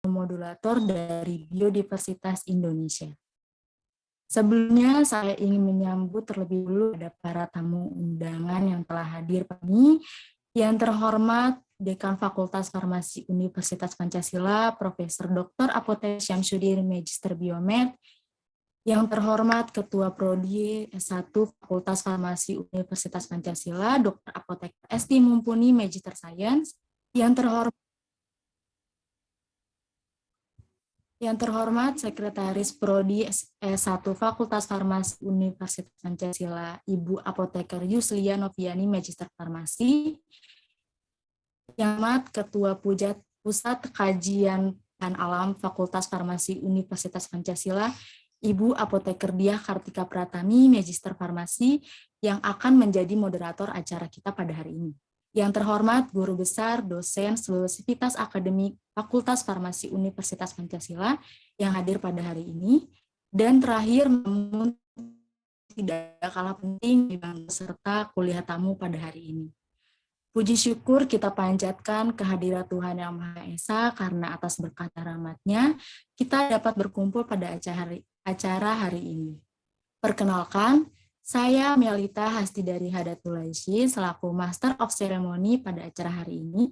modulator dari Biodiversitas Indonesia. Sebelumnya saya ingin menyambut terlebih dulu pada para tamu undangan yang telah hadir pada ini. Yang terhormat Dekan Fakultas Farmasi Universitas Pancasila, Profesor Dr. Apotek Syamsuddin Magister Biomed. Yang terhormat Ketua Prodi S1 Fakultas Farmasi Universitas Pancasila, Dr. Apotek Esti Mumpuni Magister Science. Yang terhormat Sekretaris Prodi S1 Fakultas Farmasi Universitas Pancasila, Ibu Apoteker Yuslia Noviani Magister Farmasi. Yang terhormat Ketua Pusat Kajian Bahan Alam Fakultas Farmasi Universitas Pancasila, Ibu Apoteker Diah Kartika Pratami Magister Farmasi, yang akan menjadi moderator acara kita pada hari ini. Yang terhormat Guru Besar Dosen seluruh Sivitas Akademik Fakultas Farmasi Universitas Pancasila yang hadir pada hari ini. Dan terakhir, namun tidak kalah penting, peserta kuliah tamu pada hari ini. Puji syukur kita panjatkan kehadirat Tuhan Yang Maha Esa karena atas berkat rahmat-Nya kita dapat berkumpul pada acara hari ini. Perkenalkan, saya Melita Hasti dari Hadatulaisi selaku Master of Ceremony pada acara hari ini.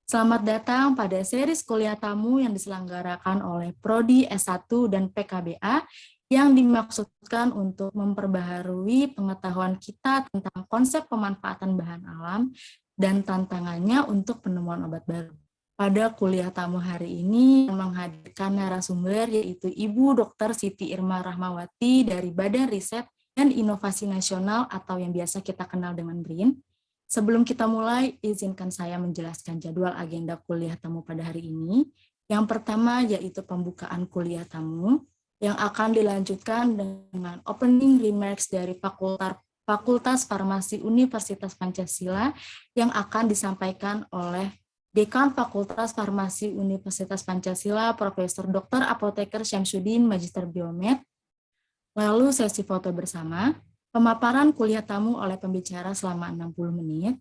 Selamat datang pada series kuliah tamu yang diselenggarakan oleh Prodi S1 dan PKBA yang dimaksudkan untuk memperbaharui pengetahuan kita tentang konsep pemanfaatan bahan alam dan tantangannya untuk penemuan obat baru. Pada kuliah tamu hari ini menghadirkan narasumber yaitu Ibu Dr. Siti Irma Rahmawati dari Badan Riset dan Inovasi Nasional atau yang biasa kita kenal dengan BRIN. Sebelum kita mulai, izinkan saya menjelaskan jadwal agenda kuliah tamu pada hari ini. Yang pertama yaitu pembukaan kuliah tamu yang akan dilanjutkan dengan opening remarks dari Fakultas Farmasi Universitas Pancasila yang akan disampaikan oleh Dekan Fakultas Farmasi Universitas Pancasila, Profesor Dr. Apoteker Syamsuddin Magister Biomed. Lalu sesi foto bersama, pemaparan kuliah tamu oleh pembicara selama 60 menit,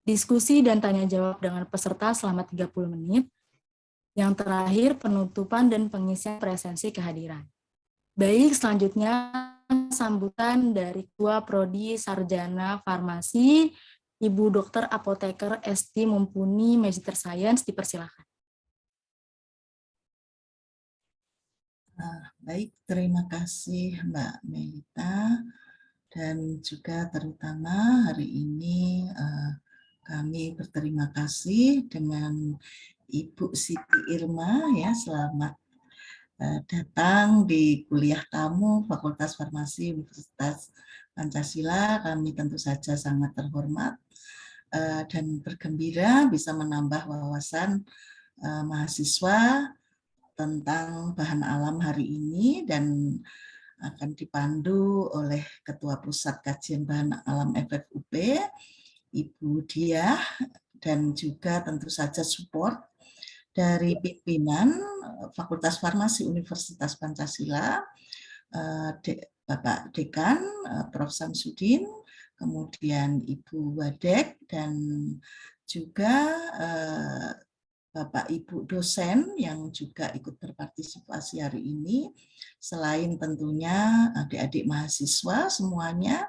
diskusi dan tanya jawab dengan peserta selama 30 menit, yang terakhir penutupan dan pengisian presensi kehadiran. Baik, selanjutnya sambutan dari Ketua Prodi Sarjana Farmasi, Ibu Dr. Apoteker Esti Mumpuni Magister Science, dipersilakan. Baik, terima kasih Mbak Melita, dan juga terutama hari ini kami berterima kasih dengan Ibu Siti Irma ya, selamat datang di kuliah tamu Fakultas Farmasi Universitas Pancasila. Kami tentu saja sangat terhormat dan bergembira bisa menambah wawasan mahasiswa tentang bahan alam hari ini, dan akan dipandu oleh Ketua Pusat Kajian Bahan Alam FFUP, Ibu Diah, dan juga tentu saja support dari pimpinan Fakultas Farmasi Universitas Pancasila, Bapak Dekan, Prof. Syamsuddin, kemudian Ibu Wadek, dan juga Bapak Ibu dosen yang juga ikut berpartisipasi hari ini, selain tentunya adik-adik mahasiswa semuanya,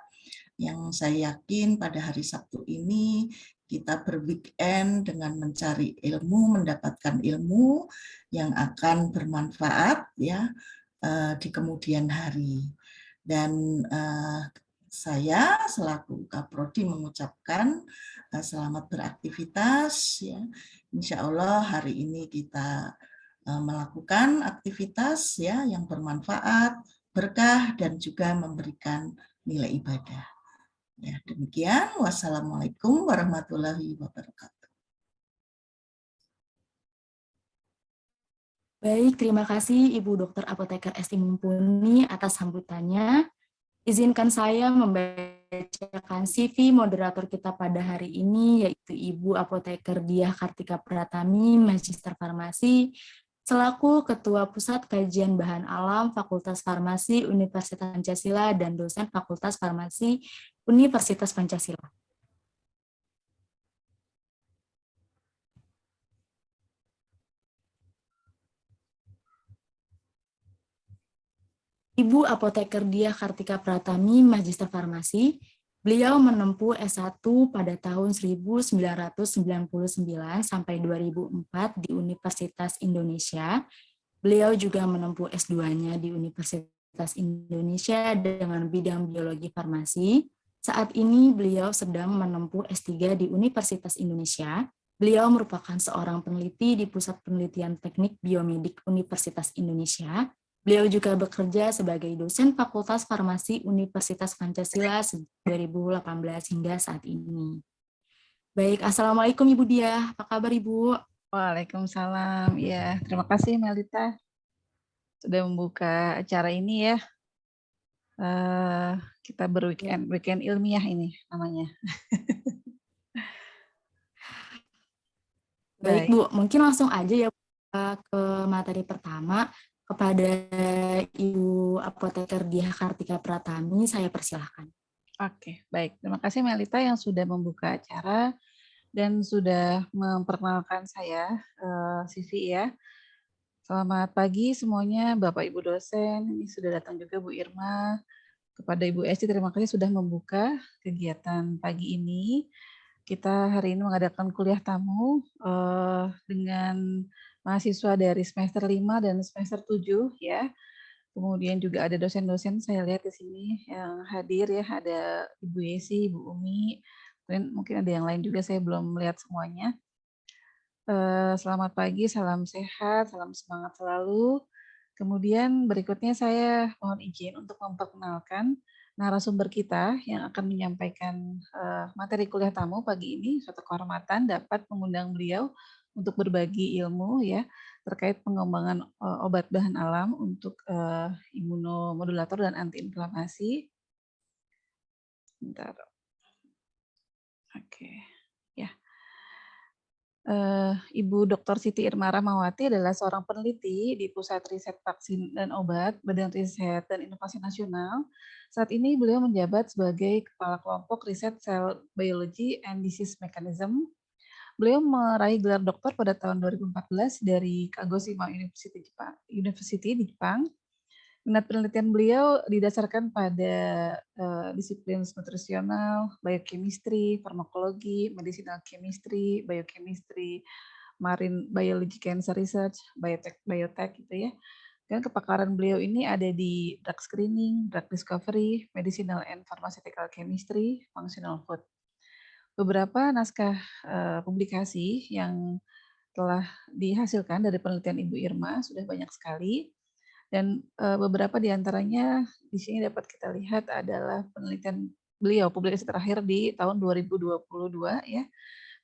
yang saya yakin pada hari Sabtu ini kita berweekend dengan mencari ilmu, mendapatkan ilmu yang akan bermanfaat ya di kemudian hari. Dan saya selaku Kaprodi mengucapkan selamat beraktivitas ya. Insya Allah hari ini kita melakukan aktivitas ya yang bermanfaat, berkah, dan juga memberikan nilai ibadah. Ya, demikian. Wassalamualaikum warahmatullahi wabarakatuh. Baik, terima kasih Ibu Dr. Apoteker Esti Mumpuni atas sambutannya. Izinkan saya membacakan CV moderator kita pada hari ini, yaitu Ibu Apoteker Diah Kartika Pratami, Magister Farmasi, selaku Ketua Pusat Kajian Bahan Alam Fakultas Farmasi Universitas Pancasila dan dosen Fakultas Farmasi Universitas Pancasila. Ibu Apoteker Diah Kartika Pratami, Magister Farmasi. Beliau menempuh S1 pada tahun 1999 sampai 2004 di Universitas Indonesia. Beliau juga menempuh S2-nya di Universitas Indonesia dengan bidang biologi farmasi. Saat ini beliau sedang menempuh S3 di Universitas Indonesia. Beliau merupakan seorang peneliti di Pusat Penelitian Teknik Biomedik Universitas Indonesia. Beliau juga bekerja sebagai dosen Fakultas Farmasi Universitas Pancasila sejak 2018 hingga saat ini. Baik, Assalamualaikum Ibu Diah. Apa kabar Ibu? Waalaikumsalam. Ya, terima kasih Melita sudah membuka acara ini ya. Kita weekend ilmiah ini namanya. Baik Bu, mungkin langsung aja ya ke materi pertama. Kepada Ibu Apoteker Diah Kartika Pratami, saya persilahkan. Oke, baik. Terima kasih Melita yang sudah membuka acara dan sudah memperkenalkan saya, Sivi ya. Selamat pagi semuanya, Bapak Ibu dosen. Ini sudah datang juga Bu Irma. Kepada Ibu Esti, terima kasih sudah membuka kegiatan pagi ini. Kita hari ini mengadakan kuliah tamu dengan mahasiswa dari semester 5 dan semester 7 ya. Kemudian juga ada dosen-dosen saya lihat di sini yang hadir ya, ada Ibu Yesi, Ibu Umi, mungkin ada yang lain juga saya belum melihat semuanya. Selamat pagi, salam sehat, salam semangat selalu. Kemudian berikutnya saya mohon izin untuk memperkenalkan narasumber kita yang akan menyampaikan materi kuliah tamu pagi ini. Suatu kehormatan dapat mengundang beliau untuk berbagi ilmu ya terkait pengembangan obat bahan alam untuk imunomodulator dan antiinflamasi. Bentar. Oke. Ya. Ibu Dr. Siti Irma Rahmawati adalah seorang peneliti di Pusat Riset Vaksin dan Obat, Badan Riset dan Inovasi Nasional. Saat ini beliau menjabat sebagai Kepala Kelompok Riset Cell Biology and Disease Mechanism. Beliau meraih gelar doktor pada tahun 2014 dari Kagoshima University di Jepang. Minat penelitian beliau didasarkan pada disiplin nutrisional, biochemistry, farmakologi, medicinal chemistry, biochemistry, marine biology cancer research, biotech gitu ya. Dan kepakaran beliau ini ada di drug screening, drug discovery, medicinal and pharmaceutical chemistry, functional food. Beberapa naskah publikasi yang telah dihasilkan dari penelitian Ibu Irma sudah banyak sekali. Dan beberapa di antaranya di sini dapat kita lihat adalah penelitian beliau, publikasi terakhir di tahun 2022 ya.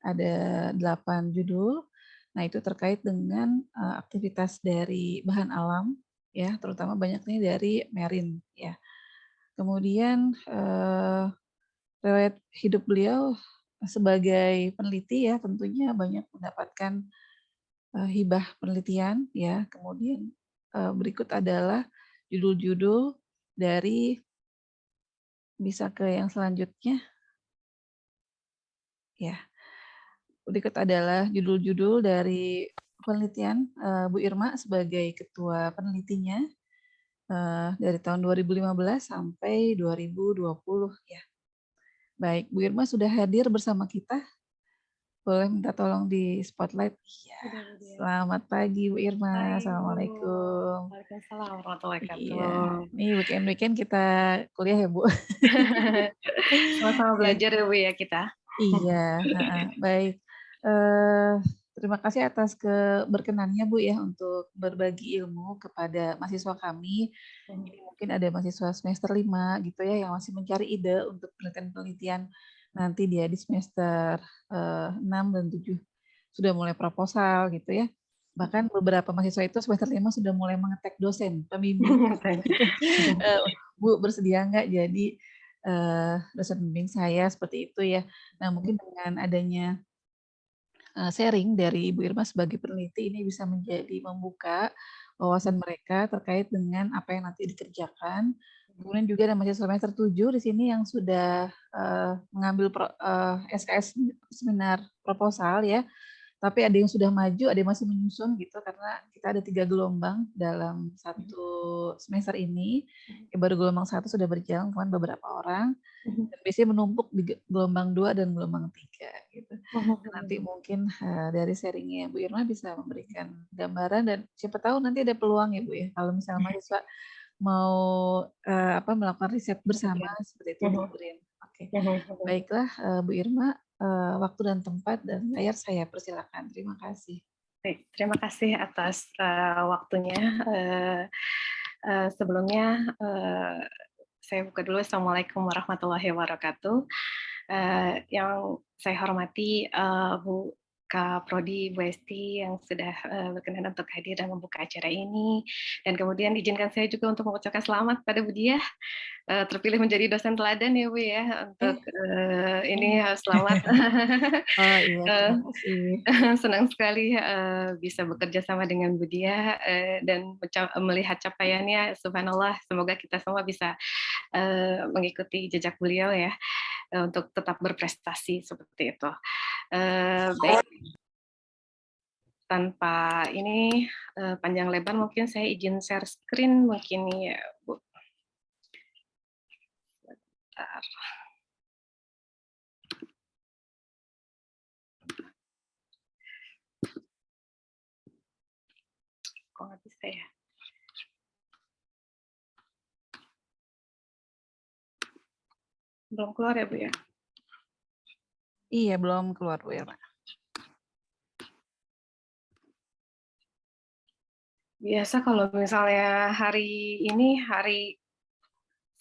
Ada 8 judul. Nah, itu terkait dengan aktivitas dari bahan alam ya, terutama banyaknya dari marine ya. Kemudian riwayat hidup beliau sebagai peneliti ya tentunya banyak mendapatkan hibah penelitian ya. Kemudian berikut adalah judul-judul dari, bisa ke yang selanjutnya. Ya. Berikut adalah judul-judul dari penelitian Bu Irma sebagai ketua penelitinya dari tahun 2015 sampai 2020 ya. Baik, Bu Irma sudah hadir bersama kita. Boleh minta tolong di spotlight? Iya. Selamat pagi Bu Irma. Assalamualaikum. Waalaikumsalam warahmatullahi wabarakatuh. Iya. Nih weekend kita kuliah ya Bu. Sama-sama belajar ya Bu ya kita. Iya. Baik. Terima kasih atas berkenannya Bu ya untuk berbagi ilmu kepada mahasiswa kami. Ini mungkin ada mahasiswa semester 5 gitu ya yang masih mencari ide untuk penelitian-penelitian. Nanti dia di semester 6 dan 7 sudah mulai proposal gitu ya. Bahkan beberapa mahasiswa itu semester 5 sudah mulai mengetek dosen, pembimbing. Bu bersedia nggak jadi dosen pembimbing saya seperti itu ya. Nah mungkin dengan adanya sharing dari Ibu Irma sebagai peneliti ini bisa menjadi membuka wawasan mereka terkait dengan apa yang nanti dikerjakan. Kemudian juga ada mahasiswa semester 7 di sini yang sudah mengambil SKS seminar proposal ya. Tapi ada yang sudah maju, ada yang masih menyusun gitu, karena kita ada 3 gelombang dalam satu semester ini. Yang baru gelombang 1 sudah berjalan, kemarin beberapa orang. Dan biasanya menumpuk di gelombang 2 dan gelombang 3 gitu. Nanti mungkin dari sharingnya Bu Irma bisa memberikan gambaran, dan siapa tahu nanti ada peluang ya Bu ya, kalau misalnya mahasiswa mau melakukan riset bersama seperti itu di BRIN. Oke. Baiklah Bu Irma, waktu dan tempat dan layar saya persilakan. Terima kasih. Baik, terima kasih atas waktunya. Sebelumnya saya buka dulu. Assalamualaikum warahmatullahi wabarakatuh. Yang saya hormati Bu Prodi Bu Esti yang sudah berkenan untuk hadir dan membuka acara ini, dan kemudian izinkan saya juga untuk mengucapkan selamat pada Bu Diah terpilih menjadi dosen teladan ya Bu ya, untuk ini selamat. Oh iya, terima kasih. Senang sekali bisa bekerja sama dengan Bu Diah dan melihat capaiannya. Subhanallah, semoga kita semua bisa mengikuti jejak beliau ya, untuk tetap berprestasi seperti itu. Baik, tanpa ini panjang lebar, mungkin saya izin share screen mungkin ya Bu. Bentar. Kok nggak bisa ya? Belum keluar ya Bu ya? Iya, belum keluar Bu Irma. Biasa kalau misalnya hari ini, hari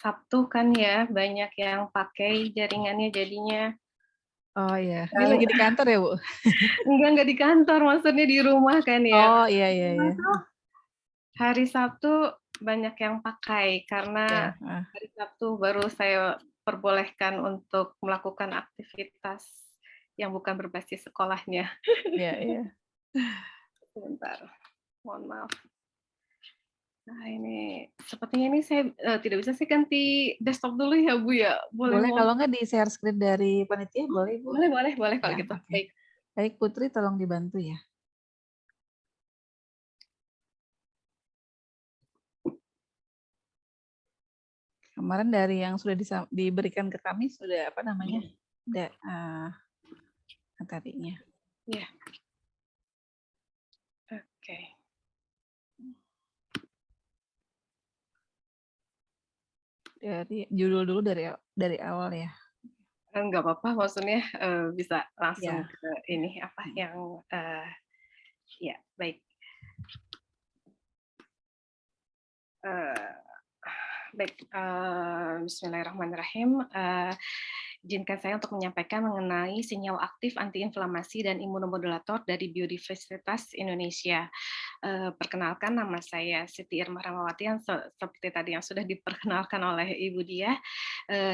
Sabtu kan ya, banyak yang pakai jaringannya jadinya. Oh iya, ini lagi di kantor ya Bu? Enggak di kantor, maksudnya di rumah kan ya. Oh iya. Hari Sabtu banyak yang pakai, karena Ya. hari Sabtu baru saya perbolehkan untuk melakukan aktivitas yang bukan berbasis sekolahnya. Iya. Sebentar, mohon maaf. Nah ini, sepertinya ini saya tidak bisa, saya ganti desktop dulu ya Bu ya? Boleh kalau nggak di share screen dari panitia, boleh Bu? Boleh kalau Ya, gitu. okay. Baik. Baik Putri, tolong dibantu ya. Kemarin dari yang sudah diberikan ke kami sudah apa namanya? Ada materinya. Ya. Oke. Dari judul dulu dari awal ya. Enggak apa-apa, maksudnya bisa langsung Ya. ke ini apa yang ya baik. Baik, bismillahirrahmanirrahim. Izinkan saya untuk menyampaikan mengenai sinyal aktif antiinflamasi dan imunomodulator dari Biodiversitas Indonesia. Perkenalkan, nama saya Siti Irma Rahmawati, yang seperti tadi yang sudah diperkenalkan oleh Ibu Diah.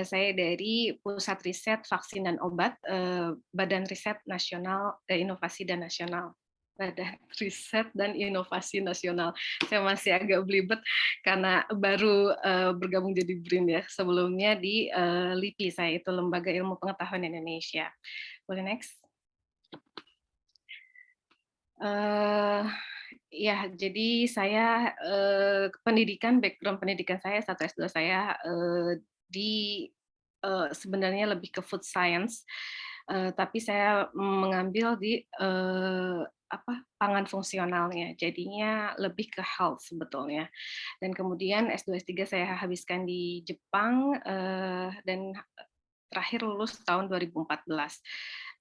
Saya dari Pusat Riset Vaksin dan Obat, Badan Riset Nasional Inovasi dan Nasional. Badan Riset dan Inovasi Nasional. Saya masih agak belibet karena baru bergabung jadi BRIN ya. Sebelumnya di LIPI, saya itu Lembaga Ilmu Pengetahuan Indonesia. Boleh next? Ya, jadi saya background pendidikan saya, 1 S2 saya di sebenarnya lebih ke food science, tapi saya mengambil di pangan fungsionalnya, jadinya lebih ke health sebetulnya. Dan kemudian S2 S3 saya habiskan di Jepang, dan terakhir lulus tahun 2014.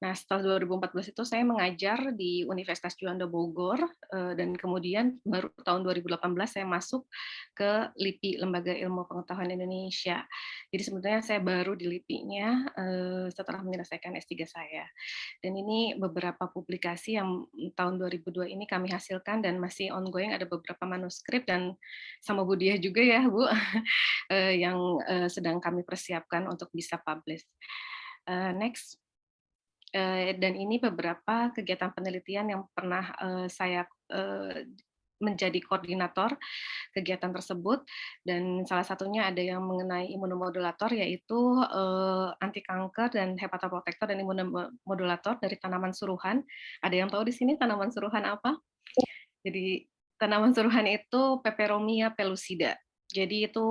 Nah, setelah 2014 itu saya mengajar di Universitas Juanda Bogor, dan kemudian baru tahun 2018 saya masuk ke LIPI, Lembaga Ilmu Pengetahuan Indonesia. Jadi sebenarnya saya baru di LIPI-nya setelah menyelesaikan S3 saya. Dan ini beberapa publikasi yang tahun 2002 ini kami hasilkan dan masih ongoing, ada beberapa manuskrip, dan sama Bu Diah juga ya Bu, yang sedang kami persiapkan untuk bisa publish. Next. Dan ini beberapa kegiatan penelitian yang pernah saya menjadi koordinator kegiatan tersebut, dan salah satunya ada yang mengenai imunomodulator, yaitu anti kanker dan hepatoprotektor dan imunomodulator dari tanaman suruhan. Ada yang tahu di sini tanaman suruhan apa? Jadi tanaman suruhan itu Peperomia pellucida. Jadi itu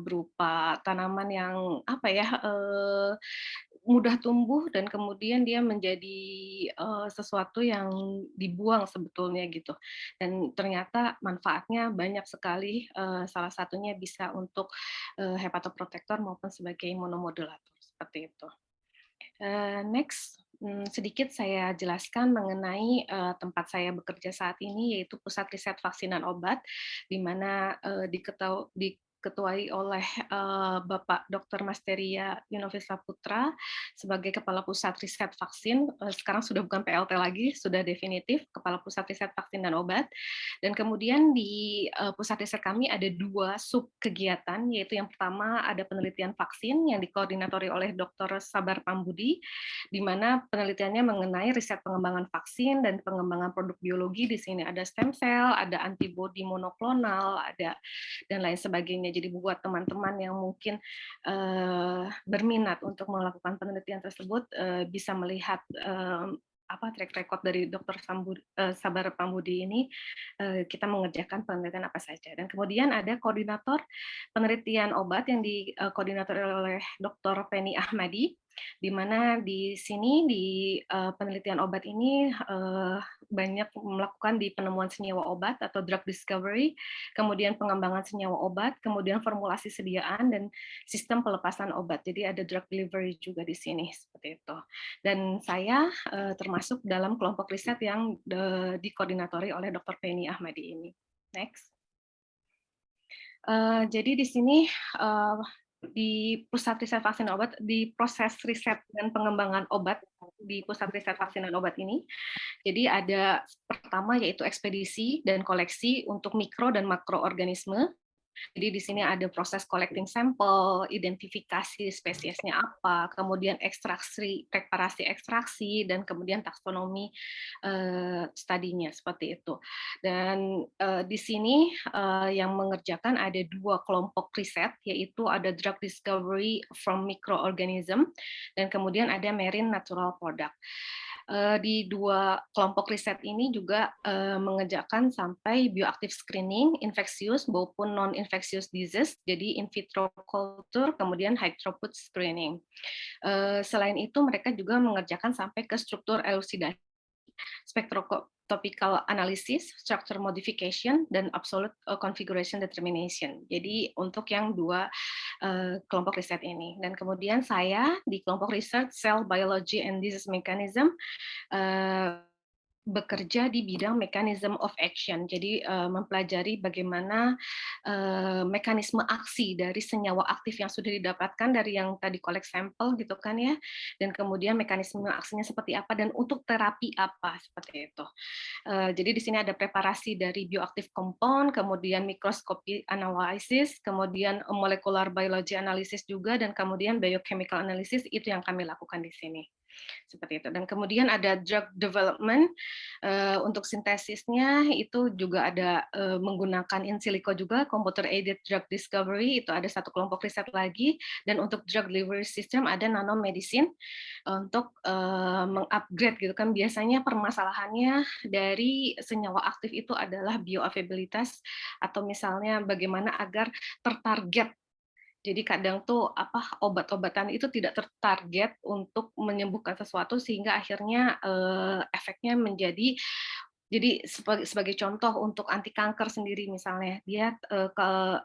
berupa tanaman yang apa ya, mudah tumbuh dan kemudian dia menjadi sesuatu yang dibuang sebetulnya gitu. Dan ternyata manfaatnya banyak sekali, salah satunya bisa untuk hepatoprotektor maupun sebagai imunomodulator, seperti itu. Next, sedikit saya jelaskan mengenai tempat saya bekerja saat ini, yaitu Pusat Riset Vaksin dan Obat, di mana diketuai oleh Bapak Dr. Masteria Yunovisa Putra sebagai Kepala Pusat Riset Vaksin. Sekarang sudah bukan PLT lagi, sudah definitif Kepala Pusat Riset Vaksin dan Obat. Dan kemudian di pusat riset kami ada 2 sub kegiatan, yaitu yang pertama ada penelitian vaksin yang dikoordinatori oleh Dr. Sabar Pambudi, di mana penelitiannya mengenai riset pengembangan vaksin dan pengembangan produk biologi. Di sini ada stem cell, ada antibodi monoklonal, ada dan lain sebagainya. Jadi buat teman-teman yang mungkin berminat untuk melakukan penelitian tersebut bisa melihat track record dari Dr. Sabar Pambudi ini, kita mengerjakan penelitian apa saja. Dan kemudian ada koordinator penelitian obat yang dikoordinator oleh Dr. Penny Ahmadi, di mana di sini di penelitian obat ini banyak melakukan di penemuan senyawa obat atau drug discovery, kemudian pengembangan senyawa obat, kemudian formulasi sediaan dan sistem pelepasan obat. Jadi ada drug delivery juga di sini seperti itu. Dan saya termasuk dalam kelompok riset yang dikoordinatori oleh Dr. Penny Ahmadi ini. Next. Jadi di sini di Pusat Riset Vaksin dan Obat, di proses riset dan pengembangan obat di Pusat Riset Vaksin dan Obat ini, jadi ada pertama yaitu ekspedisi dan koleksi untuk mikro dan makroorganisme. Jadi di sini ada proses collecting sampel, identifikasi spesiesnya apa, kemudian ekstraksi, preparasi ekstraksi, dan kemudian taksonomi studinya seperti itu. Dan di sini yang mengerjakan ada 2 kelompok riset, yaitu ada drug discovery from microorganism dan kemudian ada marine natural product. Di 2 kelompok riset ini juga mengerjakan sampai bioaktif screening, infeksius maupun non-infectious disease, jadi in vitro culture, kemudian high throughput screening. Selain itu mereka juga mengerjakan sampai ke struktur elusidasi, spectrotopical analysis, structure modification, dan absolute configuration determination. Jadi untuk yang 2 kelompok riset ini. Dan kemudian saya di kelompok riset Cell Biology and Disease Mechanism bekerja di bidang mechanism of action, jadi mempelajari bagaimana mekanisme aksi dari senyawa aktif yang sudah didapatkan dari yang tadi collect sampel gitu kan ya, dan kemudian mekanisme aksinya seperti apa dan untuk terapi apa seperti itu. Jadi di sini ada preparasi dari bioaktif compound, kemudian mikroskopi analysis, kemudian molecular biology analysis juga, dan kemudian biochemical analysis, itu yang kami lakukan di sini. Seperti itu. Dan kemudian ada drug development, untuk sintesisnya itu juga ada menggunakan in silico juga, computer aided drug discovery, itu ada 1 kelompok riset lagi, dan untuk drug delivery system ada nanomedicine untuk mengupgrade gitu kan. Biasanya permasalahannya dari senyawa aktif itu adalah bioavailabilitas atau misalnya bagaimana agar tertarget. Jadi kadang tuh obat-obatan itu tidak tertarget untuk menyembuhkan sesuatu sehingga akhirnya efeknya menjadi, jadi sebagai contoh untuk anti kanker sendiri misalnya, dia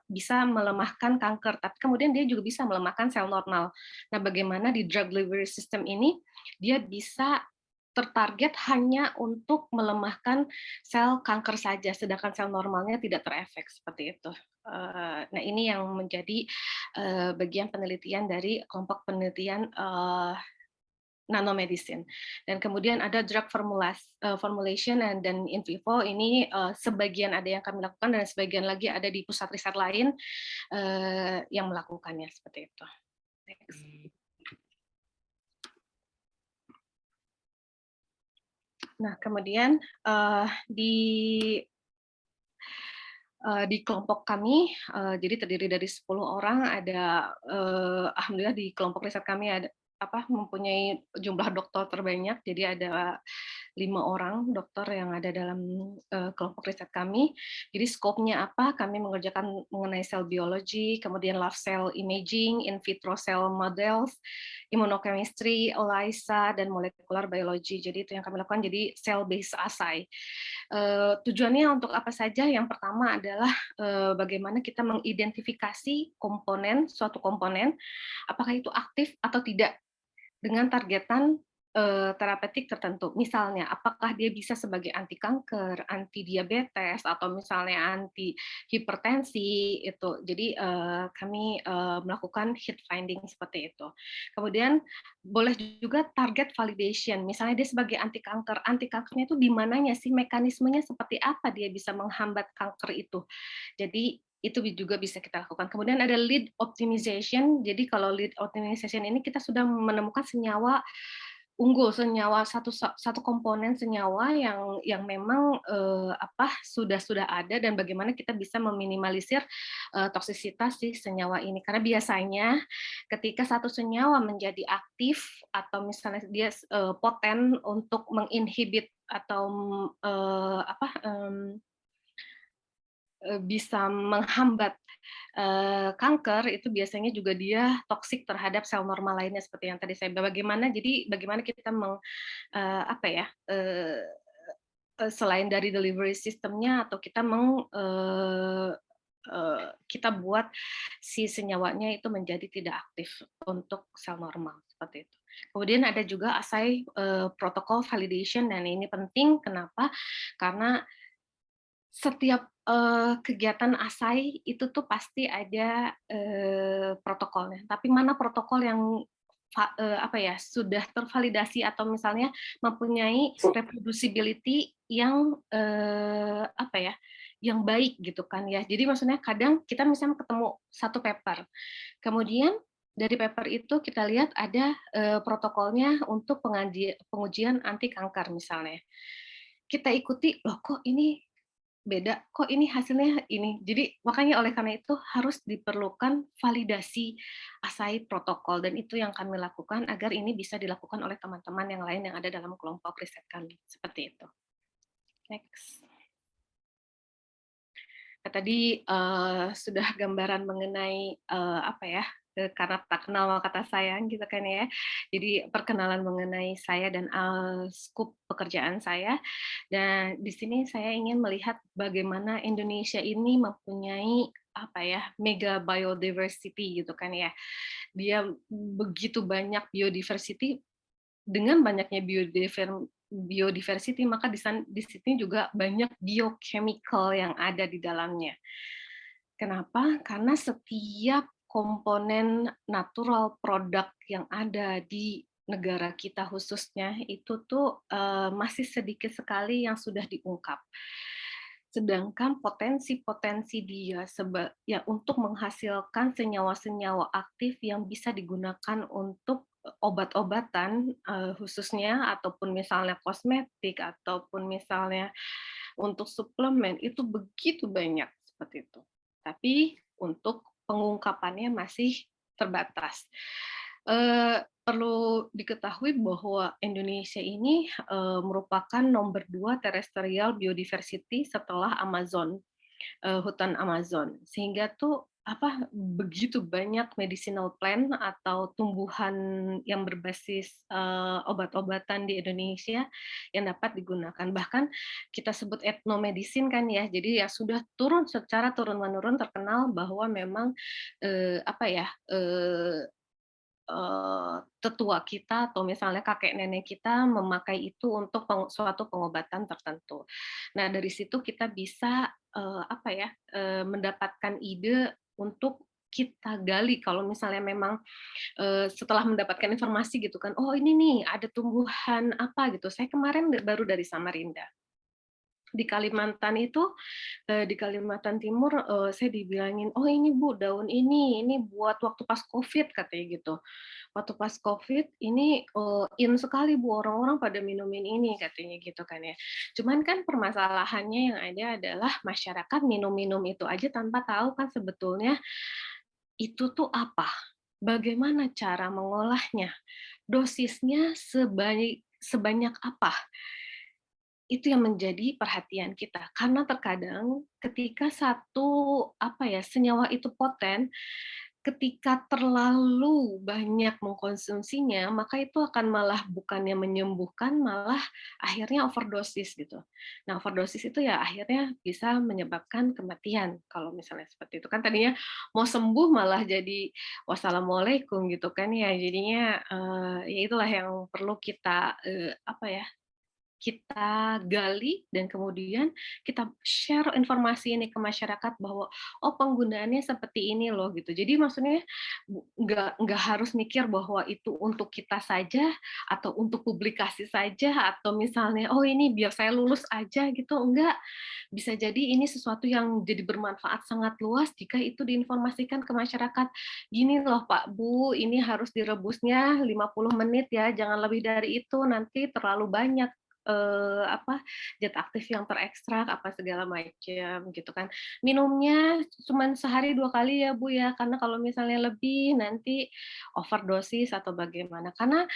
bisa melemahkan kanker, tapi kemudian dia juga bisa melemahkan sel normal. Nah, bagaimana di drug delivery system ini dia bisa tertarget hanya untuk melemahkan sel kanker saja, sedangkan sel normalnya tidak terefek seperti itu. Nah, ini yang menjadi bagian penelitian dari kelompok penelitian nanomedicine. Dan kemudian ada drug formulation dan in vivo, ini sebagian ada yang kami lakukan dan sebagian lagi ada di pusat riset lain yang melakukannya seperti itu. Next. Nah, kemudian di Di kelompok kami, jadi terdiri dari 10 orang, ada alhamdulillah di kelompok riset kami ada mempunyai jumlah doktor terbanyak, jadi ada 5 orang dokter yang ada dalam kelompok riset kami. Jadi skopnya apa? Kami mengerjakan mengenai sel biologi, kemudian live cell imaging, in vitro cell models, immunochemistry, ELISA, dan molecular biology. Jadi itu yang kami lakukan, jadi cell based assay. Tujuannya untuk apa saja? Yang pertama adalah bagaimana kita mengidentifikasi suatu komponen, apakah itu aktif atau tidak, dengan targetan terapeutik tertentu. Misalnya, apakah dia bisa sebagai anti kanker, anti diabetes, atau misalnya anti hipertensi itu. Jadi kami melakukan hit finding seperti itu. Kemudian boleh juga target validation. Misalnya dia sebagai anti kanker. Anti kankernya itu di mananya sih, mekanismenya seperti apa dia bisa menghambat kanker itu. Jadi itu juga bisa kita lakukan. Kemudian ada lead optimization. Jadi kalau lead optimization ini kita sudah menemukan senyawa unggul, satu komponen senyawa yang memang sudah ada, dan bagaimana kita bisa meminimalisir toksisitas si senyawa ini. Karena biasanya ketika satu senyawa menjadi aktif atau misalnya dia poten untuk menginhibit atau bisa menghambat kanker, itu biasanya juga dia toksik terhadap sel normal lainnya seperti yang tadi saya bagaimana kita selain dari delivery sistemnya, atau kita kita buat si senyawanya itu menjadi tidak aktif untuk sel normal seperti itu. Kemudian ada juga assay protokol validation, dan ini penting. Kenapa? Karena setiap kegiatan assay itu tuh pasti ada protokolnya. Tapi mana protokol yang sudah tervalidasi atau misalnya mempunyai reproducibility yang yang baik gitu kan ya. Jadi maksudnya kadang kita misalnya ketemu satu paper, kemudian dari paper itu kita lihat ada protokolnya untuk pengujian anti kanker misalnya. Kita ikuti, loh kok ini beda, kok ini hasilnya ini. Jadi makanya oleh karena itu harus diperlukan validasi assay protokol, dan itu yang kami lakukan agar ini bisa dilakukan oleh teman-teman yang lain yang ada dalam kelompok riset kami. Seperti itu. Next. Tadi sudah gambaran mengenai karena tak kenal maka tak sayang gitu kan ya. Jadi perkenalan mengenai saya dan skup pekerjaan saya. Dan di sini saya ingin melihat bagaimana Indonesia ini mempunyai mega biodiversity gitu kan ya. Dia begitu banyak biodiversity. Dengan banyaknya biodiversity, maka di sini juga banyak biochemical yang ada di dalamnya. Kenapa? Karena setiap komponen natural product yang ada di negara kita khususnya itu tuh masih sedikit sekali yang sudah diungkap. Sedangkan potensi-potensi dia untuk menghasilkan senyawa-senyawa aktif yang bisa digunakan untuk obat-obatan khususnya, ataupun misalnya kosmetik, ataupun misalnya untuk suplemen, itu begitu banyak seperti itu. Tapi untuk pengungkapannya masih terbatas. Perlu diketahui bahwa Indonesia ini merupakan nomor 2 terrestrial biodiversity setelah Amazon, hutan Amazon, sehingga tuh begitu banyak medicinal plant atau tumbuhan yang berbasis obat-obatan di Indonesia yang dapat digunakan. Bahkan kita sebut etnomedicine kan ya, jadi ya sudah secara turun-menurun terkenal bahwa memang tetua kita atau misalnya kakek nenek kita memakai itu untuk suatu pengobatan tertentu. Nah, dari situ kita bisa mendapatkan ide untuk kita gali kalau misalnya memang setelah mendapatkan informasi gitu kan, oh ini nih ada tumbuhan apa gitu. Saya kemarin baru dari Samarinda. di Kalimantan itu, di Kalimantan Timur, saya dibilangin, "Oh ini Bu, daun ini buat waktu pas COVID," katanya gitu. "Waktu pas COVID ini, in sekali Bu, orang-orang pada minumin ini," katanya gitu kan ya. Cuman kan permasalahannya yang ada adalah masyarakat minum-minum itu aja tanpa tahu kan sebetulnya itu tuh apa, bagaimana cara mengolahnya, dosisnya sebanyak apa. Itu yang menjadi perhatian kita. Karena terkadang ketika senyawa itu poten, ketika terlalu banyak mengkonsumsinya, maka itu akan malah bukannya menyembuhkan, malah akhirnya overdosis gitu. Nah, overdosis itu ya akhirnya bisa menyebabkan kematian kalau misalnya seperti itu. Kan tadinya mau sembuh malah jadi wassalamualaikum gitu kan ya. Jadinya ya itulah yang perlu kita kita gali dan kemudian kita share informasi ini ke masyarakat bahwa oh penggunaannya seperti ini loh gitu. Jadi maksudnya nggak harus mikir bahwa itu untuk kita saja atau untuk publikasi saja atau misalnya oh ini biar saya lulus aja gitu. Enggak, bisa jadi ini sesuatu yang jadi bermanfaat sangat luas jika itu diinformasikan ke masyarakat. Gini loh Pak Bu, ini harus direbusnya 50 menit ya, jangan lebih dari itu nanti terlalu banyak zat aktif yang terekstrak apa segala macam gitu kan. Minumnya cuma sehari 2 kali ya Bu ya, karena kalau misalnya lebih nanti overdosis atau bagaimana. Karena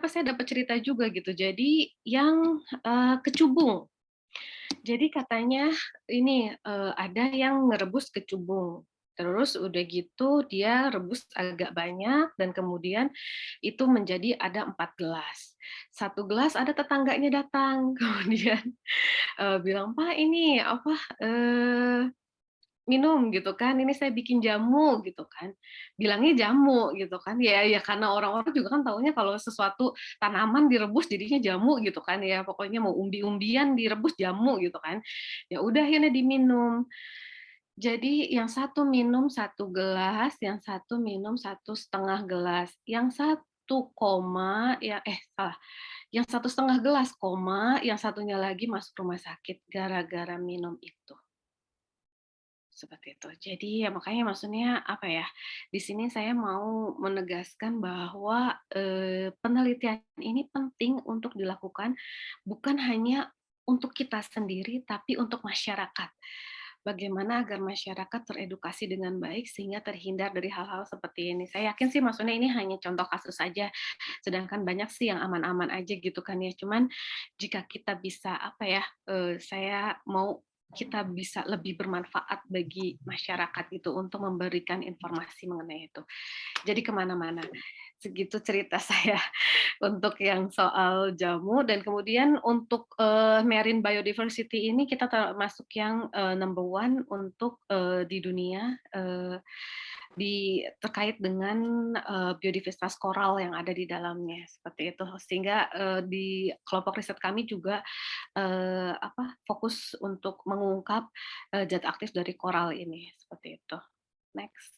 saya dapat cerita juga gitu. Jadi yang kecubung. Jadi katanya ini ada yang ngerebus kecubung. Terus udah gitu dia rebus agak banyak dan kemudian itu menjadi ada 4 gelas. 1 gelas ada tetangganya datang, kemudian bilang, "Pak ini minum," gitu kan, "ini saya bikin jamu," gitu kan. Bilangnya jamu gitu kan, ya karena orang-orang juga kan taunya kalau sesuatu tanaman direbus jadinya jamu gitu kan ya, pokoknya mau umbi-umbian direbus jamu gitu kan. Ya udah akhirnya diminum. Jadi yang satu minum 1 gelas, yang satu minum 1,5 gelas, yang satu koma, salah, yang 1,5 gelas koma, yang satunya lagi masuk rumah sakit gara-gara minum itu. Seperti itu. Jadi ya makanya maksudnya di sini saya mau menegaskan bahwa penelitian ini penting untuk dilakukan bukan hanya untuk kita sendiri tapi untuk masyarakat. Bagaimana agar masyarakat teredukasi dengan baik sehingga terhindar dari hal-hal seperti ini. Saya yakin sih maksudnya ini hanya contoh kasus saja, sedangkan banyak sih yang aman-aman aja gitu kan ya. Cuman jika kita bisa saya mau kita bisa lebih bermanfaat bagi masyarakat itu untuk memberikan informasi mengenai itu. Jadi kemana-mana. Segitu cerita saya untuk yang soal jamu dan kemudian untuk marine biodiversity ini kita termasuk yang number one untuk di dunia terkait dengan biodiversitas koral yang ada di dalamnya seperti itu sehingga di kelompok riset kami juga fokus untuk mengungkap zat aktif dari koral ini seperti itu. Next.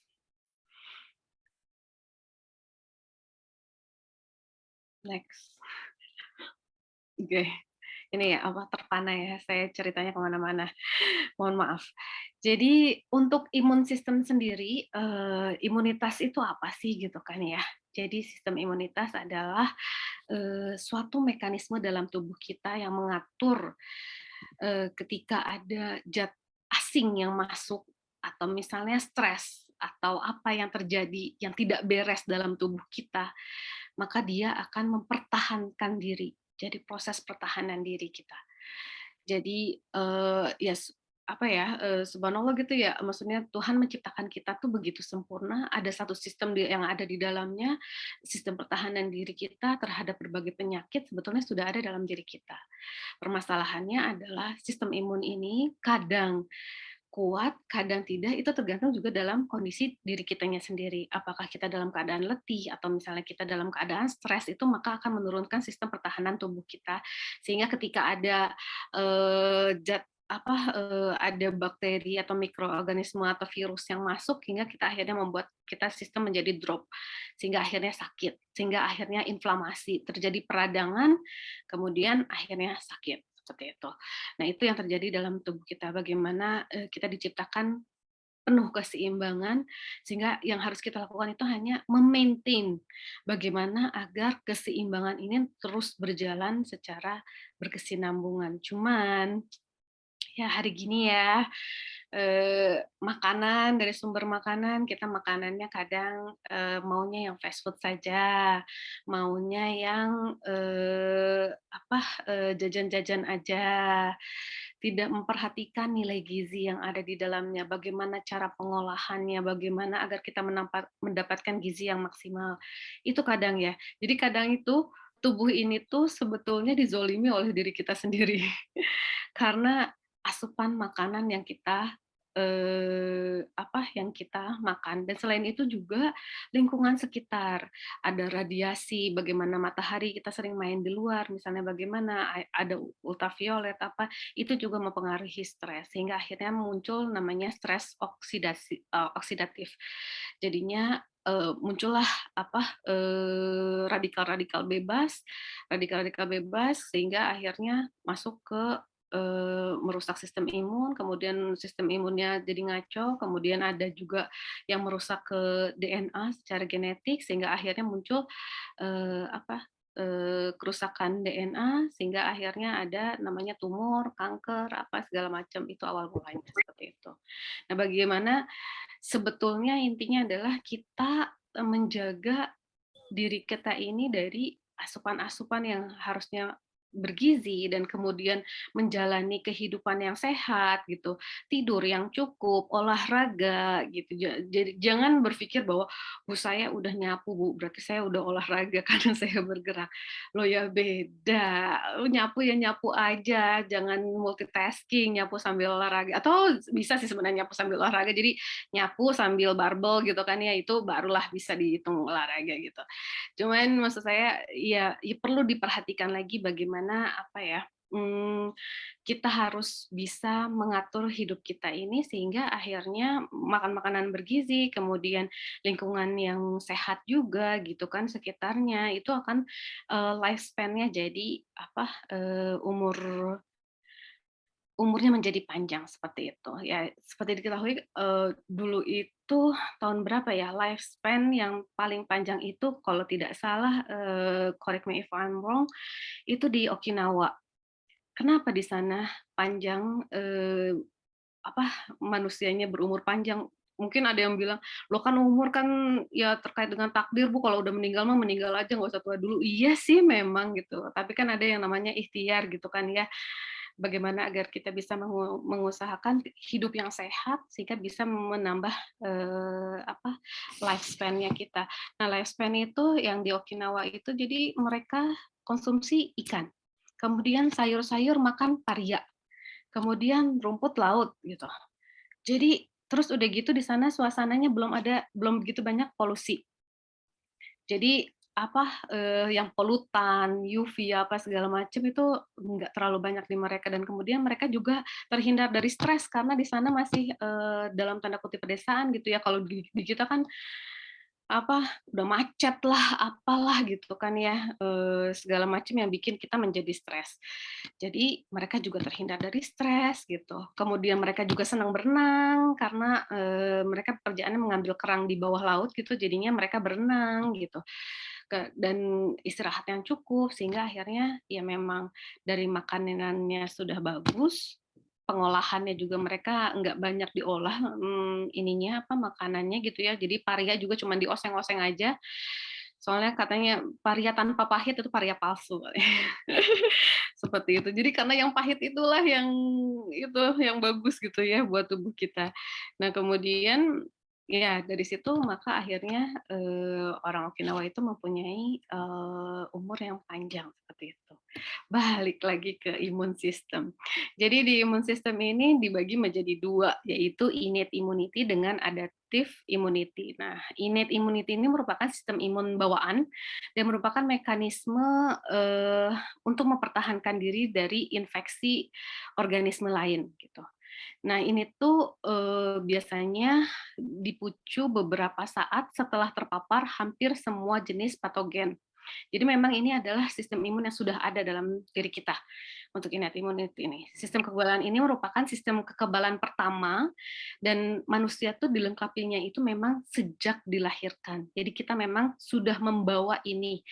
Oke. Ini terpana ya, saya ceritanya kemana-mana. Mohon maaf. Jadi untuk imun sistem sendiri, imunitas itu apa sih gitu kan ya. Jadi sistem imunitas adalah suatu mekanisme dalam tubuh kita yang mengatur ketika ada zat asing yang masuk atau misalnya stres atau apa yang terjadi yang tidak beres dalam tubuh kita, maka dia akan mempertahankan diri. Jadi proses pertahanan diri kita. Jadi subhanallah gitu ya, maksudnya Tuhan menciptakan kita tuh begitu sempurna, ada satu sistem yang ada di dalamnya, sistem pertahanan diri kita terhadap berbagai penyakit sebetulnya sudah ada dalam diri kita. Permasalahannya adalah sistem imun ini kadang kuat, kadang tidak, itu tergantung juga dalam kondisi diri kitanya sendiri. Apakah kita dalam keadaan letih atau misalnya kita dalam keadaan stres itu maka akan menurunkan sistem pertahanan tubuh kita sehingga ketika ada ada bakteri atau mikroorganisme atau virus yang masuk hingga kita akhirnya membuat kita sistem menjadi drop sehingga akhirnya sakit, sehingga akhirnya inflamasi, terjadi peradangan, kemudian akhirnya sakit. seperti itu. Nah, itu yang terjadi dalam tubuh kita, bagaimana kita diciptakan penuh keseimbangan, sehingga yang harus kita lakukan itu hanya memaintain bagaimana agar keseimbangan ini terus berjalan secara berkesinambungan. Cuman ya hari gini ya, makanan, dari sumber makanan, kita makanannya kadang maunya yang fast food saja, maunya yang jajan-jajan aja, tidak memperhatikan nilai gizi yang ada di dalamnya, bagaimana cara pengolahannya, bagaimana agar kita mendapatkan gizi yang maksimal. Itu kadang ya. Jadi kadang itu tubuh ini tuh sebetulnya dizolimi oleh diri kita sendiri. Karena asupan makanan yang kita yang kita makan, dan selain itu juga lingkungan sekitar, ada radiasi, bagaimana matahari kita sering main di luar, misalnya bagaimana ada ultraviolet itu juga mempengaruhi stres, sehingga akhirnya muncul namanya stres oksidatif. Jadinya muncullah radikal-radikal bebas sehingga akhirnya masuk ke merusak sistem imun, kemudian sistem imunnya jadi ngaco, kemudian ada juga yang merusak ke DNA secara genetik sehingga akhirnya muncul kerusakan DNA sehingga akhirnya ada namanya tumor, kanker, segala macam, itu awal mulanya seperti itu. Nah, bagaimana sebetulnya intinya adalah kita menjaga diri kita ini dari asupan-asupan yang harusnya bergizi dan kemudian menjalani kehidupan yang sehat gitu, tidur yang cukup, olahraga gitu. Jadi jangan berpikir bahwa Bu saya udah nyapu Bu, berarti saya udah olahraga karena saya bergerak. Loh ya beda. Lu nyapu ya nyapu aja, jangan multitasking, nyapu sambil olahraga. Atau bisa sih sebenarnya nyapu sambil olahraga. Jadi nyapu sambil barbel gitu kan ya, itu barulah bisa dihitung olahraga gitu. Cuman maksud saya ya perlu diperhatikan lagi bagaimana kita harus bisa mengatur hidup kita ini sehingga akhirnya makan makanan bergizi, kemudian lingkungan yang sehat juga gitu kan sekitarnya, itu akan lifespan-nya jadi umurnya menjadi panjang seperti itu. Ya, seperti diketahui dulu itu tahun berapa ya lifespan yang paling panjang itu kalau tidak salah correct me if I'm wrong, itu di Okinawa. Kenapa di sana panjang manusianya berumur panjang? Mungkin ada yang bilang, "Loh kan umur kan ya terkait dengan takdir Bu, kalau udah meninggal mah meninggal aja nggak usah tua dulu." Iya sih memang gitu, tapi kan ada yang namanya ikhtiar gitu kan ya. Bagaimana agar kita bisa mengusahakan hidup yang sehat sehingga bisa menambah lifespan-nya kita. Nah, lifespan itu yang di Okinawa itu jadi mereka konsumsi ikan. Kemudian sayur-sayur makan paria. Kemudian rumput laut gitu. Jadi terus udah gitu di sana suasananya belum begitu banyak polusi. Jadi yang polutan, UV segala macam itu nggak terlalu banyak di mereka, dan kemudian mereka juga terhindar dari stres karena di sana masih dalam tanda kutip pedesaan gitu ya. Kalau di kita kan udah macet lah, apalah gitu kan ya, segala macam yang bikin kita menjadi stres. Jadi mereka juga terhindar dari stres gitu. Kemudian mereka juga senang berenang karena mereka pekerjaannya mengambil kerang di bawah laut gitu, jadinya mereka berenang gitu. Dan istirahat yang cukup sehingga akhirnya ya memang dari makanannya sudah bagus, pengolahannya juga mereka nggak banyak diolah makanannya gitu ya. Jadi paria juga cuma dioseng-oseng aja. Soalnya katanya paria tanpa pahit itu paria palsu. Seperti itu. Jadi karena yang pahit itulah yang bagus gitu ya buat tubuh kita. Nah, kemudian ya dari situ maka akhirnya orang Okinawa itu mempunyai umur yang panjang seperti itu. Balik lagi ke imun sistem. Jadi di imun sistem ini dibagi menjadi dua, yaitu innate immunity dengan adaptive immunity. Nah, innate immunity ini merupakan sistem imun bawaan dan merupakan mekanisme untuk mempertahankan diri dari infeksi organisme lain gitu. Nah, ini tuh biasanya dipicu beberapa saat setelah terpapar hampir semua jenis patogen. Jadi memang ini adalah sistem imun yang sudah ada dalam diri kita untuk innate immunity ini. Sistem kekebalan ini merupakan sistem kekebalan pertama dan manusia tuh dilengkapinya itu memang sejak dilahirkan. Jadi kita memang sudah membawa ini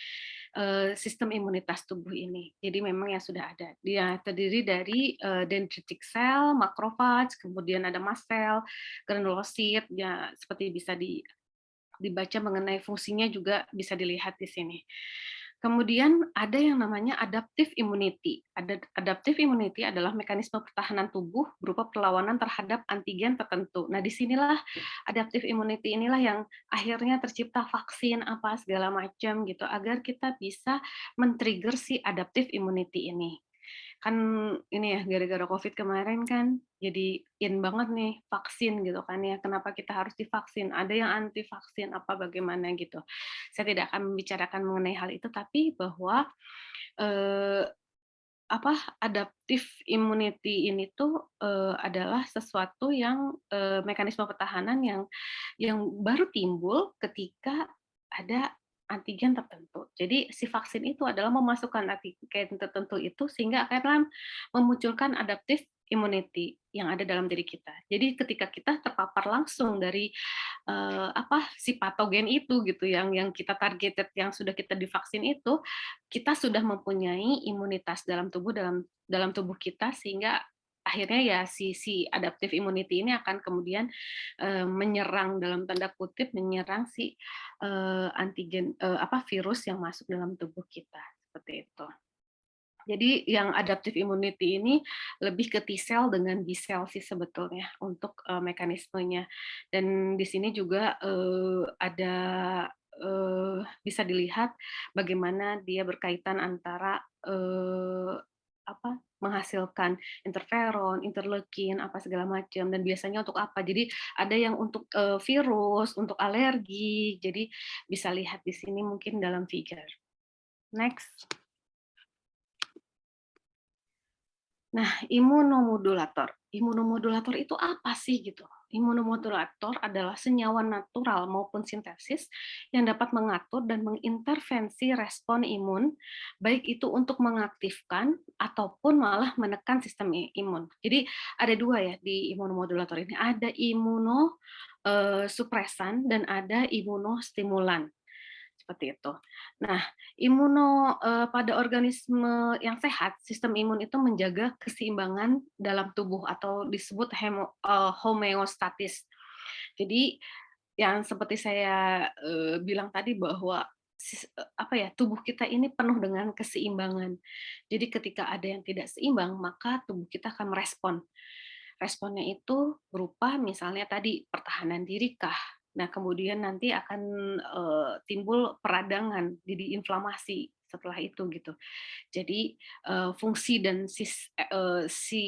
sistem imunitas tubuh ini. Jadi memang yang sudah ada. Dia terdiri dari dendritic cell, makrofage, kemudian ada mast cell, granulosit, ya seperti bisa dibaca mengenai fungsinya juga bisa dilihat di sini. Kemudian ada yang namanya adaptive immunity. Adaptive immunity adalah mekanisme pertahanan tubuh berupa perlawanan terhadap antigen tertentu. Nah, disinilah adaptive immunity inilah yang akhirnya tercipta vaksin apa segala macam gitu agar kita bisa men-trigger si adaptive immunity ini. Kan ini ya gara-gara COVID kemarin kan jadi in banget nih vaksin gitu kan ya. Kenapa kita harus divaksin? Ada yang anti vaksin apa bagaimana gitu. Saya tidak akan membicarakan mengenai hal itu, tapi bahwa adaptive immunity ini tuh adalah sesuatu yang mekanisme pertahanan yang baru timbul ketika ada antigen tertentu. Jadi si vaksin itu adalah memasukkan antigen tertentu itu sehingga akan memunculkan adaptive immunity yang ada dalam diri kita. Jadi ketika kita terpapar langsung dari si patogen itu gitu yang kita targeted yang sudah kita divaksin itu, kita sudah mempunyai imunitas dalam tubuh kita sehingga akhirnya ya si adaptive immunity ini akan kemudian menyerang dalam tanda kutip menyerang si antigen virus yang masuk dalam tubuh kita seperti itu. Jadi yang adaptive immunity ini lebih ke T-cell dengan B-cell sih sebetulnya untuk mekanismenya. Dan di sini juga ada bisa dilihat bagaimana dia berkaitan antara menghasilkan interferon, interleukin, apa segala macam dan biasanya untuk apa. Jadi ada yang untuk virus, untuk alergi. Jadi bisa lihat di sini mungkin dalam figure. Next. Nah, imunomodulator. Imunomodulator itu apa sih gitu? Imunomodulator adalah senyawa natural maupun sintesis yang dapat mengatur dan mengintervensi respon imun, baik itu untuk mengaktifkan ataupun malah menekan sistem imun. Jadi ada dua ya di imunomodulator ini, ada imunosupresan dan ada imunostimulan. Seperti itu. Nah, pada organisme yang sehat, sistem imun itu menjaga keseimbangan dalam tubuh atau disebut homeostatis. Jadi yang seperti saya bilang tadi bahwa tubuh kita ini penuh dengan keseimbangan. Jadi ketika ada yang tidak seimbang, maka tubuh kita akan merespon. Responnya itu berupa misalnya tadi pertahanan diri kah. Nah, kemudian nanti akan timbul peradangan, jadi inflamasi setelah itu gitu. Jadi fungsi dan si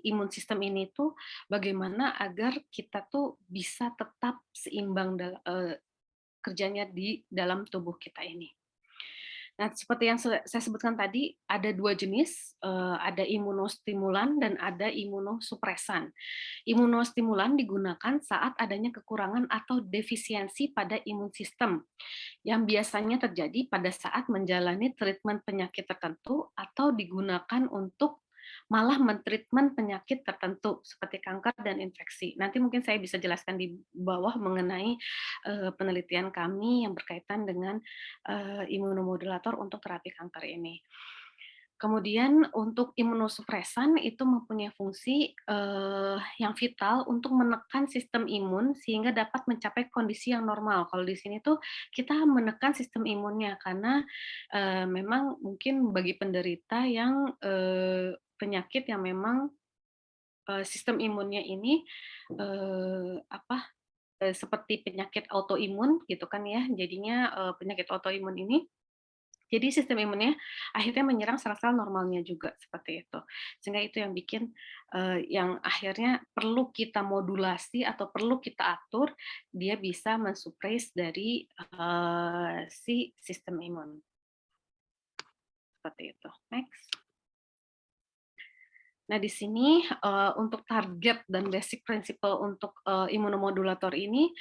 imun sistem ini tuh bagaimana agar kita tuh bisa tetap seimbang kerjanya di dalam tubuh kita ini. Nah, seperti yang saya sebutkan tadi, ada dua jenis, ada imunostimulan dan ada imunosupresan. Imunostimulan digunakan saat adanya kekurangan atau defisiensi pada imun sistem, yang biasanya terjadi pada saat menjalani treatment penyakit tertentu atau digunakan untuk malah mentreatment penyakit tertentu seperti kanker dan infeksi. Nanti mungkin saya bisa jelaskan di bawah mengenai penelitian kami yang berkaitan dengan imunomodulator untuk terapi kanker ini. Kemudian untuk imunosupresan itu mempunyai fungsi yang vital untuk menekan sistem imun sehingga dapat mencapai kondisi yang normal. Kalau di sini tuh kita menekan sistem imunnya karena memang mungkin bagi penderita yang penyakit yang memang sistem imunnya ini seperti penyakit autoimun gitu kan ya. Jadinya penyakit autoimun ini jadi sistem imunnya akhirnya menyerang sel-sel normalnya juga seperti itu. Sehingga itu yang bikin yang akhirnya perlu kita modulasi atau perlu kita atur dia bisa mensuppress dari si sistem imun. Seperti itu. Next. Nah, di sini untuk target dan basic principle untuk imunomodulator ini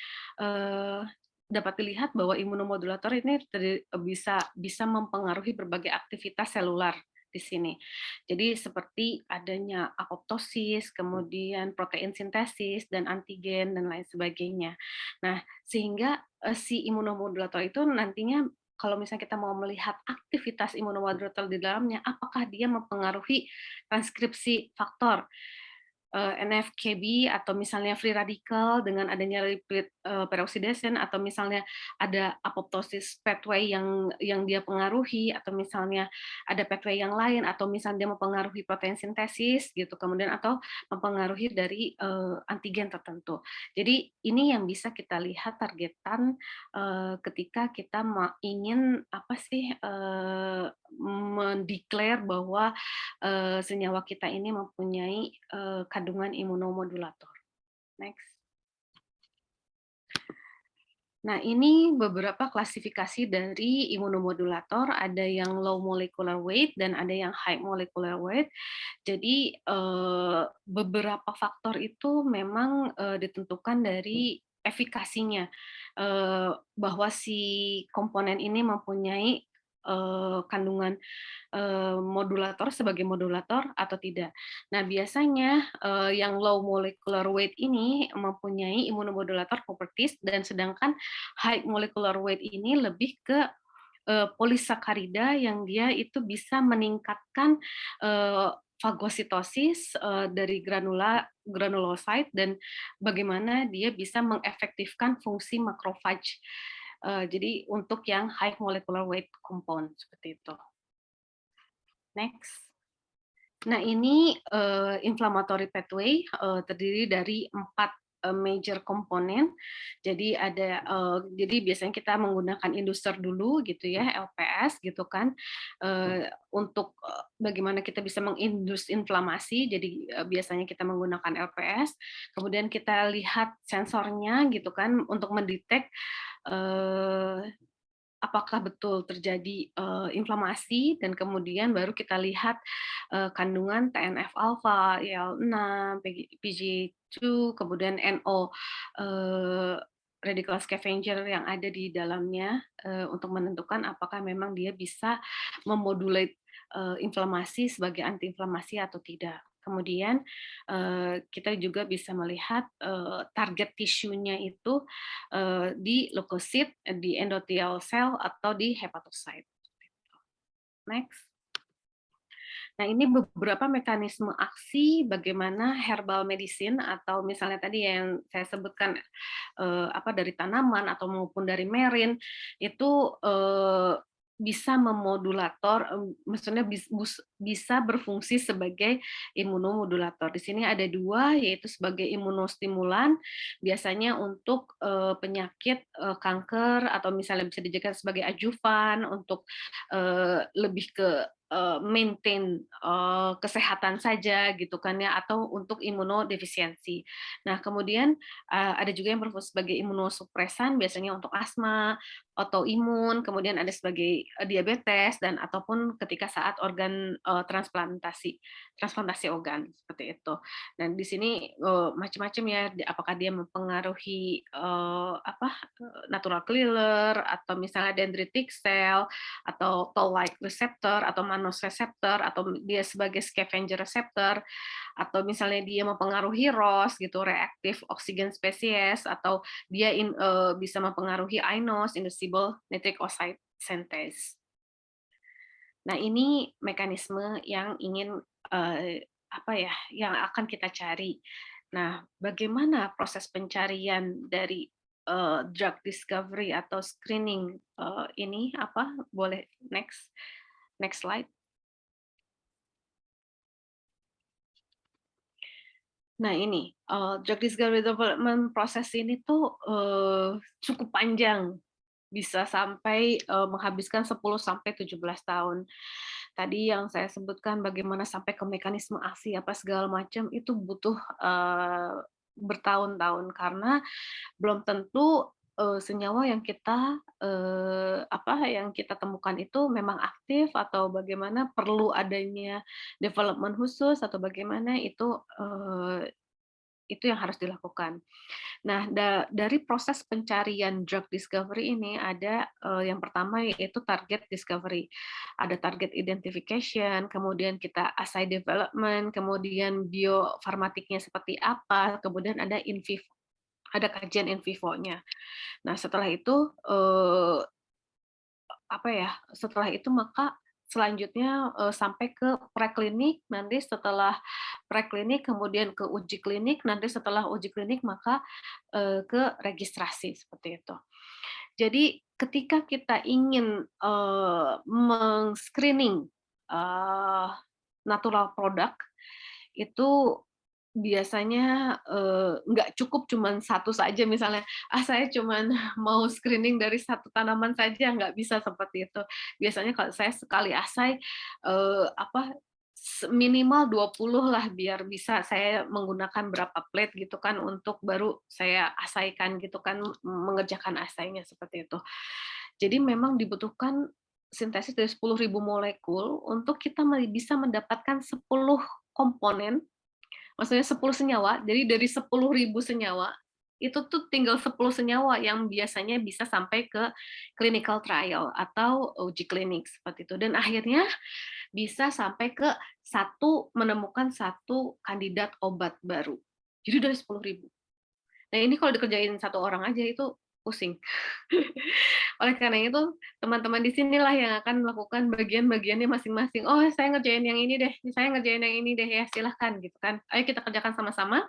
dapat dilihat bahwa imunomodulator ini bisa mempengaruhi berbagai aktivitas selular di sini. Jadi seperti adanya apoptosis, kemudian protein sintesis dan antigen dan lain sebagainya. Nah, sehingga si imunomodulator itu nantinya kalau misalnya kita mau melihat aktivitas imunomodulator di dalamnya, apakah dia mempengaruhi transkripsi faktor NF-kB atau misalnya free radical dengan adanya lipid peroxidation, atau misalnya ada apoptosis pathway yang dia pengaruhi, atau misalnya ada pathway yang lain, atau misalnya dia mempengaruhi protein sintesis gitu, kemudian atau mempengaruhi dari antigen tertentu. Jadi ini yang bisa kita lihat targetan ketika kita ingin apa sih mendeklar bahwa senyawa kita ini mempunyai kandungan imunomodulator. Next. Nah, ini beberapa klasifikasi dari imunomodulator, ada yang low molecular weight dan ada yang high molecular weight. Jadi beberapa faktor itu memang ditentukan dari efikasinya, bahwa si komponen ini mempunyai kandungan modulator sebagai modulator atau tidak. Nah, biasanya yang low molecular weight ini mempunyai imunomodulator properties, dan sedangkan high molecular weight ini lebih ke polisakarida yang dia itu bisa meningkatkan fagositosis dari granulocyte, dan bagaimana dia bisa mengefektifkan fungsi makrofage. Jadi untuk yang high molecular weight compound seperti itu. Next. Nah, ini inflammatory pathway terdiri dari 4 major komponen. Jadi jadi biasanya kita menggunakan inducer dulu gitu ya, LPS gitu kan, untuk bagaimana kita bisa mengindus inflamasi. Jadi biasanya kita menggunakan LPS. Kemudian kita lihat sensornya gitu kan untuk mendetek apakah betul terjadi inflamasi, dan kemudian baru kita lihat kandungan TNF-alfa, IL-6, PGE2, kemudian NO, radical scavenger yang ada di dalamnya untuk menentukan apakah memang dia bisa memodulate inflamasi sebagai antiinflamasi atau tidak. Kemudian kita juga bisa melihat target tisunya itu di leukosit, di endothelial cell, atau di hepatocyte. Next. Nah, ini beberapa mekanisme aksi bagaimana herbal medicine, atau misalnya tadi yang saya sebutkan dari tanaman atau maupun dari merin, itu bisa memodulator, maksudnya bisa berfungsi sebagai imunomodulator. Di sini ada 2, yaitu sebagai imunostimulan, biasanya untuk penyakit kanker, atau misalnya bisa dijadikan sebagai adjuvan untuk lebih ke maintain kesehatan saja gitu kan ya, atau untuk imunodefisiensi. Nah, kemudian ada juga yang berfungsi sebagai imunosupresan, biasanya untuk asma, autoimun, kemudian ada sebagai diabetes, dan ataupun ketika saat organ transplantasi organ seperti itu. Dan di sini macam-macam ya, apakah dia mempengaruhi natural killer, atau misalnya dendritic cell, atau toll-like receptor, atau Mannose receptor, atau dia sebagai scavenger receptor, atau misalnya dia mempengaruhi ROS gitu, reactive oxygen species, atau dia bisa mempengaruhi iNOS, inducible nitric oxide synthase. Nah, ini mekanisme yang ingin yang akan kita cari. Nah, bagaimana proses pencarian dari drug discovery atau screening ini boleh next slide. Nah, ini drug discovery development proses ini tuh cukup panjang, bisa sampai menghabiskan 10 sampai 17 tahun. Tadi yang saya sebutkan bagaimana sampai ke mekanisme aksi apa segala macam, itu butuh bertahun-tahun, karena belum tentu senyawa yang kita temukan itu memang aktif, atau bagaimana perlu adanya development khusus, atau bagaimana itu Itu yang harus dilakukan. Nah, dari proses pencarian drug discovery ini ada yang pertama yaitu target discovery. Ada target identification, kemudian kita assay development, kemudian biofarmatiknya seperti apa, kemudian ada in vivo, ada kajian in vivo-nya. Nah, setelah itu setelah itu maka selanjutnya sampai ke preklinik, nanti setelah preklinik kemudian ke uji klinik, nanti setelah uji klinik maka ke registrasi seperti itu. Jadi ketika kita ingin meng-screening natural product itu biasanya nggak cukup cuman satu saja, misalnya saya cuman mau screening dari satu tanaman saja, nggak bisa seperti itu. Biasanya kalau saya sekali assay minimal 20 lah, biar bisa saya menggunakan berapa plate gitu kan untuk baru saya asaikan gitu kan, mengerjakan assay-nya seperti itu. Jadi memang dibutuhkan sintesis dari 10.000 molekul untuk kita bisa mendapatkan 10 komponen, maksudnya 10 senyawa, jadi dari 10.000 senyawa, itu tuh tinggal 10 senyawa yang biasanya bisa sampai ke clinical trial atau uji klinik seperti itu. Dan akhirnya bisa sampai ke menemukan satu kandidat obat baru. Jadi dari 10.000. Nah ini kalau dikerjain satu orang aja itu pusing. Oleh karena itu, teman-teman di sinilah yang akan melakukan bagian-bagiannya masing-masing. Oh, saya ngerjain yang ini deh, saya ngerjain yang ini deh, ya silahkan gitu kan. Ayo kita kerjakan sama-sama.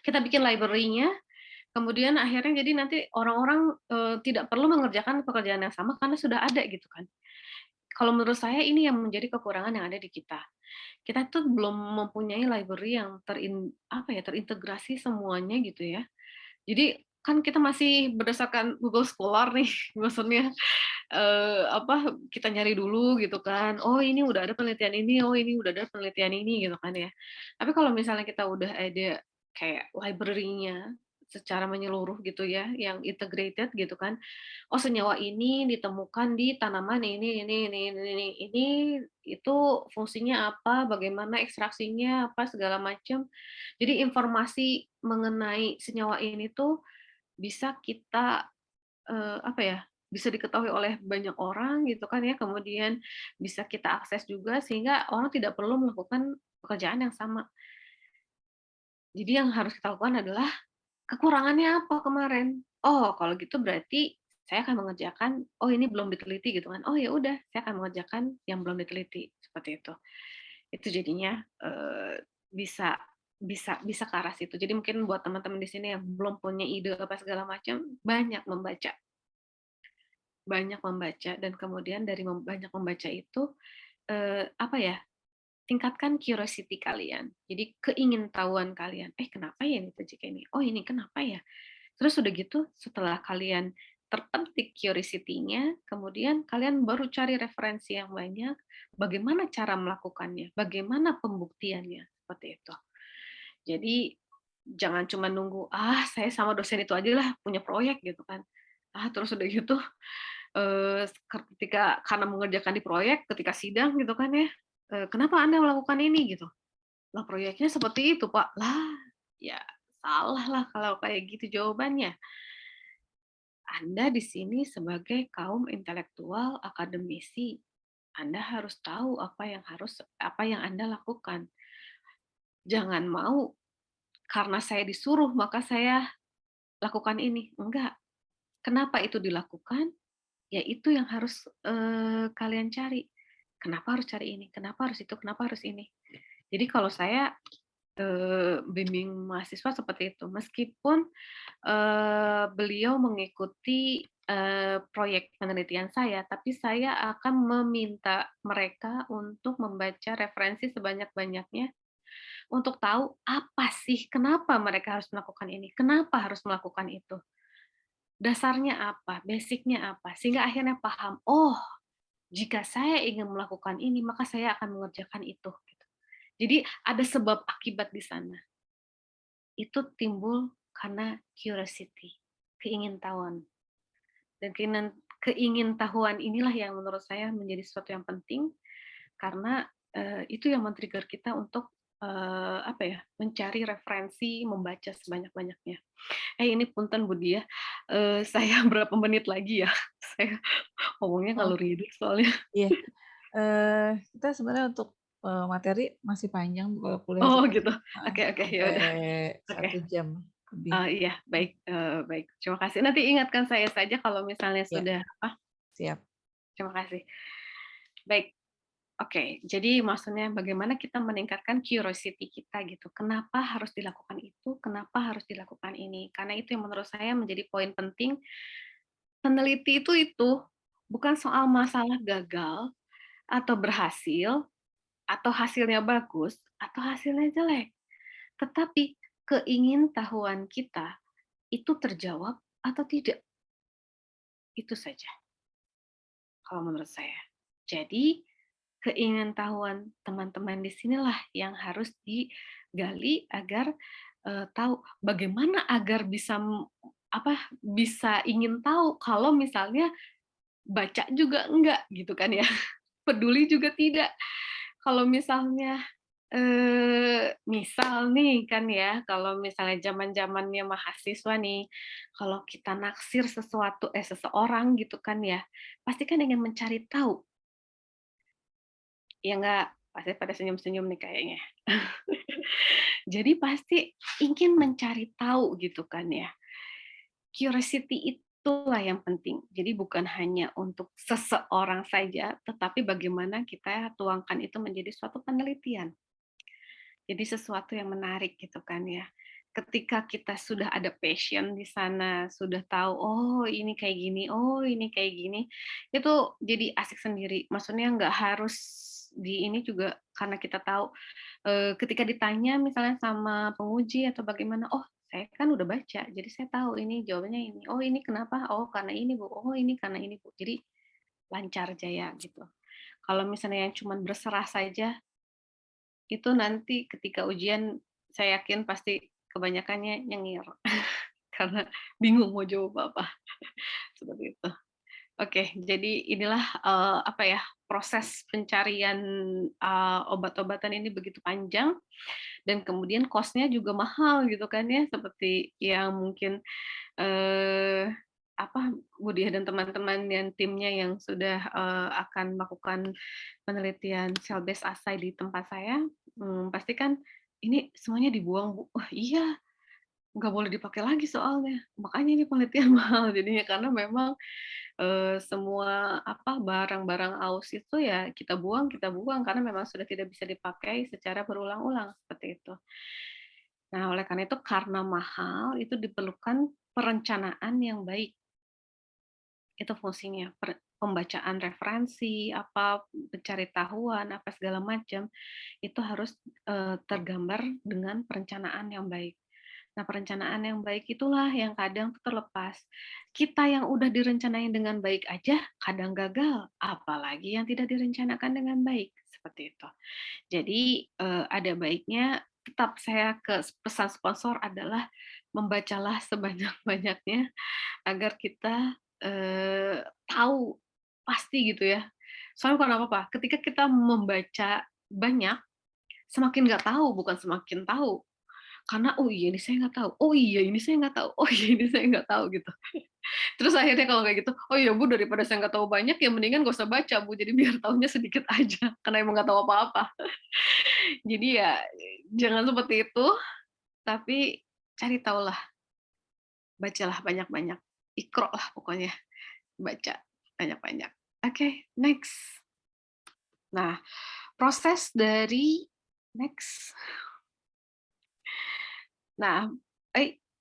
Kita bikin library-nya, kemudian akhirnya jadi nanti orang-orang tidak perlu mengerjakan pekerjaan yang sama karena sudah ada gitu kan. Kalau menurut saya ini yang menjadi kekurangan yang ada di kita. Kita tuh belum mempunyai library yang terintegrasi semuanya gitu ya. Jadi kan kita masih berdasarkan Google Scholar nih, maksudnya kita nyari dulu gitu kan. Oh ini udah ada penelitian ini, oh ini udah ada penelitian ini gitu kan ya. Tapi kalau misalnya kita udah ada kayak library-nya secara menyeluruh gitu ya, yang integrated gitu kan. Oh senyawa ini ditemukan di tanaman ini, itu fungsinya apa, bagaimana ekstraksinya apa segala macam. Jadi informasi mengenai senyawa ini tuh bisa kita bisa diketahui oleh banyak orang gitu kan ya, kemudian bisa kita akses juga sehingga orang tidak perlu melakukan pekerjaan yang sama. Jadi yang harus kita lakukan adalah kekurangannya apa kemarin? Oh, kalau gitu berarti saya akan mengerjakan, oh ini belum diteliti gitu kan. Oh ya udah, saya akan mengerjakan yang belum diteliti seperti itu. Itu jadinya bisa bisa ke arah situ. Jadi mungkin buat teman-teman di sini yang belum punya ide apa segala macam, banyak membaca. Banyak membaca dan kemudian dari banyak membaca itu tingkatkan curiosity kalian. Jadi keingintahuan kalian. Kenapa ya ini terjadi ini? Oh ini kenapa ya? Terus udah gitu setelah kalian terpetik curiosity-nya, kemudian kalian baru cari referensi yang banyak, bagaimana cara melakukannya, bagaimana pembuktiannya, seperti itu. Jadi jangan cuma nunggu, saya sama dosen itu aja lah punya proyek gitu kan. Terus udah gitu ketika karena mengerjakan di proyek, ketika sidang gitu kan ya, kenapa Anda melakukan ini gitu? Lah proyeknya seperti itu Pak. Lah ya salah lah kalau kayak gitu jawabannya. Anda di sini sebagai kaum intelektual akademisi, Anda harus tahu apa yang Anda lakukan. Jangan mau karena saya disuruh maka saya lakukan ini. Enggak. Kenapa itu dilakukan? Ya itu yang harus kalian cari. Kenapa harus cari ini? Kenapa harus itu? Kenapa harus ini? Jadi kalau saya bimbing mahasiswa seperti itu, meskipun beliau mengikuti proyek penelitian saya, tapi saya akan meminta mereka untuk membaca referensi sebanyak-banyaknya untuk tahu apa sih, kenapa mereka harus melakukan ini, kenapa harus melakukan itu. Dasarnya apa, basicnya apa, sehingga akhirnya paham, oh jika saya ingin melakukan ini, maka saya akan mengerjakan itu. Jadi ada sebab akibat di sana. Itu timbul karena curiosity, keingintahuan. Dan keingintahuan inilah yang menurut saya menjadi sesuatu yang penting, karena itu yang men-trigger kita untuk apa ya, mencari referensi, membaca sebanyak-banyaknya. Ini punten Bu Dia, saya berapa menit lagi ya? Saya ngomongnya Oh, ngalur ngidul soalnya. iya. Kita sebenarnya untuk materi masih panjang kuliah Oh kita gitu. heeh, Oke, ya sampai udah. Oke. 1 jam lebih. Iya, baik, baik. Terima kasih. Nanti ingatkan saya saja kalau misalnya Ya, sudah apa. siap. Terima kasih. Baik. Oke, jadi maksudnya bagaimana kita meningkatkan curiosity kita gitu. Kenapa harus dilakukan itu? Kenapa harus dilakukan ini? Karena itu yang menurut saya menjadi poin penting. Peneliti itu bukan soal masalah gagal atau berhasil atau hasilnya bagus atau hasilnya jelek, tetapi keingintahuan kita itu terjawab atau tidak. Itu saja kalau menurut saya. Jadi keingintahuan teman-teman di sinilah yang harus digali agar tahu bagaimana agar bisa bisa ingin tahu kalau misalnya baca juga enggak gitu kan ya. Peduli juga tidak. Kalau misalnya misal nih kan ya, kalau misalnya zaman-zamannya mahasiswa nih, kalau kita naksir seseorang gitu kan ya, pasti kan ingin mencari tahu. Ya enggak? Pasti pada senyum-senyum nih kayaknya. Jadi pasti ingin mencari tahu gitu kan ya. Curiosity itulah yang penting. Jadi bukan hanya untuk seseorang saja, tetapi bagaimana kita tuangkan itu menjadi suatu penelitian. Jadi sesuatu yang menarik gitu kan ya. Ketika kita sudah ada passion di sana, sudah tahu, oh ini kayak gini, oh ini kayak gini, itu jadi asik sendiri. Maksudnya nggak harus di ini juga karena kita tahu ketika ditanya misalnya sama penguji atau bagaimana, oh saya kan udah baca, jadi saya tahu ini jawabannya ini. Oh ini kenapa? Oh karena ini Bu. Oh ini karena ini Bu. Jadi lancar jaya gitu. Kalau misalnya yang cuma berserah saja, itu nanti ketika ujian saya yakin pasti kebanyakannya nyengir karena bingung mau jawab apa. Seperti itu. Oke, jadi inilah apa ya, proses pencarian obat-obatan ini begitu panjang dan kemudian cost-nya juga mahal gitu kan ya, seperti yang mungkin eh, apa Bu Diah dan teman-teman dan timnya yang sudah akan melakukan penelitian cell based assay di tempat saya, pasti kan ini semuanya dibuang Bu. Oh iya, nggak boleh dipakai lagi soalnya. Makanya ini penelitian mahal jadinya karena memang semua barang-barang aus itu ya kita buang karena memang sudah tidak bisa dipakai secara berulang-ulang seperti itu. Nah, oleh karena itu karena mahal itu diperlukan perencanaan yang baik. Itu fungsinya, pembacaan referensi, pencari tahuan, apa segala macam, itu harus tergambar dengan perencanaan yang baik. Nah, perencanaan yang baik itulah yang kadang terlepas. Kita yang udah direncanain dengan baik aja kadang gagal, apalagi yang tidak direncanakan dengan baik, seperti itu. Jadi ada baiknya tetap saya pesan sponsor adalah membacalah sebanyak-banyaknya agar kita tahu pasti gitu ya. Soalnya bukan apa-apa, ketika kita membaca banyak, semakin nggak tahu, bukan semakin tahu. Karena, oh iya ini saya nggak tahu, oh iya ini saya nggak tahu, oh iya ini saya nggak tahu gitu. Terus akhirnya kalau kayak gitu, oh iya Bu daripada saya nggak tahu banyak ya mendingan nggak usah baca Bu, jadi biar tahunya sedikit aja, karena emang nggak tahu apa-apa. Jadi ya jangan seperti itu, tapi cari tahulah, bacalah banyak-banyak, ikro lah pokoknya, baca banyak-banyak. Oke, next. Nah, proses dari next. Nah,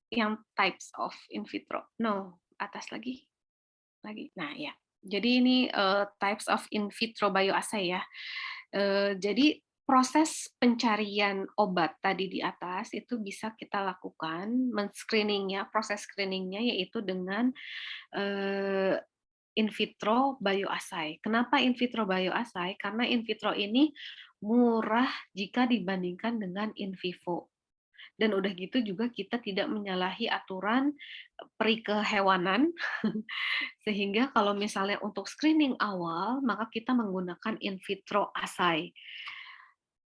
yang types of in vitro. No, atas lagi. Nah, ya. Jadi ini types of in vitro bioassay ya. Jadi proses pencarian obat tadi di atas itu bisa kita lakukan proses screeningnya yaitu dengan in vitro bioassay. Kenapa in vitro bioassay? Karena in vitro ini murah jika dibandingkan dengan in vivo. Dan udah gitu juga kita tidak menyalahi aturan peri kehewanan, sehingga kalau misalnya untuk screening awal, maka kita menggunakan in vitro assay.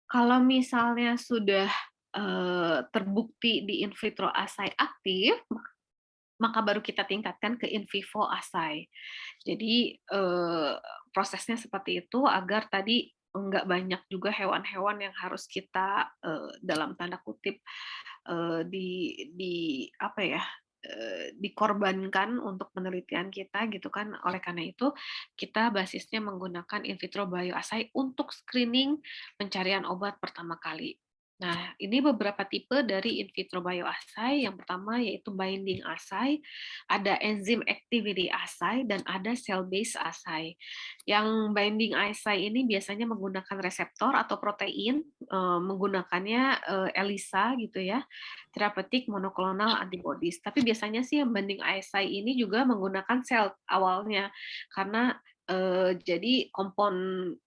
Kalau misalnya sudah terbukti di in vitro assay aktif, maka baru kita tingkatkan ke in vivo assay. Jadi prosesnya seperti itu agar tadi enggak banyak juga hewan-hewan yang harus kita dalam tanda kutip di apa ya, dikorbankan untuk penelitian kita gitu kan. Oleh karena itu kita basisnya menggunakan in vitro bioassay untuk screening pencarian obat pertama kali. Nah, ini beberapa tipe dari in vitro bioassay. Yang pertama yaitu binding assay, ada enzyme activity assay, dan ada cell based assay. Yang binding assay ini biasanya menggunakan reseptor atau protein, menggunakannya ELISA gitu ya, therapeutic monoclonal antibodies. Tapi biasanya sih yang binding assay ini juga menggunakan sel awalnya, karena jadi kompon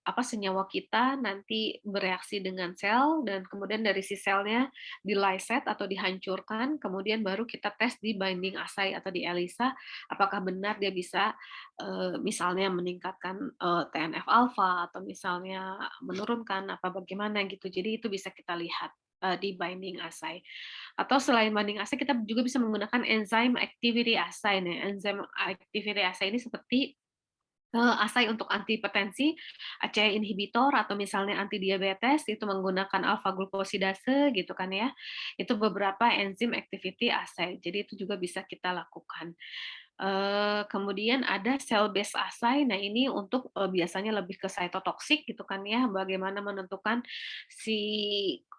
senyawa kita nanti bereaksi dengan sel dan kemudian dari si selnya di lyset atau dihancurkan, kemudian baru kita tes di binding assay atau di ELISA apakah benar dia bisa misalnya meningkatkan TNF alpha atau misalnya menurunkan apa bagaimana gitu. Jadi itu bisa kita lihat di binding assay. Atau selain binding assay kita juga bisa menggunakan enzyme activity assay. Nih, enzyme activity assay ini seperti assay untuk antihipertensi, ACE inhibitor atau misalnya anti diabetes itu menggunakan alfa glukosidase gitu kan ya. Itu beberapa enzim activity assay. Jadi itu juga bisa kita lakukan. Kemudian ada cell based assay. Nah, ini untuk biasanya lebih ke cytotoxic gitu kan ya, bagaimana menentukan si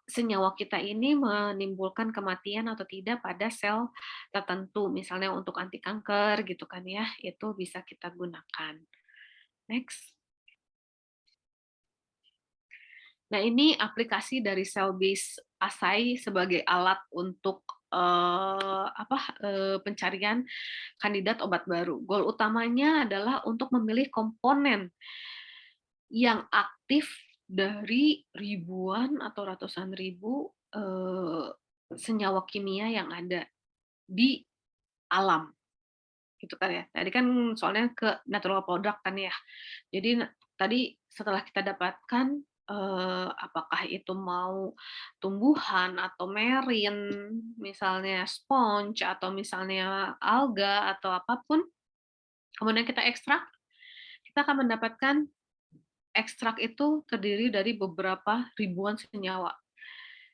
senyawa kita ini menimbulkan kematian atau tidak pada sel tertentu, misalnya untuk anti kanker gitu kan ya, itu bisa kita gunakan. Next. Nah, ini aplikasi dari cell based assay sebagai alat untuk pencarian kandidat obat baru. Goal utamanya adalah untuk memilih komponen yang aktif dari ribuan atau ratusan ribu senyawa kimia yang ada di alam. Gitu kan ya. Tadi kan soalnya ke natural product kan ya. Jadi tadi setelah kita dapatkan apakah itu mau tumbuhan atau marine, misalnya sponge atau misalnya alga atau apapun, kemudian kita ekstrak, kita akan mendapatkan ekstrak itu terdiri dari beberapa ribuan senyawa.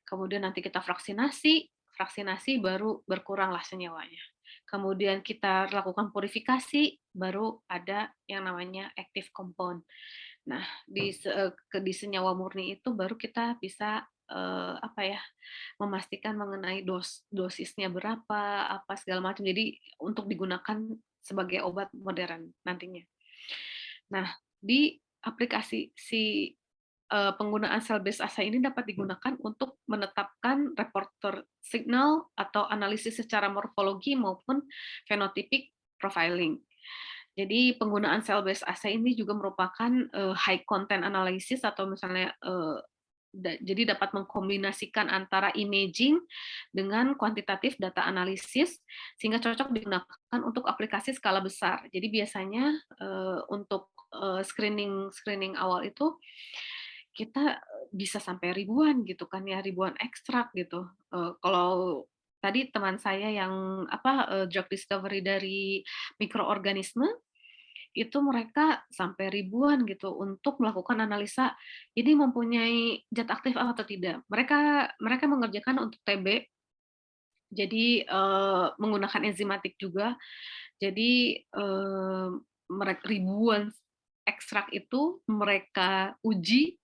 Kemudian nanti kita vaksinasi baru berkuranglah senyawanya. Kemudian kita lakukan purifikasi, baru ada yang namanya active compound. Nah, di senyawa murni itu baru kita bisa memastikan mengenai dosisnya berapa, apa segala macam. Jadi untuk digunakan sebagai obat modern nantinya. Nah, di aplikasi si penggunaan cell based assay ini dapat digunakan untuk menetapkan reporter signal atau analisis secara morfologi maupun phenotypic profiling. Jadi penggunaan cell based assay ini juga merupakan high content analysis atau misalnya jadi dapat mengkombinasikan antara imaging dengan kuantitatif data analisis sehingga cocok digunakan untuk aplikasi skala besar. Jadi biasanya untuk screening awal itu kita bisa sampai ribuan gitu kan ya, ribuan ekstrak gitu. Kalau tadi teman saya yang drug discovery dari mikroorganisme itu mereka sampai ribuan gitu untuk melakukan analisa ini mempunyai zat aktif atau tidak. Mereka mengerjakan untuk TB, jadi menggunakan enzimatik juga. Jadi ribuan ekstrak itu mereka uji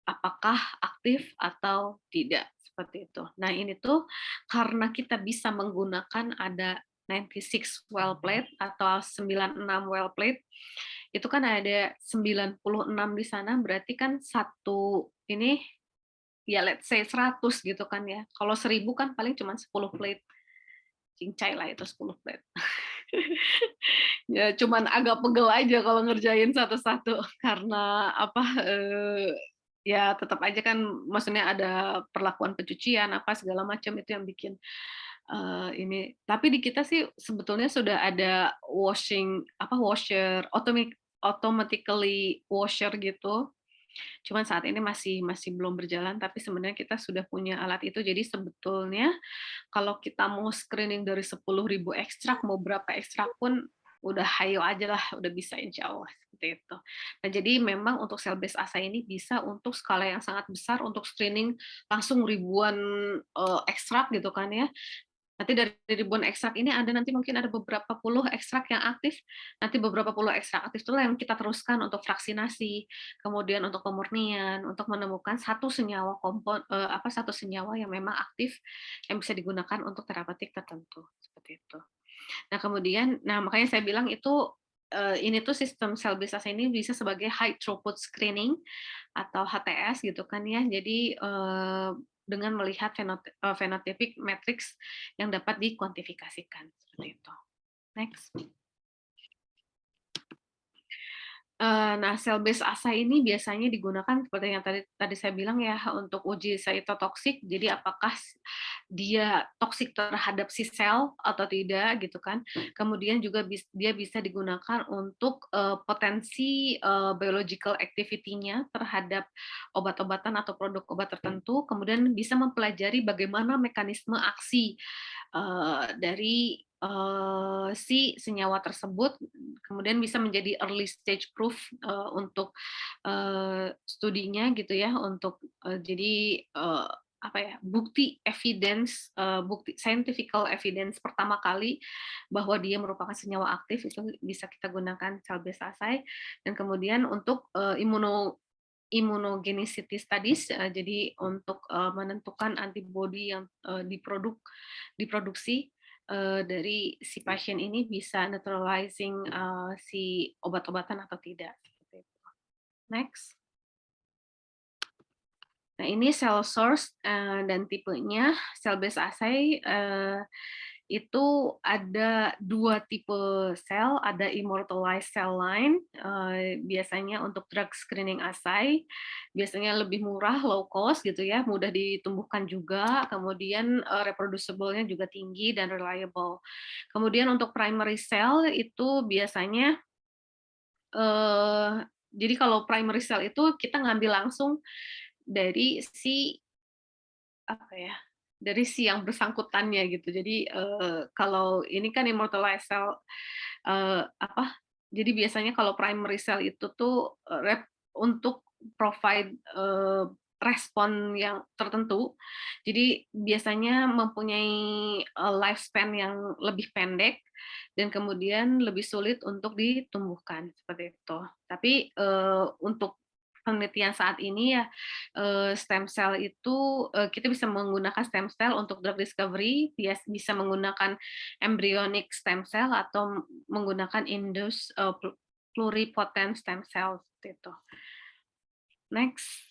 apakah aktif atau tidak, seperti itu. Nah, ini tuh karena kita bisa menggunakan ada 96 well plate atau 96 well plate, itu kan ada 96 di sana, berarti kan satu ini ya let's say 100 gitu kan ya. Kalau 1000 kan paling cuma 10 plate. Cincai lah itu 10 plate. Ya cuman agak pegel aja kalau ngerjain satu-satu karena ya tetap aja kan maksudnya ada perlakuan pencucian apa segala macam itu yang bikin ini. Tapi di kita sih sebetulnya sudah ada washer automatically washer gitu. Cuman saat ini masih belum berjalan, tapi sebenarnya kita sudah punya alat itu. Jadi sebetulnya kalau kita mau screening dari 10.000 ekstrak, mau berapa ekstrak pun udah hayo aja lah, udah bisa insya Allah seperti itu. Nah jadi memang untuk cell based assay ini bisa untuk skala yang sangat besar untuk screening langsung ribuan ekstrak gitu kan ya. Nanti dari ribuan ekstrak ini ada nanti mungkin ada beberapa puluh ekstrak yang aktif, nanti beberapa puluh ekstrak aktif itulah yang kita teruskan untuk vaksinasi, kemudian untuk pemurnian, untuk menemukan satu senyawa satu senyawa yang memang aktif yang bisa digunakan untuk terapeutik tertentu seperti itu. Nah kemudian, makanya saya bilang itu ini tuh sistem cell based assay ini bisa sebagai high throughput screening atau HTS gitu kan ya. Jadi dengan melihat phenotypic matrix yang dapat dikuantifikasikan seperti itu. Next. Nah, cell based assay ini biasanya digunakan seperti yang tadi saya bilang ya untuk uji cytotoxic. Jadi apakah dia toksik terhadap si sel atau tidak gitu kan. Kemudian juga dia bisa digunakan untuk potensi biological activity-nya terhadap obat-obatan atau produk obat tertentu. Kemudian bisa mempelajari bagaimana mekanisme aksi dari si senyawa tersebut, kemudian bisa menjadi early stage proof untuk studinya gitu ya, untuk jadi bukti evidence, bukti scientific evidence pertama kali bahwa dia merupakan senyawa aktif, itu bisa kita gunakan cell based assay. Dan kemudian untuk immunogenicity studies, jadi untuk menentukan antibodi yang diproduksi dari si pasien ini bisa neutralizing si obat-obatan atau tidak. Next. Nah ini cell source dan tipenya cell based assay itu ada 2 tipe sel, ada immortalized cell line, biasanya untuk drug screening assay, biasanya lebih murah, low cost gitu ya, mudah ditumbuhkan juga, kemudian reproducible-nya juga tinggi dan reliable. Kemudian untuk primary cell itu biasanya, jadi kalau primary cell itu kita ngambil langsung dari si dari si yang bersangkutannya gitu. Jadi kalau ini kan immortalized cell jadi biasanya kalau primary cell itu tuh untuk provide respon yang tertentu. Jadi biasanya mempunyai lifespan yang lebih pendek dan kemudian lebih sulit untuk ditumbuhkan seperti itu. Tapi untuk penelitian saat ini ya stem cell itu kita bisa menggunakan stem cell untuk drug discovery, bisa menggunakan embryonic stem cell atau menggunakan induced pluripotent stem cell itu. Next.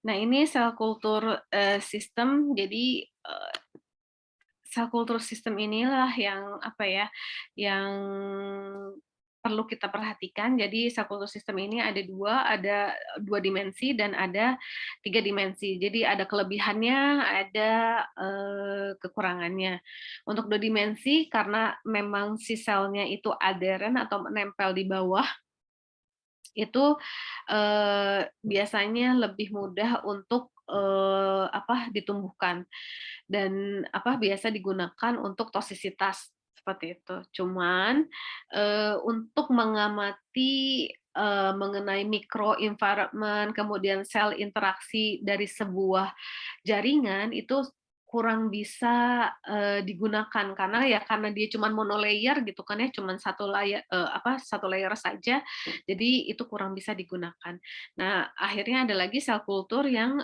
Nah ini sel kultur sistem, jadi sel kultur sistem inilah yang yang perlu kita perhatikan. Jadi sel kultur sistem ini ada dua dimensi dan ada 3 dimensi. Jadi ada kelebihannya, ada kekurangannya. Untuk 2 dimensi karena memang si selnya itu adheren atau menempel di bawah, itu biasanya lebih mudah untuk ditumbuhkan dan biasa digunakan untuk tosisitas seperti itu. Cuman untuk mengamati mengenai microenvironment kemudian sel interaksi dari sebuah jaringan itu kurang bisa digunakan karena dia cuma monolayer gitu kan ya, cuma satu layer saja, jadi itu kurang bisa digunakan. Nah akhirnya ada lagi sel kultur yang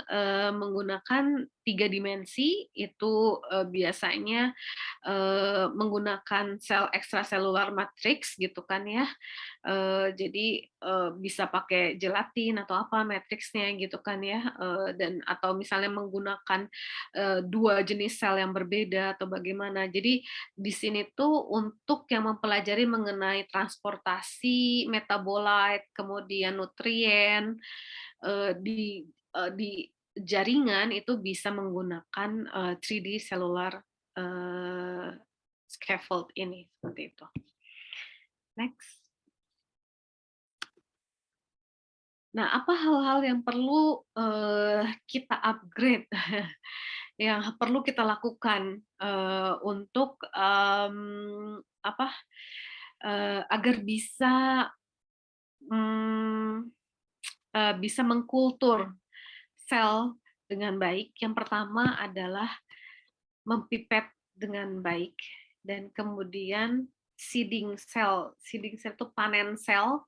menggunakan 3 dimensi, itu biasanya menggunakan sel ekstraselular matrix gitu kan ya. Jadi bisa pakai gelatin atau apa matriksnya gitu kan ya, dan atau misalnya menggunakan 2 jenis sel yang berbeda atau bagaimana. Jadi di sini tuh untuk yang mempelajari mengenai transportasi metabolit, kemudian nutrien di jaringan itu bisa menggunakan 3D cellular scaffold ini seperti itu. Next. Nah, apa hal-hal yang perlu kita upgrade, yang perlu kita lakukan untuk apa, agar bisa mmm, bisa mengkultur sel dengan baik. Yang pertama adalah mempipet dengan baik, dan kemudian seeding sel itu panen sel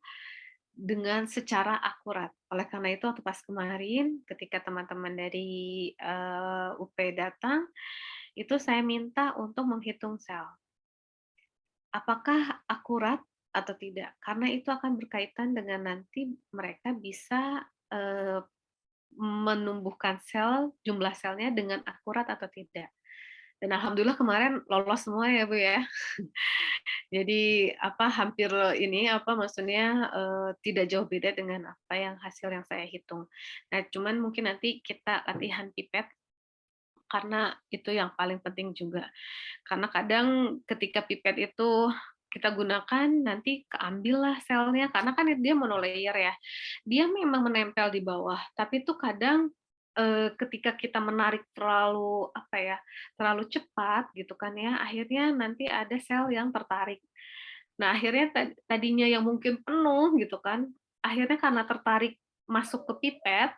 dengan secara akurat. Oleh karena itu waktu pas kemarin ketika teman-teman dari UP datang, itu saya minta untuk menghitung sel. Apakah akurat atau tidak? Karena itu akan berkaitan dengan nanti mereka bisa menumbuhkan sel, jumlah selnya dengan akurat atau tidak. Dan alhamdulillah kemarin lolos semua ya Bu ya. Jadi hampir ini maksudnya tidak jauh beda dengan apa yang hasil yang saya hitung. Nah, cuman mungkin nanti kita latihan pipet karena itu yang paling penting juga. Karena kadang ketika pipet itu kita gunakan nanti keambillah selnya karena kan dia monolayer ya. Dia memang menempel di bawah, tapi itu kadang ketika kita menarik terlalu cepat gitu kan ya, akhirnya nanti ada sel yang tertarik. Nah, akhirnya tadinya yang mungkin penuh gitu kan, akhirnya karena tertarik masuk ke pipet,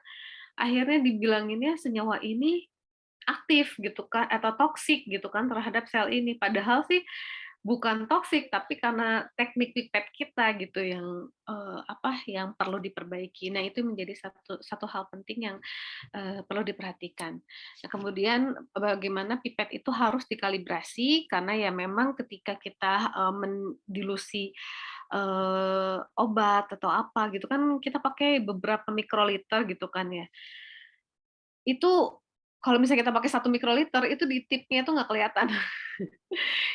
akhirnya dibilanginnya senyawa ini aktif gitu kan atau toksik gitu kan terhadap sel ini. Padahal sih bukan toksik, tapi karena teknik pipet kita gitu yang yang perlu diperbaiki. Nah, itu menjadi satu hal penting yang perlu diperhatikan. Nah, kemudian bagaimana pipet itu harus dikalibrasi karena ya memang ketika kita mendilusi obat atau apa gitu kan kita pakai beberapa mikroliter gitu kan ya. Itu kalau misalnya kita pakai 1 mikroliter itu di tipnya itu nggak kelihatan.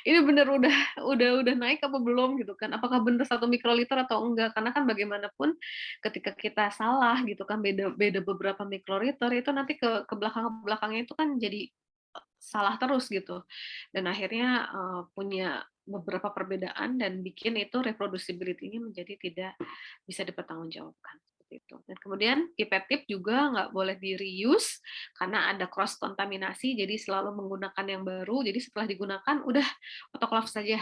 Ini bener udah naik apa belum gitu kan? Apakah bener 1 mikroliter atau enggak? Karena kan bagaimanapun ketika kita salah gitu kan beda beda beberapa mikroliter itu nanti ke belakangnya itu kan jadi salah terus gitu. Dan akhirnya punya beberapa perbedaan dan bikin itu reproducibility-nya menjadi tidak bisa dipertanggungjawabkan seperti itu. Dan kemudian pipet tip juga nggak boleh di reuse karena ada cross kontaminasi, jadi selalu menggunakan yang baru. Jadi setelah digunakan udah autoclave saja,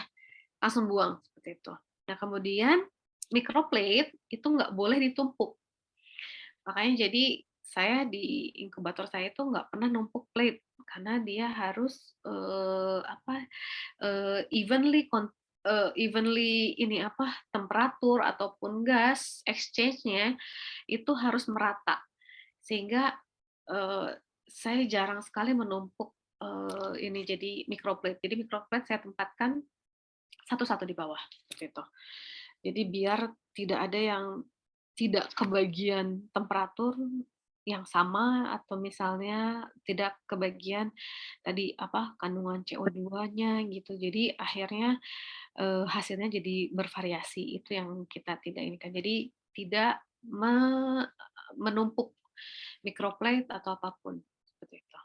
langsung buang seperti itu. Nah kemudian microplate itu nggak boleh ditumpuk. Makanya jadi saya di inkubator saya itu nggak pernah numpuk plate karena dia harus evenly ini temperatur ataupun gas exchange-nya itu harus merata sehingga saya jarang sekali menumpuk ini jadi microplate. Jadi microplate saya tempatkan satu-satu di bawah seperti itu. Jadi biar tidak ada yang tidak kebagian temperatur yang sama atau misalnya tidak kebagian tadi kandungan CO2-nya gitu. Jadi akhirnya hasilnya jadi bervariasi. Itu yang kita tidak inginkan. Jadi tidak menumpuk microplate atau apapun seperti itu.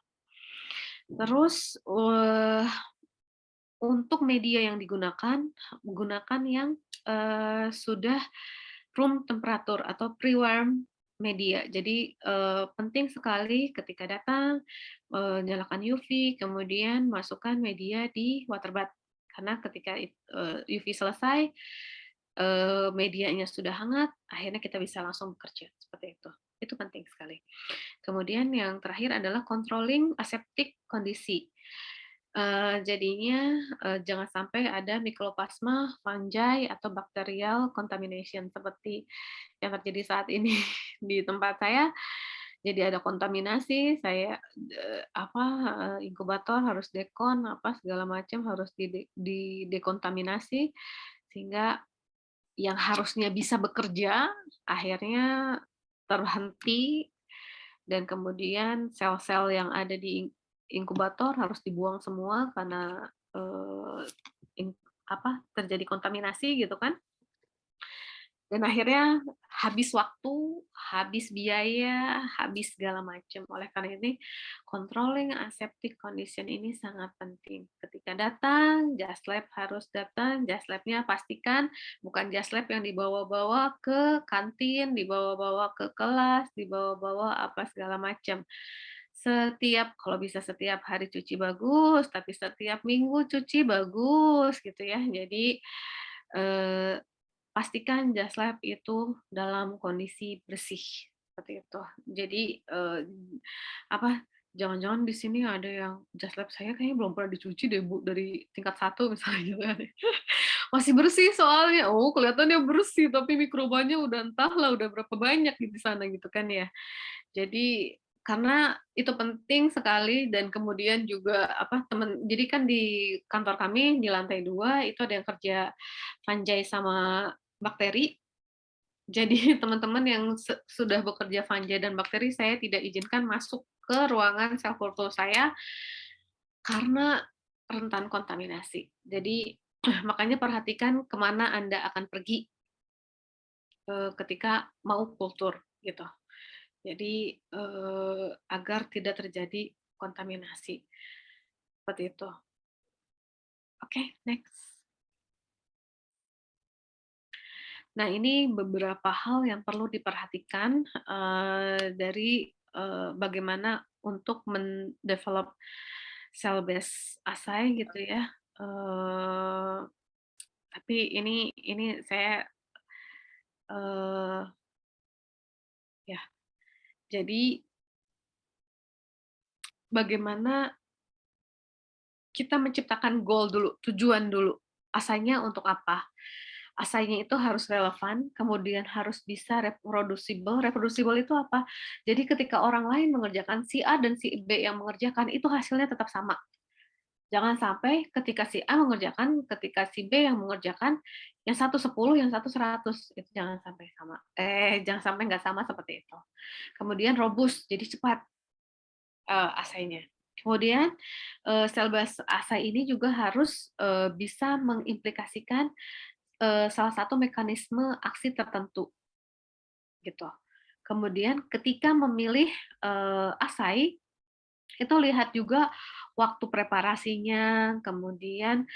Terus untuk media yang digunakan, menggunakan yang sudah room temperatur atau pre-warm media. Jadi penting sekali ketika datang nyalakan UV, kemudian masukkan media di water bath karena ketika UV selesai medianya sudah hangat, akhirnya kita bisa langsung bekerja seperti itu. Itu penting sekali. Kemudian yang terakhir adalah controlling aseptic kondisi. Jadinya jangan sampai ada mikroplasma, fungi atau bacterial contamination seperti yang terjadi saat ini di tempat saya. Jadi ada kontaminasi, saya inkubator harus dekon segala macam harus didekontaminasi sehingga yang harusnya bisa bekerja akhirnya terhenti dan kemudian sel-sel yang ada di inkubator harus dibuang semua karena terjadi kontaminasi gitu kan. Dan akhirnya habis waktu, habis biaya, habis segala macam. Oleh karena ini, controlling aseptic condition ini sangat penting. Ketika datang, just lab harus datang, just labnya pastikan bukan just lab yang dibawa-bawa ke kantin, dibawa-bawa ke kelas, dibawa-bawa apa segala macam. Kalau bisa setiap hari cuci bagus, tapi setiap minggu cuci bagus gitu ya. Jadi pastikan just lab itu dalam kondisi bersih seperti itu. Jadi jangan-jangan di sini ada yang just lab saya kayaknya belum pernah dicuci deh Bu, dari tingkat 1 misalnya gitu kan. Masih bersih soalnya. Oh, kelihatannya bersih tapi mikrobanya udah entahlah udah berapa banyak di sana gitu kan ya. Jadi karena itu penting sekali dan kemudian juga jadi kan di kantor kami di lantai 2 itu ada yang kerja fungi sama bakteri. Jadi teman-teman yang sudah bekerja fungi dan bakteri saya tidak izinkan masuk ke ruangan sel kultur saya karena rentan kontaminasi. Jadi makanya perhatikan kemana Anda akan pergi ketika mau kultur gitu. Jadi agar tidak terjadi kontaminasi seperti itu. Oke, next. Nah, ini beberapa hal yang perlu diperhatikan dari bagaimana untuk mendevelop cell based assay gitu ya. Tapi ini saya ya. Jadi bagaimana kita menciptakan goal dulu, tujuan dulu. Asainya untuk apa? Asainya itu harus relevan, kemudian harus bisa reproducible. Reproducible itu apa? Jadi ketika orang lain mengerjakan si A dan si B yang mengerjakan, itu hasilnya tetap sama. Jangan sampai ketika si A mengerjakan, ketika si B yang mengerjakan, yang satu 10, yang satu 100. Itu jangan sampai sama. Jangan sampai nggak sama seperti itu. Kemudian robust, jadi cepat asainya. Kemudian sel based assay ini juga harus bisa mengimplikasikan salah satu mekanisme aksi tertentu, gitu. Kemudian ketika memilih assay, itu lihat juga waktu preparasinya, kemudian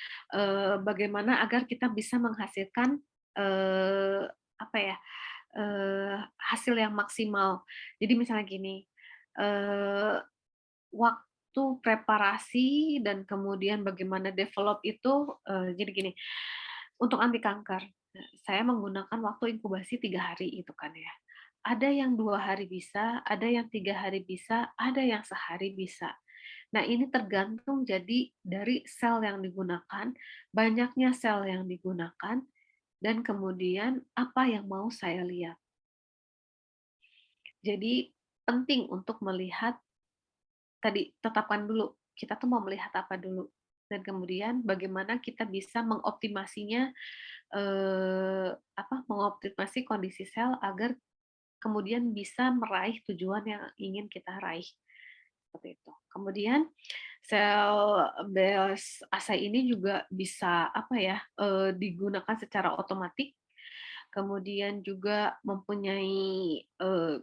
bagaimana agar kita bisa menghasilkan hasil yang maksimal. Jadi misalnya gini. Waktu preparasi dan kemudian bagaimana develop itu jadi gini, untuk anti kanker, saya menggunakan waktu inkubasi 3 hari itu kan ya. Ada yang 2 hari bisa, ada yang 3 hari bisa, ada yang sehari bisa. Nah, ini tergantung jadi dari sel yang digunakan, banyaknya sel yang digunakan, dan kemudian apa yang mau saya lihat. Jadi penting untuk melihat tadi, tetapkan dulu, kita tuh mau melihat apa dulu, dan kemudian bagaimana kita bisa mengoptimasinya, mengoptimasi kondisi sel agar kemudian bisa meraih tujuan yang ingin kita raih, seperti itu. Kemudian sel based assay ini juga bisa digunakan secara otomatis, kemudian juga mempunyai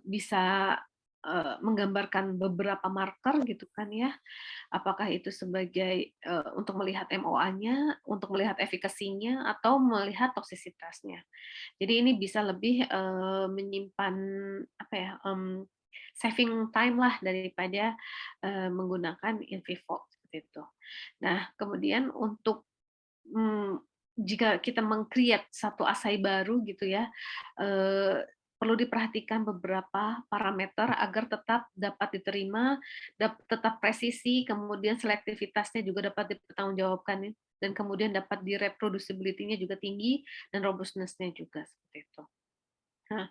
bisa menggambarkan beberapa marker gitu kan ya, apakah itu sebagai untuk melihat MOA-nya, untuk melihat efikasinya, atau melihat toksisitasnya. Jadi ini bisa lebih menyimpan saving time lah daripada menggunakan in vivo seperti itu. Nah, kemudian untuk jika kita meng-create satu assay baru gitu ya, perlu diperhatikan beberapa parameter agar tetap dapat diterima, tetap presisi, kemudian selektivitasnya juga dapat dipertanggungjawabkan, dan kemudian dapat reproducibility-nya juga tinggi, dan robustness-nya juga seperti itu. Nah,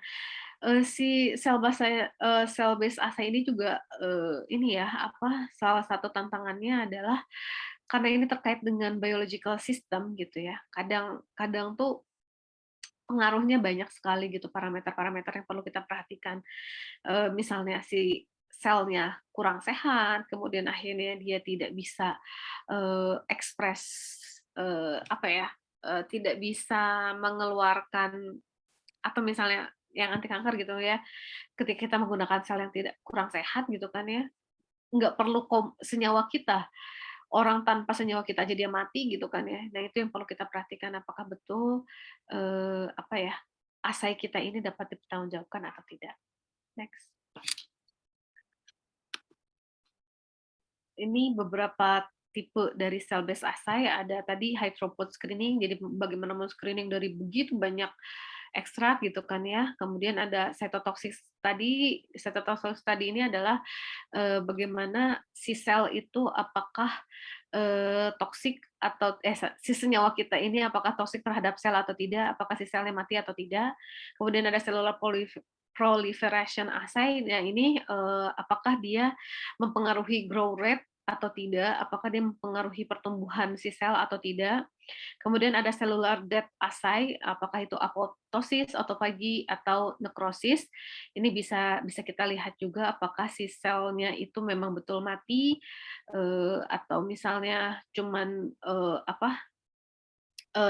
si cell based assay ini juga salah satu tantangannya adalah karena ini terkait dengan biological system gitu ya. Kadang tuh pengaruhnya banyak sekali gitu, parameter-parameter yang perlu kita perhatikan. Misalnya si selnya kurang sehat, kemudian akhirnya dia tidak bisa ekspres tidak bisa mengeluarkan atau misalnya yang anti kanker gitu ya, ketika kita menggunakan sel yang tidak kurang sehat gitu kan ya, nggak perlu senyawa kita, orang tanpa senyawa kita aja dia mati gitu kan ya. Nah itu yang perlu kita perhatikan, apakah betul apa ya, asai kita ini dapat dipertanggungjawabkan atau tidak. Next. Ini beberapa tipe dari cell based assay. Ada tadi high throughput screening, jadi bagaimana men-screening dari begitu banyak ekstrak gitu kan ya. Kemudian ada cytotoxic study. Cytotoxic study ini adalah bagaimana si sel itu apakah toksik atau si senyawa kita ini apakah toksik terhadap sel atau tidak, apakah si selnya mati atau tidak. Kemudian ada cellular proliferation assay. Nah ini apakah dia mempengaruhi growth rate atau tidak, apakah dia mempengaruhi pertumbuhan si sel atau tidak. Kemudian ada cellular death assay, apakah itu apoptosis, autofagi, atau nekrosis. Ini bisa kita lihat juga apakah si selnya itu memang betul mati atau misalnya cuman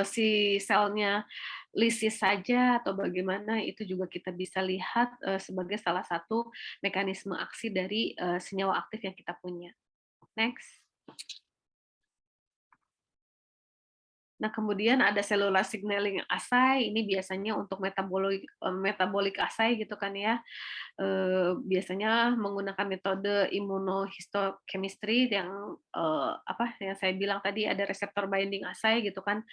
si selnya lisis saja atau bagaimana, itu juga kita bisa lihat sebagai salah satu mekanisme aksi dari senyawa aktif yang kita punya. Next. Nah, kemudian ada cellular signaling assay, ini biasanya untuk metabolic assay gitu kan ya. Biasanya menggunakan metode immunohistochemistry yang yang saya bilang tadi, ada reseptor binding assay gitu kan.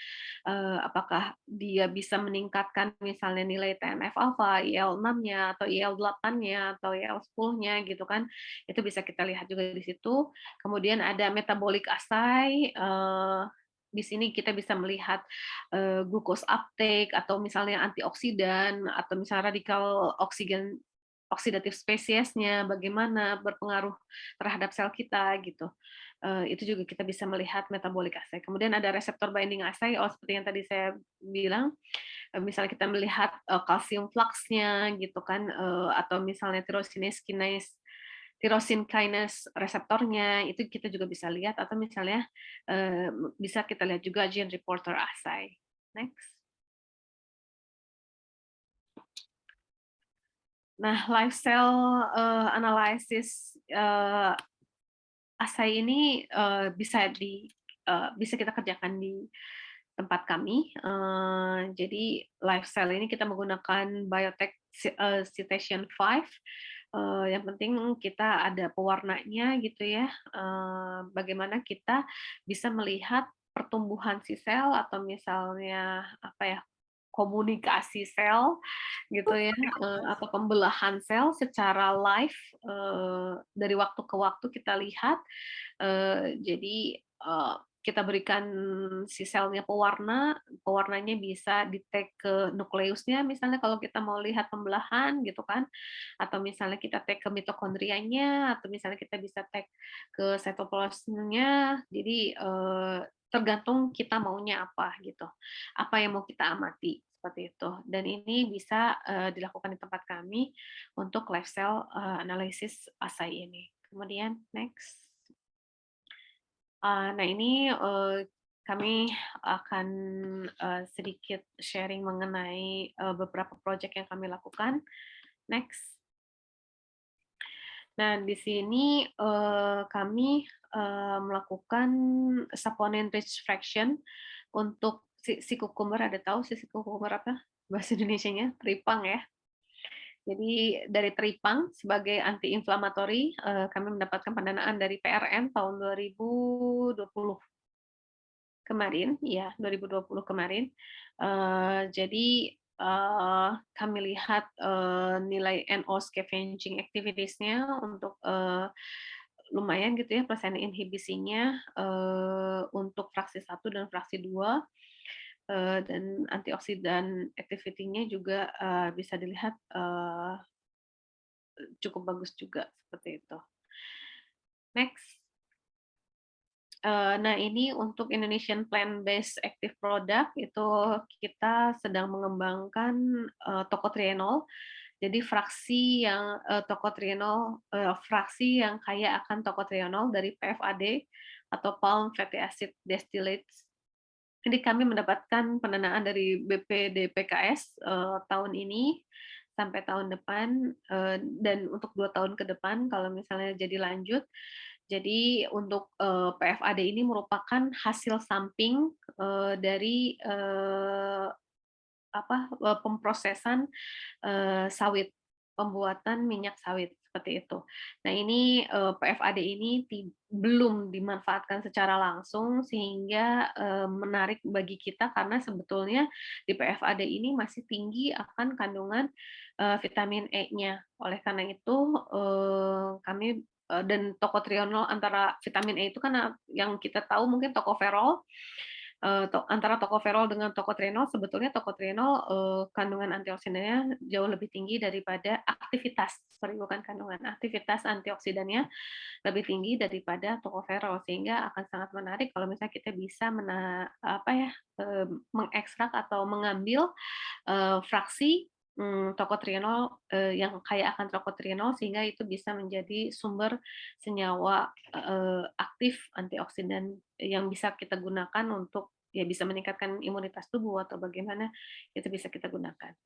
Apakah dia bisa meningkatkan misalnya nilai TNF alpha, IL-6-nya atau IL-8-nya atau IL-10-nya gitu kan. Itu bisa kita lihat juga di situ. Kemudian ada metabolic assay, di sini kita bisa melihat glucose uptake atau misalnya antioksidan atau misalnya radikal oksidatif spesiesnya bagaimana berpengaruh terhadap sel kita gitu. Itu juga kita bisa melihat metabolic assay. Kemudian ada reseptor binding assay, seperti yang tadi saya bilang, misalnya kita melihat kalsium fluxnya gitu kan, atau misalnya tyrosine kinase reseptornya, itu kita juga bisa lihat, atau misalnya bisa kita lihat juga gene reporter assay. Next. Nah, live cell analysis assay ini bisa kita kerjakan di tempat kami. Jadi live cell ini kita menggunakan Biotech Citation 5. Yang penting kita ada pewarnanya gitu ya. Bagaimana kita bisa melihat pertumbuhan si sel atau misalnya komunikasi sel gitu ya, atau pembelahan sel secara live, dari waktu ke waktu kita lihat. Jadi kita berikan si selnya pewarnanya bisa di-tag ke nukleusnya misalnya kalau kita mau lihat pembelahan gitu kan, atau misalnya kita tag ke mitokondrianya, atau misalnya kita bisa tag ke cytoplasmnya. Jadi tergantung kita maunya apa gitu, apa yang mau kita amati seperti itu. Dan ini bisa dilakukan di tempat kami untuk live cell analysis assay ini. Kemudian next. Nah ini kami akan sedikit sharing mengenai beberapa proyek yang kami lakukan. Next. Nah di sini kami melakukan saponin rich fraction untuk si kukumber. Ada tahu si kukumber apa bahasa Indonesianya? Teripang ya. Jadi dari teripang sebagai anti-inflamatori, kami mendapatkan pendanaan dari PRN tahun 2020 kemarin, ya 2020 kemarin. Jadi kami lihat nilai NO scavenging activities-nya untuk lumayan gitu ya, persen inhibisinya untuk fraksi 1 dan fraksi 2. Dan antioksidan activity-nya juga bisa dilihat cukup bagus juga seperti itu. Next. Nah ini untuk Indonesian Plant-Based Active Product, itu kita sedang mengembangkan tocotrienol. Jadi fraksi yang fraksi yang kaya akan tocotrienol dari PFAD atau palm fatty acid distillates. Jadi kami mendapatkan pendanaan dari BPDPKS tahun ini sampai tahun depan, dan untuk 2 tahun ke depan kalau misalnya jadi lanjut. Jadi untuk PFAD ini merupakan hasil samping dari pemprosesan sawit, pembuatan minyak sawit seperti itu. Nah ini PFAD ini belum dimanfaatkan secara langsung sehingga menarik bagi kita karena sebetulnya di PFAD ini masih tinggi akan kandungan vitamin E-nya. Oleh karena itu kami dan tocotrienol, antara vitamin E itu kan yang kita tahu mungkin tocopherol. Antara tocopherol dengan tocotrienol, sebetulnya tocotrienol kandungan antioksidannya jauh lebih tinggi daripada aktivitas antioksidannya lebih tinggi daripada tocopherol, sehingga akan sangat menarik kalau misalnya kita bisa mengekstrak atau mengambil fraksi tocotrienol yang kaya akan tocotrienol, sehingga itu bisa menjadi sumber senyawa aktif antioksidan yang bisa kita gunakan untuk ya bisa meningkatkan imunitas tubuh atau bagaimana itu bisa kita gunakan.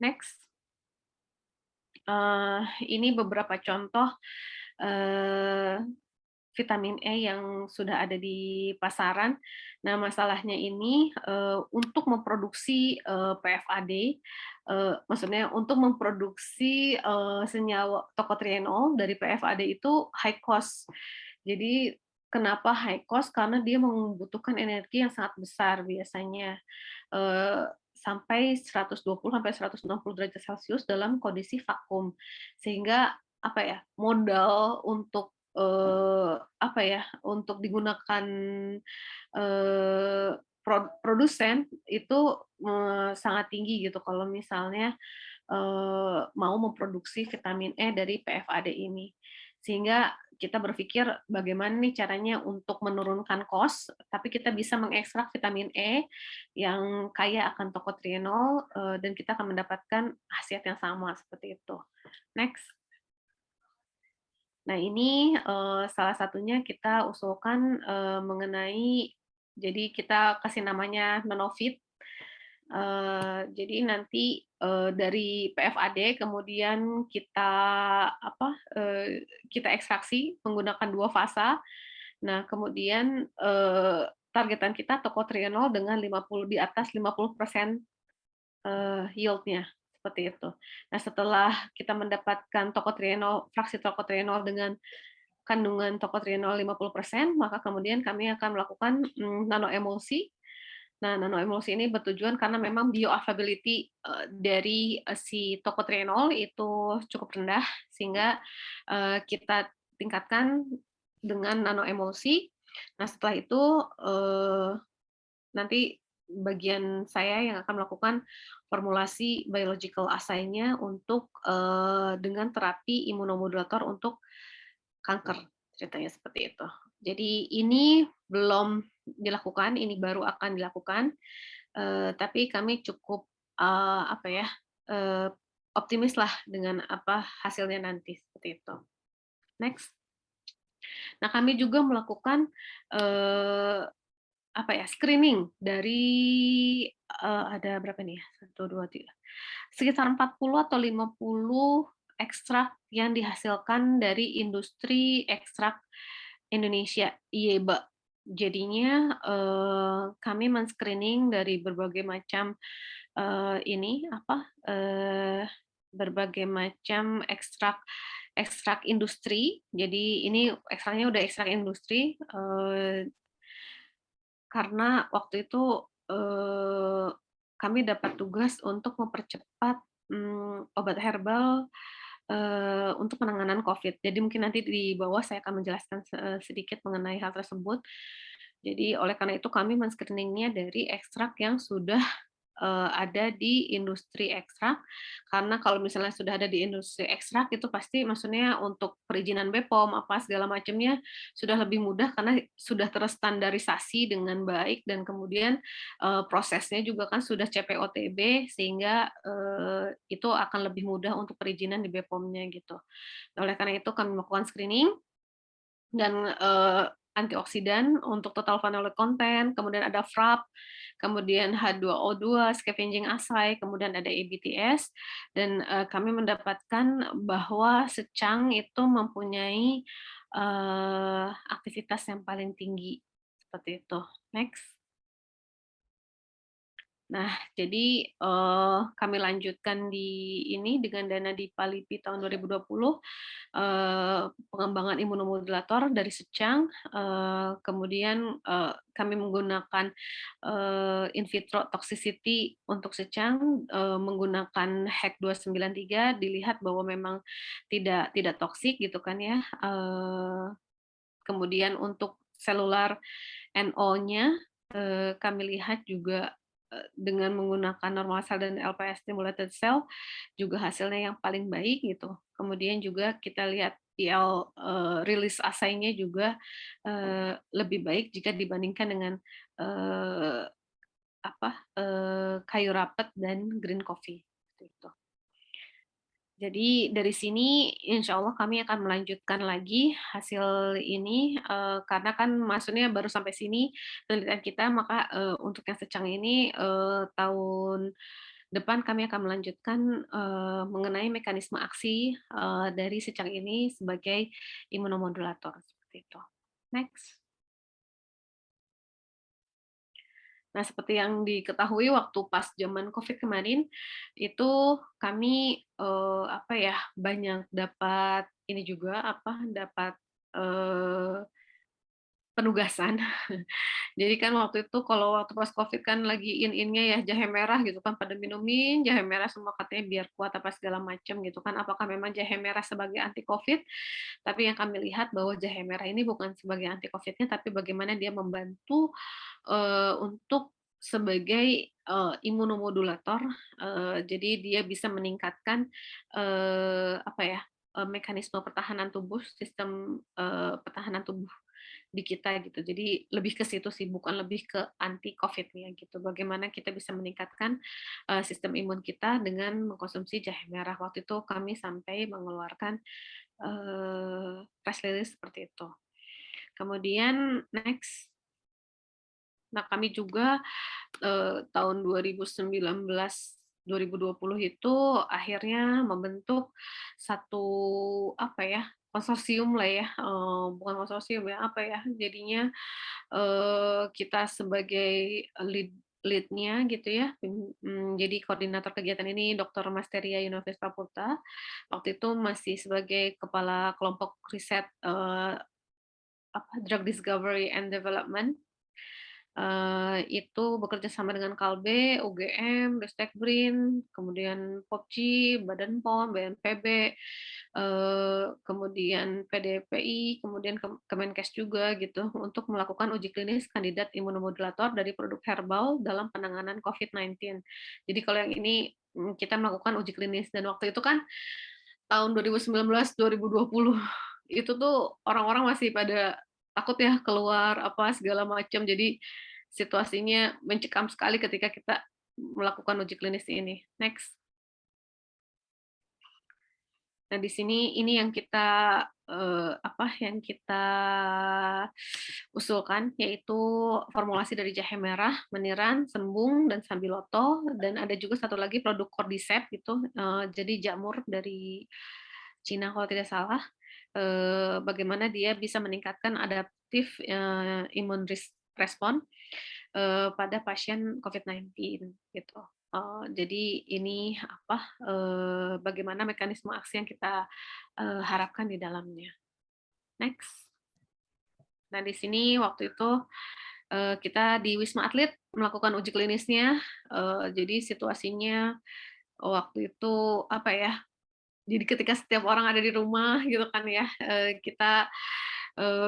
Next. Ini beberapa contoh vitamin E yang sudah ada di pasaran. Nah, masalahnya ini untuk memproduksi PFAD, maksudnya untuk memproduksi senyawa tocotrienol dari PFAD itu high cost. Jadi kenapa high cost? Karena dia membutuhkan energi yang sangat besar biasanya. Sampai 120 sampai 160 derajat Celcius dalam kondisi vakum. Sehingga modal untuk untuk digunakan produsen itu sangat tinggi gitu kalau misalnya mau memproduksi vitamin E dari PFAD ini. Sehingga kita berpikir bagaimana nih caranya untuk menurunkan cost, tapi kita bisa mengekstrak vitamin E yang kaya akan tocotrienol dan kita akan mendapatkan khasiat yang sama seperti itu. Next. Nah ini salah satunya kita usulkan mengenai, jadi kita kasih namanya Nanofit. Jadi nanti dari PFAD kemudian kita kita ekstraksi menggunakan 2 fasa. Nah kemudian targetan kita tocotrienol dengan di atas 50% yield-nya. Seperti itu. Nah, setelah kita mendapatkan fraksi tocotrienol dengan kandungan tocotrienol 50%, maka kemudian kami akan melakukan nanoemulsi. Nah, nanoemulsi ini bertujuan karena memang bioavailability dari si tocotrienol itu cukup rendah, sehingga kita tingkatkan dengan nanoemulsi. Nah, setelah itu nanti bagian saya yang akan melakukan formulasi biological assay-nya untuk dengan terapi imunomodulator untuk kanker, ceritanya seperti itu. Jadi ini belum dilakukan, ini baru akan dilakukan, tapi kami cukup optimis lah dengan hasilnya nanti seperti itu. Next. Nah kami juga melakukan screening dari ada berapa nih? 1, 2, 3. Sekitar 40 atau 50 ekstrak yang dihasilkan dari industri ekstrak Indonesia, IEBA. Jadinya kami men-screening dari berbagai macam berbagai macam ekstrak industri. Jadi ini ekstraknya udah ekstrak industri. Karena waktu itu kami dapat tugas untuk mempercepat obat herbal untuk penanganan COVID. Jadi mungkin nanti di bawah saya akan menjelaskan sedikit mengenai hal tersebut. Jadi oleh karena itu kami men-screening-nya dari ekstrak yang sudah ada di industri ekstrak, karena kalau misalnya sudah ada di industri ekstrak itu pasti maksudnya untuk perizinan BPOM segala macamnya sudah lebih mudah karena sudah terstandarisasi dengan baik, dan kemudian prosesnya juga kan sudah CPOTB sehingga itu akan lebih mudah untuk perizinan di BPOM-nya gitu. Oleh karena itu kami melakukan screening, dan antioksidan untuk total phenolic content, kemudian ada FRAP, kemudian H2O2, scavenging assay, kemudian ada ABTS, dan kami mendapatkan bahwa secang itu mempunyai aktivitas yang paling tinggi seperti itu. Next. Nah, jadi kami lanjutkan di ini dengan dana di PALIPI tahun 2020, pengembangan imunomodulator dari secang, kemudian kami menggunakan in vitro toxicity untuk secang, menggunakan HEC 293, dilihat bahwa memang tidak toksik gitu kan ya. Kemudian untuk selular NO-nya, kami lihat juga dengan menggunakan normal cell dan LPS stimulated cell juga hasilnya yang paling baik gitu. Kemudian juga kita lihat PL release assay-nya juga lebih baik jika dibandingkan dengan kayu rapet dan green coffee. Gitu. Jadi dari sini insya Allah kami akan melanjutkan lagi hasil ini, karena kan maksudnya baru sampai sini penelitian kita, maka untuk yang secang ini tahun depan kami akan melanjutkan mengenai mekanisme aksi dari secang ini sebagai imunomodulator seperti itu. Next. Nah, seperti yang diketahui waktu pas zaman COVID kemarin, itu kami banyak dapat ini juga dapat penugasan. Jadi kan waktu itu kalau waktu pas COVID kan lagi in-innya ya jahe merah gitu kan, pada minumin jahe merah semua katanya biar kuat apa segala macam gitu kan. Apakah memang jahe merah sebagai anti COVID? Tapi yang kami lihat bahwa jahe merah ini bukan sebagai anti COVID-nya, tapi bagaimana dia membantu untuk sebagai imunomodulator, jadi dia bisa meningkatkan mekanisme pertahanan tubuh, sistem pertahanan tubuh di kita gitu. Jadi lebih ke situ sih, bukan lebih ke anti COVID-nya gitu. Bagaimana kita bisa meningkatkan sistem imun kita dengan mengkonsumsi jahe merah. Waktu itu kami sampai mengeluarkan press release seperti itu. Kemudian next. Nah, kami juga tahun 2019-2020 itu akhirnya membentuk satu konsorsium lah ya, bukan konsorsium ya, jadinya kita sebagai lead-nya gitu ya, jadi koordinator kegiatan ini Dr. Masteria Yunofis Praputra, waktu itu masih sebagai kepala kelompok riset Drug Discovery and Development, itu bekerja sama dengan Kalbe, UGM, Ristekbrin, kemudian POPCI, Badan POM, BNPB, kemudian PDPI, kemudian Kemenkes juga gitu untuk melakukan uji klinis kandidat imunomodulator dari produk herbal dalam penanganan COVID-19. Jadi kalau yang ini kita melakukan uji klinis, dan waktu itu kan tahun 2019-2020 itu tuh orang-orang masih pada takut ya keluar apa segala macam, jadi situasinya mencekam sekali ketika kita melakukan uji klinis ini. Next. Nah, di sini ini yang kita usulkan, yaitu formulasi dari jahe merah, meniran, sembung, dan sambiloto, dan ada juga satu lagi produk cordyceps gitu, jadi jamur dari Cina kalau tidak salah. Bagaimana dia bisa meningkatkan adaptif imun respon pada pasien COVID-19 gitu. Jadi ini bagaimana mekanisme aksi yang kita harapkan di dalamnya. Next. Nah, di sini waktu itu kita di Wisma Atlet melakukan uji klinisnya. Jadi situasinya waktu itu jadi ketika setiap orang ada di rumah gitu kan ya, kita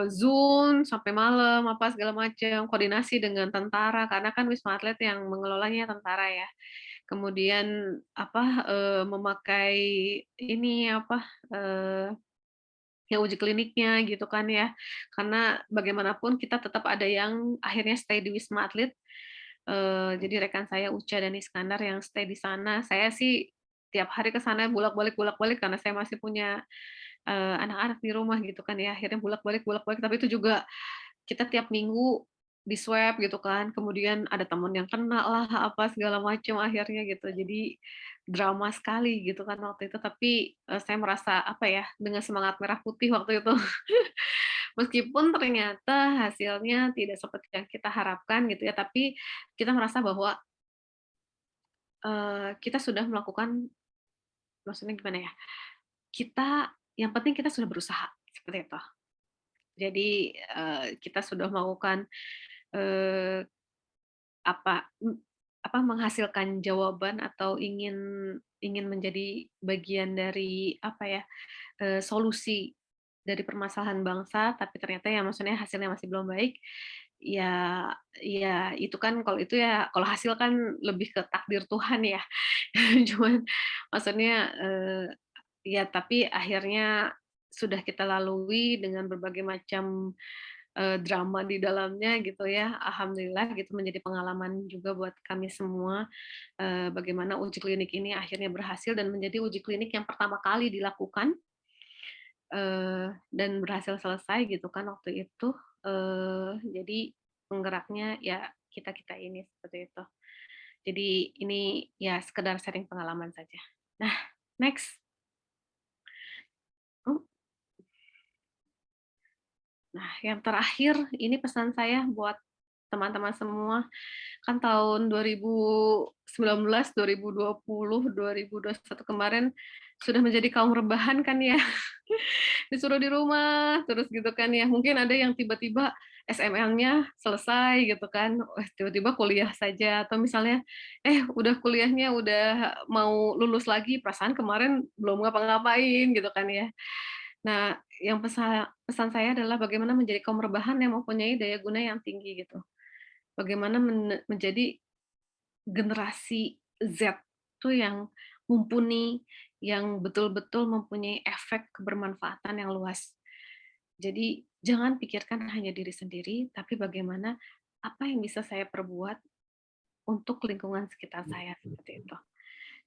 Zoom sampai malam segala macam, koordinasi dengan tentara karena kan Wisma Atlet yang mengelolanya tentara ya. Kemudian memakai ini ya uji kliniknya gitu kan ya. Karena bagaimanapun kita tetap ada yang akhirnya stay di Wisma Atlet. Jadi rekan saya Uca dan Iskandar yang stay di sana. Saya sih tiap hari ke sana bolak-balik karena saya masih punya anak-anak di rumah gitu kan ya. Akhirnya bolak-balik tapi itu juga kita tiap minggu di swab gitu kan, kemudian ada teman yang kena lah apa segala macam akhirnya gitu. Jadi drama sekali gitu kan waktu itu, tapi saya merasa apa ya, dengan semangat merah putih waktu itu. Meskipun ternyata hasilnya tidak seperti yang kita harapkan gitu ya, tapi kita merasa bahwa kita sudah melakukan, maksudnya gimana ya? Yang penting kita sudah berusaha seperti itu. Jadi kita sudah melakukan eh, apa menghasilkan jawaban atau ingin menjadi bagian dari apa ya, solusi dari permasalahan bangsa, tapi ternyata ya maksudnya hasilnya masih belum baik. Ya, ya itu kan kalau itu ya kalau hasil kan lebih ke takdir Tuhan ya. Cuman maksudnya ya tapi akhirnya sudah kita lalui dengan berbagai macam drama di dalamnya gitu ya. Alhamdulillah gitu menjadi pengalaman juga buat kami semua bagaimana uji klinik ini akhirnya berhasil dan menjadi uji klinik yang pertama kali dilakukan dan berhasil selesai gitu kan waktu itu. Jadi penggeraknya ya kita-kita ini seperti itu. Jadi ini ya sekedar sharing pengalaman saja. Nah, next. Oh, nah, yang terakhir ini pesan saya buat teman-teman semua. Kan tahun 2019, 2020, 2021 kemarin sudah menjadi kaum rebahan kan ya. Disuruh di rumah terus gitu kan ya. Mungkin ada yang tiba-tiba SML-nya selesai gitu kan. Tiba-tiba kuliah saja atau misalnya udah kuliahnya udah mau lulus lagi, perasaan kemarin belum ngapa-ngapain gitu kan ya. Nah, yang pesan saya adalah bagaimana menjadi kaum rebahan yang mempunyai daya guna yang tinggi gitu. Bagaimana menjadi generasi Z tuh yang mumpuni, yang betul-betul mempunyai efek kebermanfaatan yang luas. Jadi jangan pikirkan hanya diri sendiri, tapi bagaimana apa yang bisa saya perbuat untuk lingkungan sekitar saya seperti itu.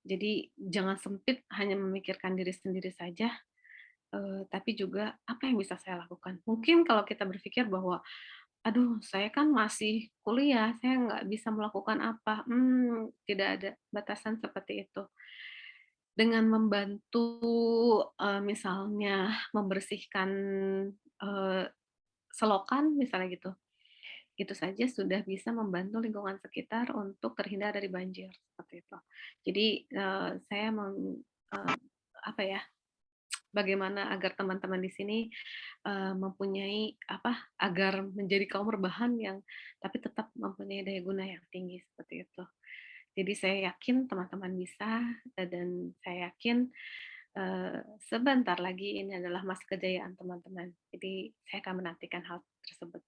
Jadi jangan sempit hanya memikirkan diri sendiri saja, tapi juga apa yang bisa saya lakukan. Mungkin kalau kita berpikir bahwa aduh, saya kan masih kuliah, saya nggak bisa melakukan apa. Tidak ada batasan seperti itu. Dengan membantu, misalnya membersihkan selokan, misalnya gitu, itu saja sudah bisa membantu lingkungan sekitar untuk terhindar dari banjir seperti itu. Jadi saya apa ya? Bagaimana agar teman-teman di sini mempunyai agar menjadi kaum rebahan yang tapi tetap mempunyai daya guna yang tinggi seperti itu. Jadi saya yakin teman-teman bisa dan saya yakin sebentar lagi ini adalah masa kejayaan teman-teman. Jadi saya akan menantikan hal tersebut.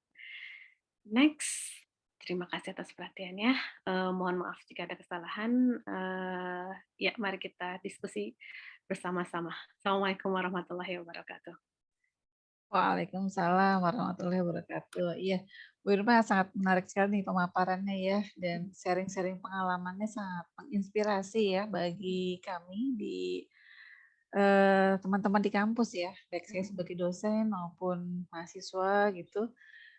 Next. Terima kasih atas perhatiannya. Mohon maaf jika ada kesalahan. Ya, mari kita diskusi bersama-sama. Assalamualaikum warahmatullahi wabarakatuh. Waalaikumsalam warahmatullahi wabarakatuh. Iya, Bu Irma sangat menarik sekali nih pemaparannya ya, dan sharing-sharing pengalamannya sangat menginspirasi ya bagi kami di teman-teman di kampus ya, baik saya sebagai dosen maupun mahasiswa gitu.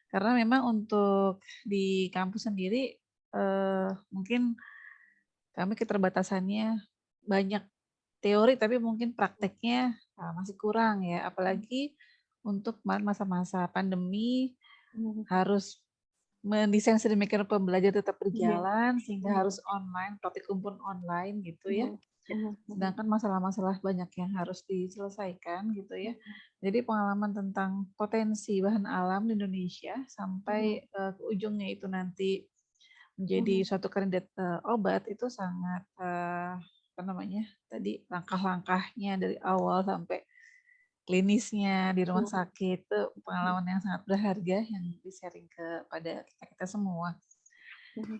Karena memang untuk di kampus sendiri mungkin kami keterbatasannya banyak teori tapi mungkin prakteknya masih kurang ya, apalagi untuk masa-masa pandemi harus mendesain sedemikian rupa belajar tetap berjalan sehingga harus online, praktikum pun online gitu ya. Sedangkan masalah-masalah banyak yang harus diselesaikan gitu ya. Jadi pengalaman tentang potensi bahan alam di Indonesia sampai ke ujungnya itu nanti menjadi suatu kandidat obat itu sangat tadi langkah-langkahnya dari awal sampai klinisnya di rumah sakit itu pengalaman yang sangat berharga yang di-sharing kepada kita semua.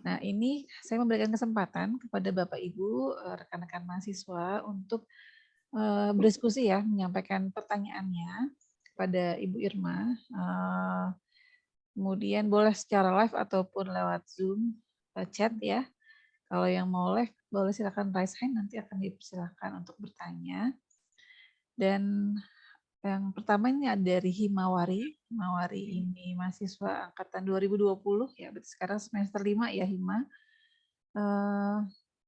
Nah, ini saya memberikan kesempatan kepada Bapak Ibu, rekan-rekan mahasiswa untuk berdiskusi ya, menyampaikan pertanyaannya kepada Ibu Irma. Kemudian boleh secara live ataupun lewat Zoom chat ya. Kalau yang mau live, boleh silakan raise hand, nanti akan dipersilakan untuk bertanya. Dan Yang pertama ini ada dari Himawari. Himawari ini mahasiswa angkatan 2020 ya, berarti sekarang semester 5 ya Hima.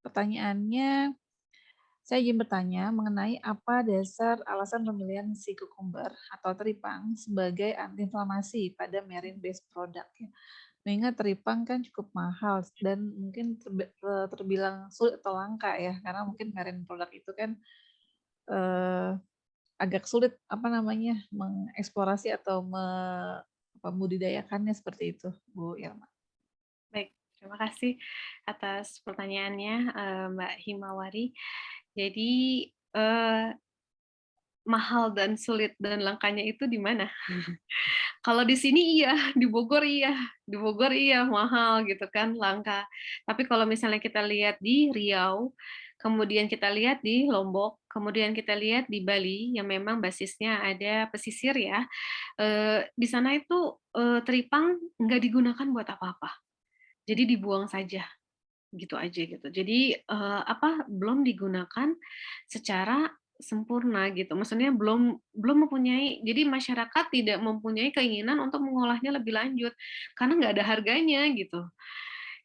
Pertanyaannya, saya ingin bertanya mengenai apa dasar alasan pemilihan si kukumber atau teripang sebagai antiinflamasi pada marine based product ya. Mengingat teripang kan cukup mahal dan mungkin terbilang sulit atau langka ya, karena mungkin marine product itu kan agak sulit mengeksplorasi atau membudidayakannya seperti itu, Bu Irma. Baik, terima kasih atas pertanyaannya, Mbak Himawari. Jadi mahal dan sulit dan langkanya itu di mana? Kalau di sini iya, di Bogor iya mahal gitu kan, langka. Tapi kalau misalnya kita lihat di Riau, kemudian kita lihat di Lombok, kemudian kita lihat di Bali yang memang basisnya ada pesisir ya, di sana itu teripang nggak digunakan buat apa-apa. Jadi dibuang saja gitu aja gitu. Jadi belum digunakan secara sempurna gitu. Maksudnya belum mempunyai, jadi masyarakat tidak mempunyai keinginan untuk mengolahnya lebih lanjut karena nggak ada harganya gitu.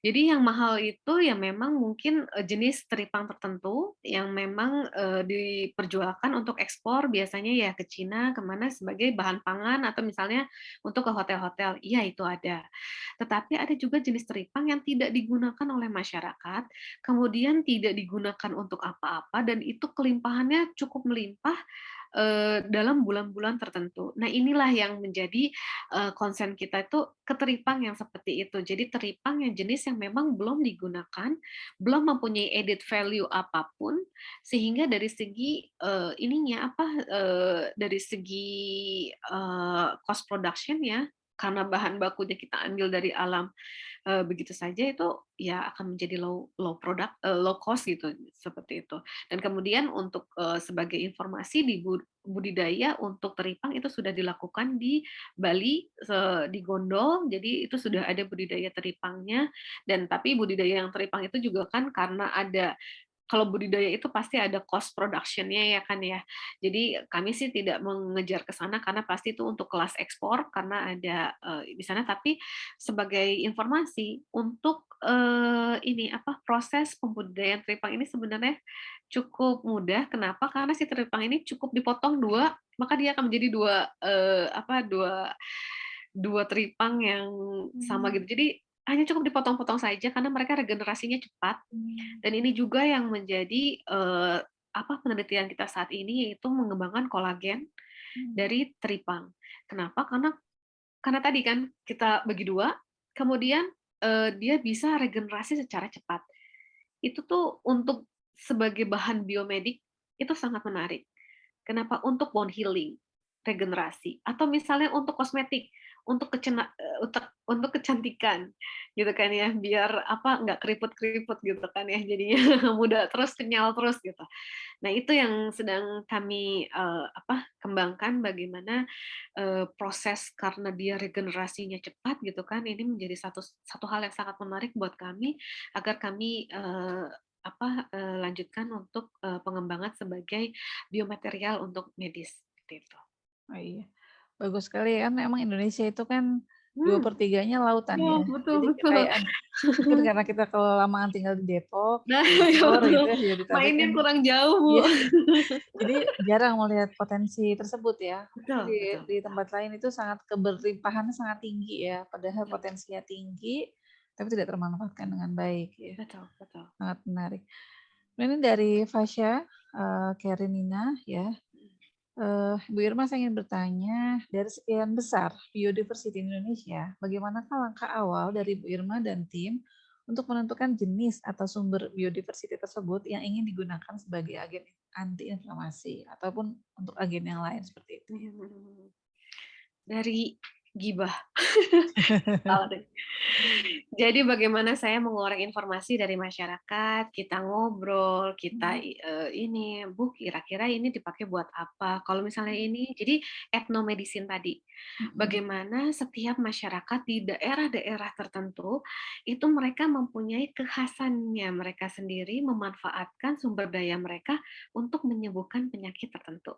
Jadi yang mahal itu ya memang mungkin jenis teripang tertentu yang memang diperjualkan untuk ekspor biasanya ya ke Cina kemana sebagai bahan pangan atau misalnya untuk ke hotel-hotel. Iya itu ada. Tetapi ada juga jenis teripang yang tidak digunakan oleh masyarakat, kemudian tidak digunakan untuk apa-apa dan itu kelimpahannya cukup melimpah dalam bulan-bulan tertentu. Nah inilah yang menjadi concern kita itu keteripang yang seperti itu. Jadi teripang yang jenis yang memang belum digunakan, belum mempunyai added value apapun, sehingga dari segi dari segi cost production ya, karena bahan bakunya kita ambil dari alam begitu saja itu ya akan menjadi low cost gitu seperti itu. Dan kemudian untuk sebagai informasi di budidaya untuk teripang itu sudah dilakukan di Bali di Gondol, jadi itu sudah ada budidaya teripangnya. Dan tapi budidaya yang teripang itu juga kan karena ada, kalau budidaya itu pasti ada cost production-nya ya kan ya. Jadi kami sih tidak mengejar ke sana karena pasti itu untuk kelas ekspor karena ada di sana. Tapi sebagai informasi untuk proses pembudidayaan teripang ini sebenarnya cukup mudah. Kenapa? Karena si teripang ini cukup dipotong dua, maka dia akan menjadi dua teripang yang sama gitu. Jadi hanya cukup dipotong-potong saja karena mereka regenerasinya cepat. Dan ini juga yang menjadi penelitian kita saat ini, yaitu mengembangkan kolagen dari teripang. Kenapa? Karena tadi kan kita bagi dua, kemudian dia bisa regenerasi secara cepat. Itu tuh untuk sebagai bahan biomedik itu sangat menarik. Kenapa? Untuk bone healing, regenerasi, atau misalnya untuk kosmetik, untuk kecantikan, gitu kan ya, biar nggak keriput-keriput gitu kan ya, jadinya muda terus, kenyal terus gitu. Nah itu yang sedang kami kembangkan bagaimana proses karena dia regenerasinya cepat gitu kan, ini menjadi satu hal yang sangat menarik buat kami agar kami lanjutkan untuk pengembangan sebagai biomaterial untuk medis seperti itu. Oh iya, bagus sekali kan. Emang Indonesia itu kan 2/3-nya lautan ya. Betul, Jadi betul. kekayaan mungkin karena kita kelamaan tinggal di Depok, Nah, Bogor betul. gitu ya, Jabodetabek Mainnya kan. kurang jauh, Bu. Iya. Jadi jarang melihat potensi tersebut ya. Betul, Di tempat lain itu sangat keberlimpahannya sangat tinggi ya, padahal potensinya tinggi tapi tidak termanfaatkan dengan baik ya. Betul. Sangat menarik. Ini dari Fasya Karenina ya. Bu Irma, saya ingin bertanya, dari sekian besar biodiversity Indonesia, bagaimanakah langkah awal dari Bu Irma dan tim untuk menentukan jenis atau sumber biodiversity tersebut yang ingin digunakan sebagai agen anti-inflamasi ataupun untuk agen yang lain seperti itu? Dari gibah. Jadi bagaimana saya mengorek informasi dari masyarakat, kita ngobrol, kita Bu kira-kira ini dipakai buat apa? Kalau misalnya ini, jadi etnomedicine tadi, bagaimana setiap masyarakat di daerah-daerah tertentu itu mereka mempunyai kekhasannya mereka sendiri memanfaatkan sumber daya mereka untuk menyembuhkan penyakit tertentu.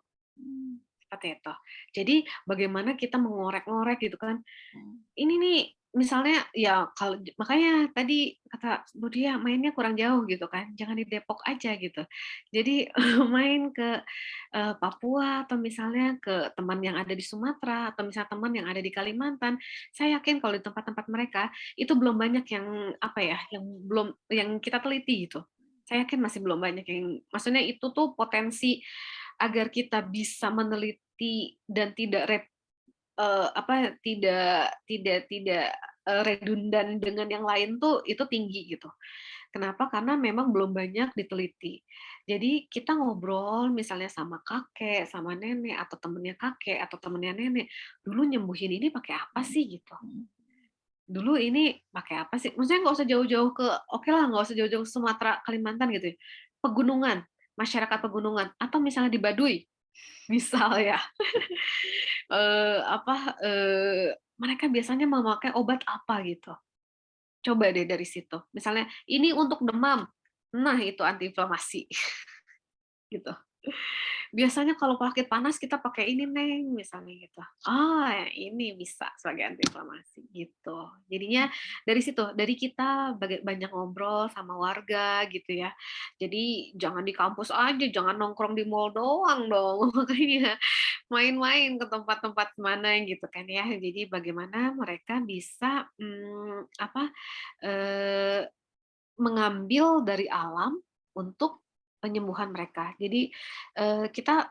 Seperti itu. Jadi bagaimana kita mengorek-ngorek gitu kan. Ini nih misalnya ya kalau makanya tadi kata Bu Dia mainnya kurang jauh gitu kan. Jangan di Depok aja gitu. Jadi main ke Papua atau misalnya ke teman yang ada di Sumatera atau misalnya teman yang ada di Kalimantan. Saya yakin kalau di tempat-tempat mereka itu belum banyak yang apa ya, yang kita teliti gitu. Saya yakin masih belum banyak yang maksudnya itu tuh potensi agar kita bisa meneliti dan tidak redundan dengan yang lain tuh itu tinggi gitu. Kenapa? Karena memang belum banyak diteliti. Jadi kita ngobrol misalnya sama kakek, sama nenek atau temennya kakek atau temennya nenek, dulu nyembuhin ini pakai apa sih gitu. Dulu ini pakai apa sih? Maksudnya nggak usah jauh-jauh oke lah nggak usah jauh-jauh ke Sumatera, Kalimantan gitu ya. Pegunungan, masyarakat pegunungan atau misalnya di Baduy misal ya. Mereka biasanya memakai obat apa gitu. Coba deh dari situ. Misalnya ini untuk demam. Nah, itu antiinflamasi. Gitu. Biasanya kalau sakit panas kita pakai ini, Neng, misalnya gitu. Ini bisa sebagai antiinflamasi gitu. Jadinya dari situ, dari kita banyak ngobrol sama warga gitu ya. Jadi jangan di kampus aja, jangan nongkrong di mall doang dong. Makanya main-main ke tempat-tempat mana gitu kan ya. Jadi bagaimana mereka bisa mengambil dari alam untuk penyembuhan mereka. Jadi kita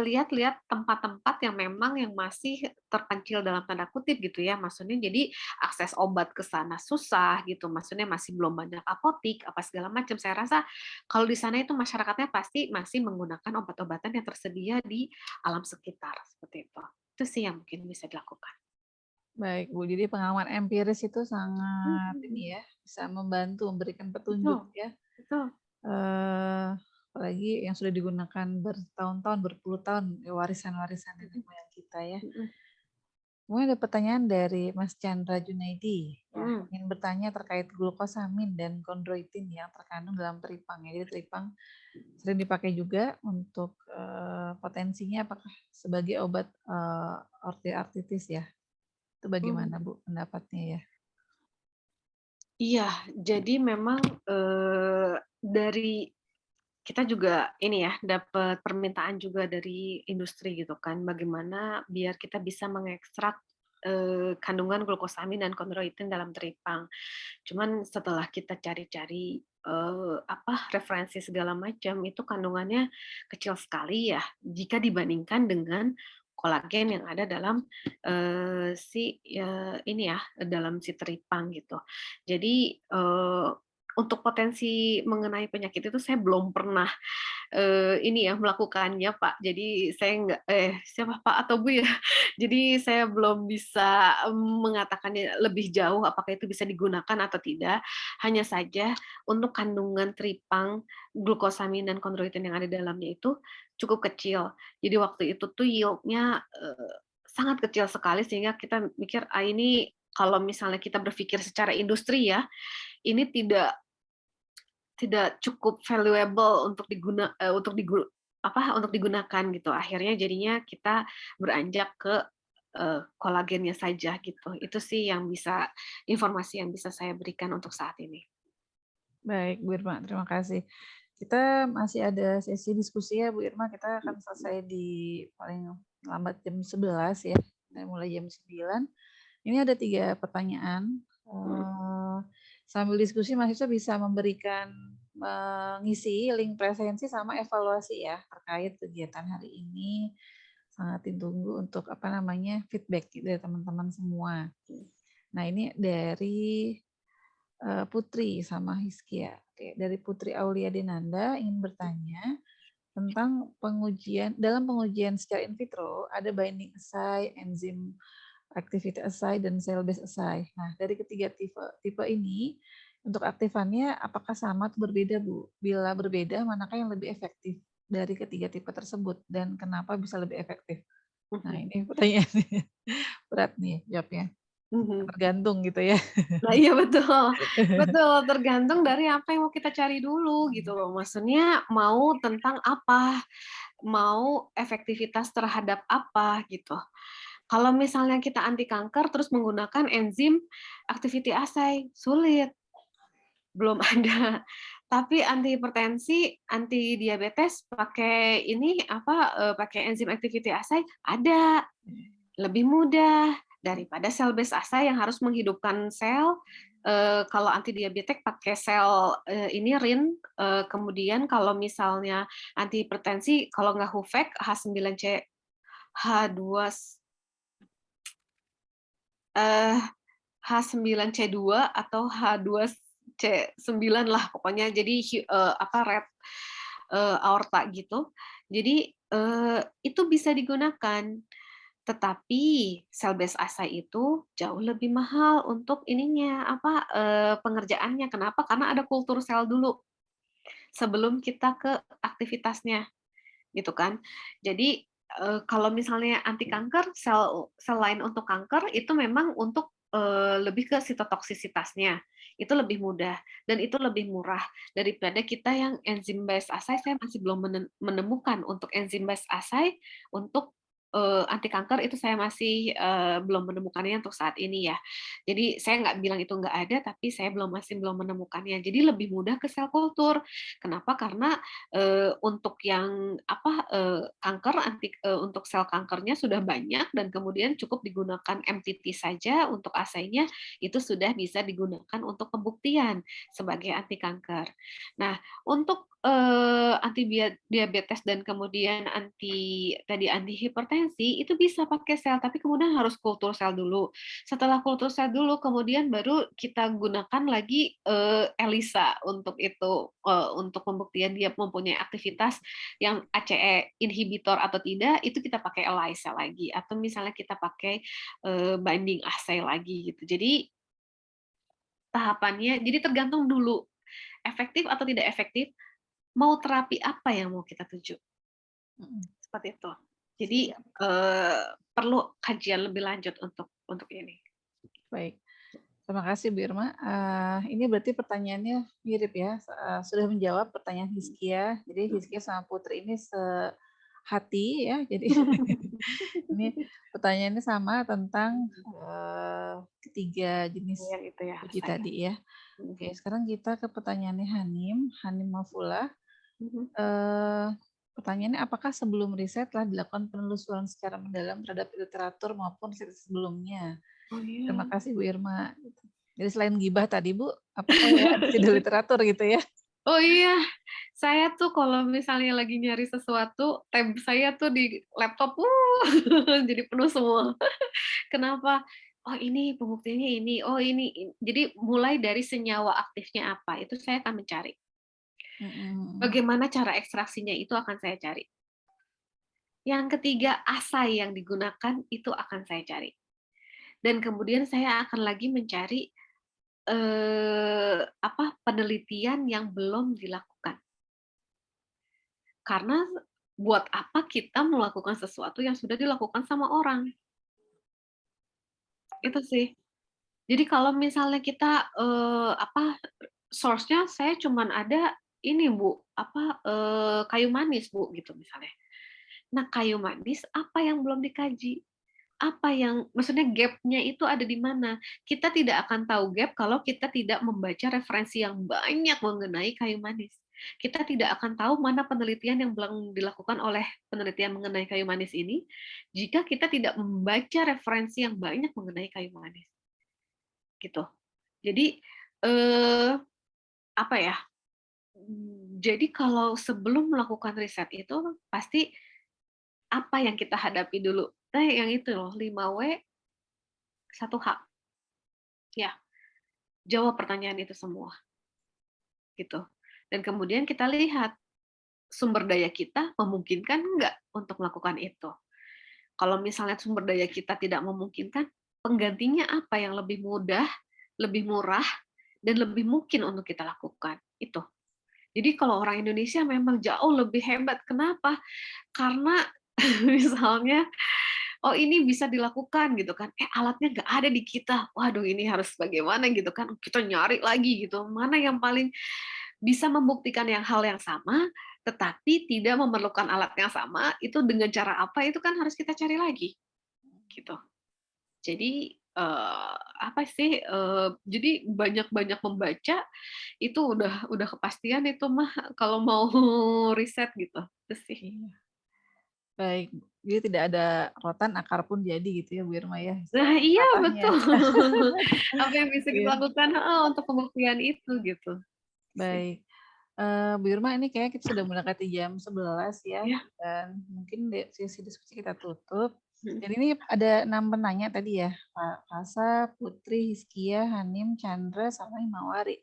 lihat-lihat tempat-tempat yang memang yang masih terpencil dalam tanda kutip gitu ya, maksudnya jadi akses obat ke sana susah gitu, maksudnya masih belum banyak apotik apa segala macam. Saya rasa kalau di sana itu masyarakatnya pasti masih menggunakan obat-obatan yang tersedia di alam sekitar seperti itu. Itu sih yang mungkin bisa dilakukan. Baik, Bu. Jadi pengalaman empiris itu sangat ini ya, bisa membantu memberikan petunjuk ya. Betul. Apalagi yang sudah digunakan bertahun-tahun, berpuluh tahun, warisan-warisan nenek moyang kita ya. Kemudian ada pertanyaan dari Mas Chandra Junaidi. Ya, ingin bertanya terkait glukosamin dan kondroitin yang terkandung dalam teripang. Ya. Jadi teripang sering dipakai juga untuk potensinya apakah sebagai obat artritis ya. Itu bagaimana Bu pendapatnya ya? Iya, jadi memang dari kita juga ini ya dapat permintaan juga dari industri gitu kan, bagaimana biar kita bisa mengekstrak kandungan glukosamin dan kondroitin dalam teripang. Cuman setelah kita cari-cari referensi segala macam itu kandungannya kecil sekali ya jika dibandingkan dengan kolagen yang ada dalam dalam si teripang gitu. Jadi untuk potensi mengenai penyakit itu saya belum pernah melakukannya Pak. Jadi saya nggak siapa Pak atau Bu ya. Jadi saya belum bisa mengatakannya lebih jauh apakah itu bisa digunakan atau tidak. Hanya saja untuk kandungan teripang, glukosamin dan kondroitin yang ada di dalamnya itu cukup kecil. Jadi waktu itu tuh yield-nya sangat kecil sekali sehingga kita mikir ini kalau misalnya kita berpikir secara industri ya, ini tidak cukup valuable untuk digunakan gitu. Akhirnya jadinya kita beranjak ke kolagennya saja gitu. Itu sih informasi yang bisa saya berikan untuk saat ini. Baik, Bu Irma, terima kasih. Kita masih ada sesi diskusi ya Bu Irma, kita akan selesai di paling lambat jam 11 ya, mulai jam 9. Ini ada 3 pertanyaan. Sambil diskusi mahasiswa bisa mengisi link presensi sama evaluasi ya terkait kegiatan hari ini. Sangat ditunggu untuk feedback dari teman-teman semua. Nah ini dari Putri sama Hiskia. Oke, dari Putri Aulia Denanda ingin bertanya tentang dalam pengujian secara in vitro ada binding assay, enzim activity assay dan cell based assay. Nah, dari ketiga tipe ini untuk aktifannya apakah sama atau berbeda, Bu? Bila berbeda, manakah yang lebih efektif dari ketiga tipe tersebut dan kenapa bisa lebih efektif? Nah, ini pertanyaannya berat nih jawabnya. Tergantung gitu ya. Nah, iya betul. Betul, tergantung dari apa yang mau kita cari dulu gitu loh. Maksudnya mau tentang apa? mau efektivitas terhadap apa gitu. Kalau misalnya kita anti kanker terus menggunakan enzim activity assay, sulit. Belum ada. Tapi anti hipertensi, anti diabetes pakai ini pakai enzim activity assay ada. Lebih mudah daripada cell based assay yang harus menghidupkan sel. Kalau anti diabetes pakai sel ini RIN, kemudian kalau misalnya anti hipertensi kalau nggak HUVEC H9C H2 H9C2 atau H2C9 lah pokoknya, jadi red aorta gitu. Jadi itu bisa digunakan. Tetapi cell based assay itu jauh lebih mahal untuk ininya pengerjaannya. Kenapa? Karena ada kultur sel dulu sebelum kita ke aktivitasnya, gitu kan. Jadi kalau misalnya anti kanker, sel lain untuk kanker itu memang untuk lebih ke sitotoksisitasnya, itu lebih mudah dan itu lebih murah daripada kita yang enzim based assay. Saya masih belum menemukan untuk enzim based assay untuk anti kanker, itu saya masih belum menemukannya untuk saat ini ya. Jadi saya nggak bilang itu nggak ada, tapi saya masih belum menemukannya. Jadi lebih mudah ke sel kultur. Kenapa? Karena untuk yang kanker untuk sel kankernya sudah banyak dan kemudian cukup digunakan MTT saja untuk assay-nya, itu sudah bisa digunakan untuk pembuktian sebagai anti kanker. Nah, untuk anti diabetes dan kemudian anti hipertensi itu bisa pakai sel, tapi kemudian harus kultur sel dulu. Setelah kultur sel dulu, kemudian baru kita gunakan lagi ELISA untuk itu, untuk pembuktian dia mempunyai aktivitas yang ACE inhibitor atau tidak, itu kita pakai ELISA lagi, atau misalnya kita pakai binding assay lagi gitu. Jadi tahapannya, jadi tergantung dulu efektif atau tidak efektif, mau terapi apa yang mau kita tuju. Seperti itu. Jadi perlu kajian lebih lanjut untuk ini. Baik. Terima kasih Bu Irma. Ini berarti pertanyaannya mirip ya. Sudah menjawab pertanyaan Hizkia. Jadi Hizkia sama Putri ini sehati ya. Jadi ini pertanyaannya sama tentang ketiga jenis itu ya, uji tadi ya. Oke, sekarang kita ke pertanyaannya Hanim Mafula. Pertanyaannya, apakah sebelum riset telah dilakukan penelusuran secara mendalam terhadap literatur maupun riset sebelumnya? Oh, iya. Terima kasih Bu Irma. Jadi selain gibah tadi Bu, apakah ya ada literatur gitu ya? Oh iya, saya tuh kalau misalnya lagi nyari sesuatu, tab saya tuh di laptop, jadi penuh semua. Kenapa? Oh ini pembuktiannya ini, oh ini. Jadi mulai dari senyawa aktifnya apa, itu saya akan mencari. Bagaimana cara ekstraksinya itu akan saya cari. Yang ketiga, assay yang digunakan itu akan saya cari. Dan kemudian saya akan lagi mencari penelitian yang belum dilakukan. Karena buat apa kita melakukan sesuatu yang sudah dilakukan sama orang? Itu sih. Jadi kalau misalnya kita source-nya saya cuman ada ini Bu, kayu manis Bu gitu misalnya. Nah, kayu manis apa yang belum dikaji? Apa yang maksudnya gap-nya itu ada di mana? Kita tidak akan tahu gap kalau kita tidak membaca referensi yang banyak mengenai kayu manis. Kita tidak akan tahu mana penelitian yang belum dilakukan oleh penelitian mengenai kayu manis ini jika kita tidak membaca referensi yang banyak mengenai kayu manis. Gitu. Jadi jadi kalau sebelum melakukan riset itu pasti apa yang kita hadapi dulu? Yang itu loh, 5W 1H. Ya. Jawab pertanyaan itu semua. Gitu. Dan kemudian kita lihat sumber daya kita memungkinkan enggak untuk melakukan itu. Kalau misalnya sumber daya kita tidak memungkinkan, penggantinya apa yang lebih mudah, lebih murah, dan lebih mungkin untuk kita lakukan. Itu. Jadi kalau orang Indonesia memang jauh lebih hebat. Kenapa? Karena misalnya, oh ini bisa dilakukan gitu kan, alatnya nggak ada di kita. Waduh ini harus bagaimana gitu kan. Kita nyari lagi gitu. Mana yang paling bisa membuktikan hal yang sama, tetapi tidak memerlukan alat yang sama, itu dengan cara apa itu kan harus kita cari lagi, gitu. Jadi apa sih? Jadi banyak-banyak membaca itu udah kepastian itu mah kalau mau riset gitu. Itu sih. Iya. Baik, jadi tidak ada rotan akar pun jadi gitu ya Bu Irma ya. Nah iya Katanya. betul. Apa yang bisa kita Iya. lakukan untuk pembuktian itu gitu. Baik. Bu Irma, ini kayaknya kita sudah mendekati jam 11 ya, Ya. dan mungkin sesi diskusi kita tutup. Dan ini ada 6 penanya tadi ya, Pak Fasa, Putri, Hizkia, Hanim, Chandra, sama Himawari.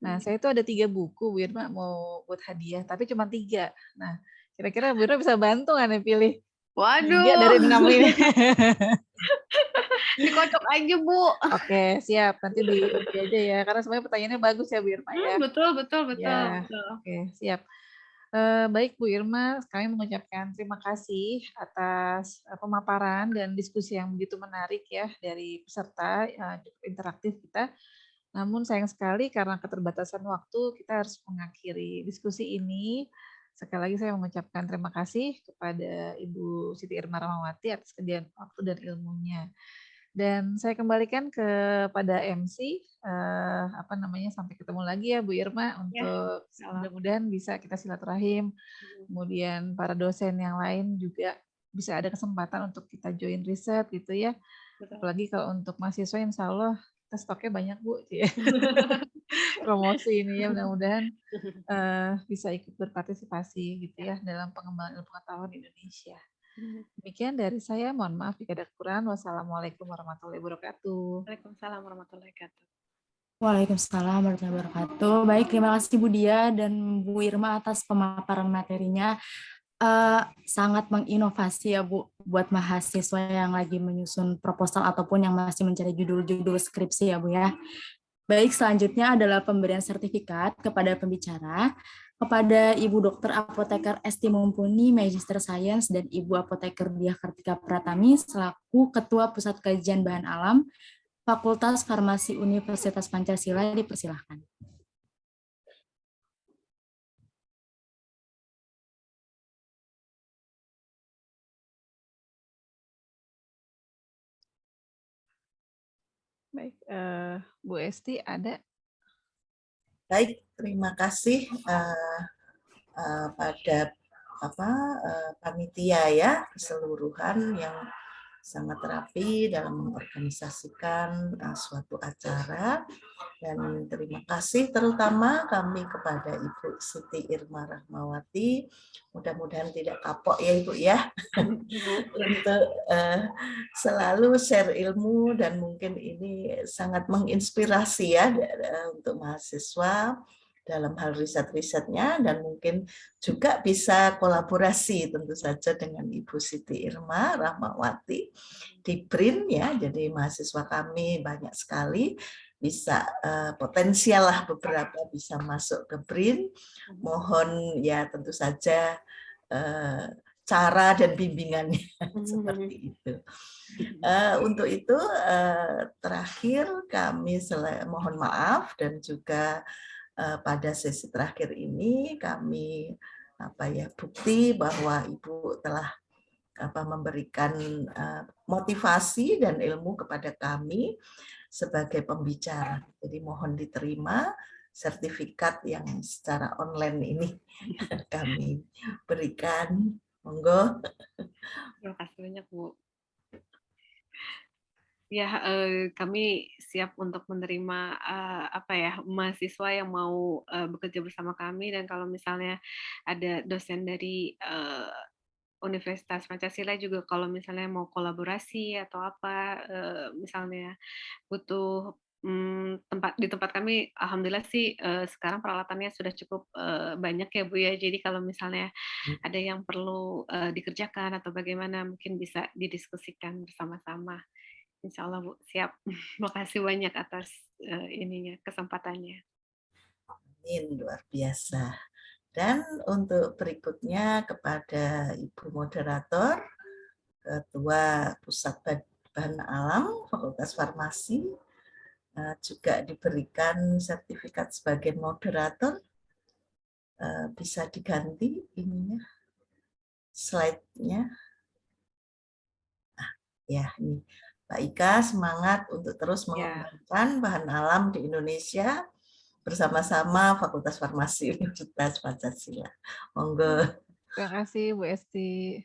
Nah, saya itu ada 3 buku, Bu Irma mau buat hadiah, tapi cuma 3. Nah, kira-kira Bu Irma bisa bantu nggak nih pilih 3 dari 6 Waduh. ini? Dikocok aja, Bu. Oke, siap. Nanti diuji aja ya, karena sebenarnya pertanyaannya bagus ya Bu Irma ya. Betul. Ya, oke, siap. Baik Bu Irma, kami mengucapkan terima kasih atas pemaparan dan diskusi yang begitu menarik ya dari peserta, cukup interaktif kita. Namun sayang sekali karena keterbatasan waktu kita harus mengakhiri diskusi ini. Sekali lagi saya mengucapkan terima kasih kepada Ibu Siti Irma Rahmawati atas kesediaan waktu dan ilmunya. Dan saya kembalikan kepada MC, sampai ketemu lagi ya Bu Irma, untuk mudah-mudahan bisa kita silaturahim, kemudian para dosen yang lain juga bisa ada kesempatan untuk kita join riset gitu ya. Apalagi kalau untuk mahasiswa insya Allah kita stoknya banyak Bu. Promosi ini ya, mudah-mudahan bisa ikut berpartisipasi gitu ya dalam pengembangan ilmu pengetahuan Indonesia. Demikian dari saya, mohon maaf jika ada kekurangan. Wassalamualaikum warahmatullahi wabarakatuh. Waalaikumsalam warahmatullahi wabarakatuh. Waalaikumsalam warahmatullahi wabarakatuh. Baik, terima kasih Bu Dia dan Bu Irma atas pemaparan materinya. Sangat menginovasi ya Bu, buat mahasiswa yang lagi menyusun proposal ataupun yang masih mencari judul-judul skripsi ya Bu ya. Baik, selanjutnya adalah pemberian sertifikat kepada pembicara, kepada Ibu Dr. Apoteker Esti Mumpuni, Magister Sains, dan Ibu Apoteker Diah Kartika Pratami, selaku Ketua Pusat Kajian Bahan Alam, Fakultas Farmasi Universitas Pancasila, dipersilahkan. Baik, Bu Esti ada? Baik, terima kasih pada panitia ya keseluruhan yang sangat rapi dalam mengorganisasikan suatu acara, dan terima kasih terutama kami kepada Ibu Siti Irma Rahmawati, mudah-mudahan tidak kapok ya Ibu ya untuk selalu share ilmu, dan mungkin ini sangat menginspirasi ya untuk mahasiswa dalam hal riset-risetnya, dan mungkin juga bisa kolaborasi tentu saja dengan Ibu Siti Irma Rahmawati di BRIN ya. Jadi mahasiswa kami banyak sekali, bisa potensial lah beberapa bisa masuk ke BRIN. Mohon ya tentu saja cara dan bimbingannya seperti itu. Untuk itu terakhir kami mohon maaf, dan juga pada sesi terakhir ini kami bukti bahwa Ibu telah memberikan motivasi dan ilmu kepada kami sebagai pembicara. Jadi mohon diterima sertifikat yang secara online ini kami berikan. Monggo. Terima kasih banyak Bu. Ya, kami siap untuk menerima mahasiswa yang mau bekerja bersama kami, dan kalau misalnya ada dosen dari Universitas Pancasila juga kalau misalnya mau kolaborasi atau apa, misalnya butuh di tempat kami, alhamdulillah sih sekarang peralatannya sudah cukup banyak ya Bu ya. Jadi kalau misalnya ada yang perlu dikerjakan atau bagaimana, mungkin bisa didiskusikan bersama-sama. Insya Allah Bu, siap. Terima kasih banyak atas kesempatannya. Amin, luar biasa. Dan untuk berikutnya kepada Ibu Moderator, Ketua Pusat Bahan Alam Fakultas Farmasi, juga diberikan sertifikat sebagai moderator. bisa diganti ininya, slide-nya. Ya, ini Pak Ika semangat untuk terus mengembangkan bahan alam di Indonesia bersama-sama Fakultas Farmasi Universitas Pancasila. Monggo. Terima kasih Bu Esti.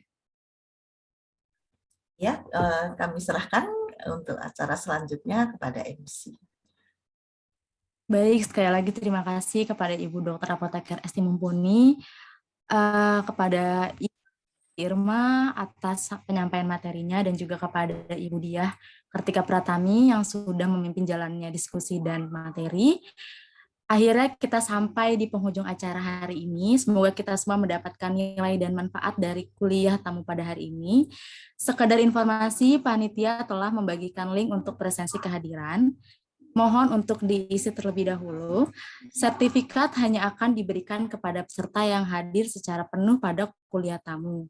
Ya, kami serahkan untuk acara selanjutnya kepada MC. Baik, sekali lagi terima kasih kepada Ibu Dr. Apoteker Esti Mumpuni, kepada Ibu Irma atas penyampaian materinya, dan juga kepada Ibu Diah Kartika Pratami yang sudah memimpin jalannya diskusi dan materi. Akhirnya kita sampai di penghujung acara hari ini. Semoga kita semua mendapatkan nilai dan manfaat dari kuliah tamu pada hari ini. Sekedar informasi, panitia telah membagikan link untuk presensi kehadiran. Mohon untuk diisi terlebih dahulu. Sertifikat hanya akan diberikan kepada peserta yang hadir secara penuh pada kuliah tamu.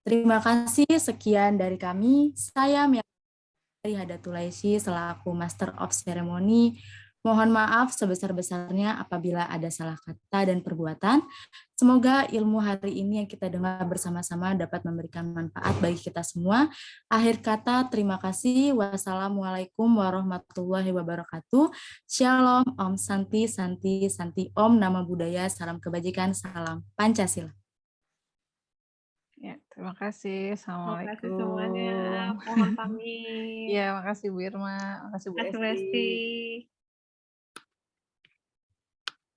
Terima kasih, sekian dari kami. Saya Miyari Hadatulaisi selaku Master of Ceremony. Mohon maaf sebesar-besarnya apabila ada salah kata dan perbuatan. Semoga ilmu hari ini yang kita dengar bersama-sama dapat memberikan manfaat bagi kita semua. Akhir kata, terima kasih. Wassalamualaikum warahmatullahi wabarakatuh. Shalom, Om Santi, Santi, Santi, Om Nama Budaya, salam kebajikan, salam Pancasila. Ya, terima kasih. Terima kasih Assalamualaikum. semuanya. Mohon pamit. Ya, makasih Bu Irma, makasih Bu Terima kasih, Bu Esti. Esti.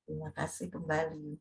Terima kasih kembali.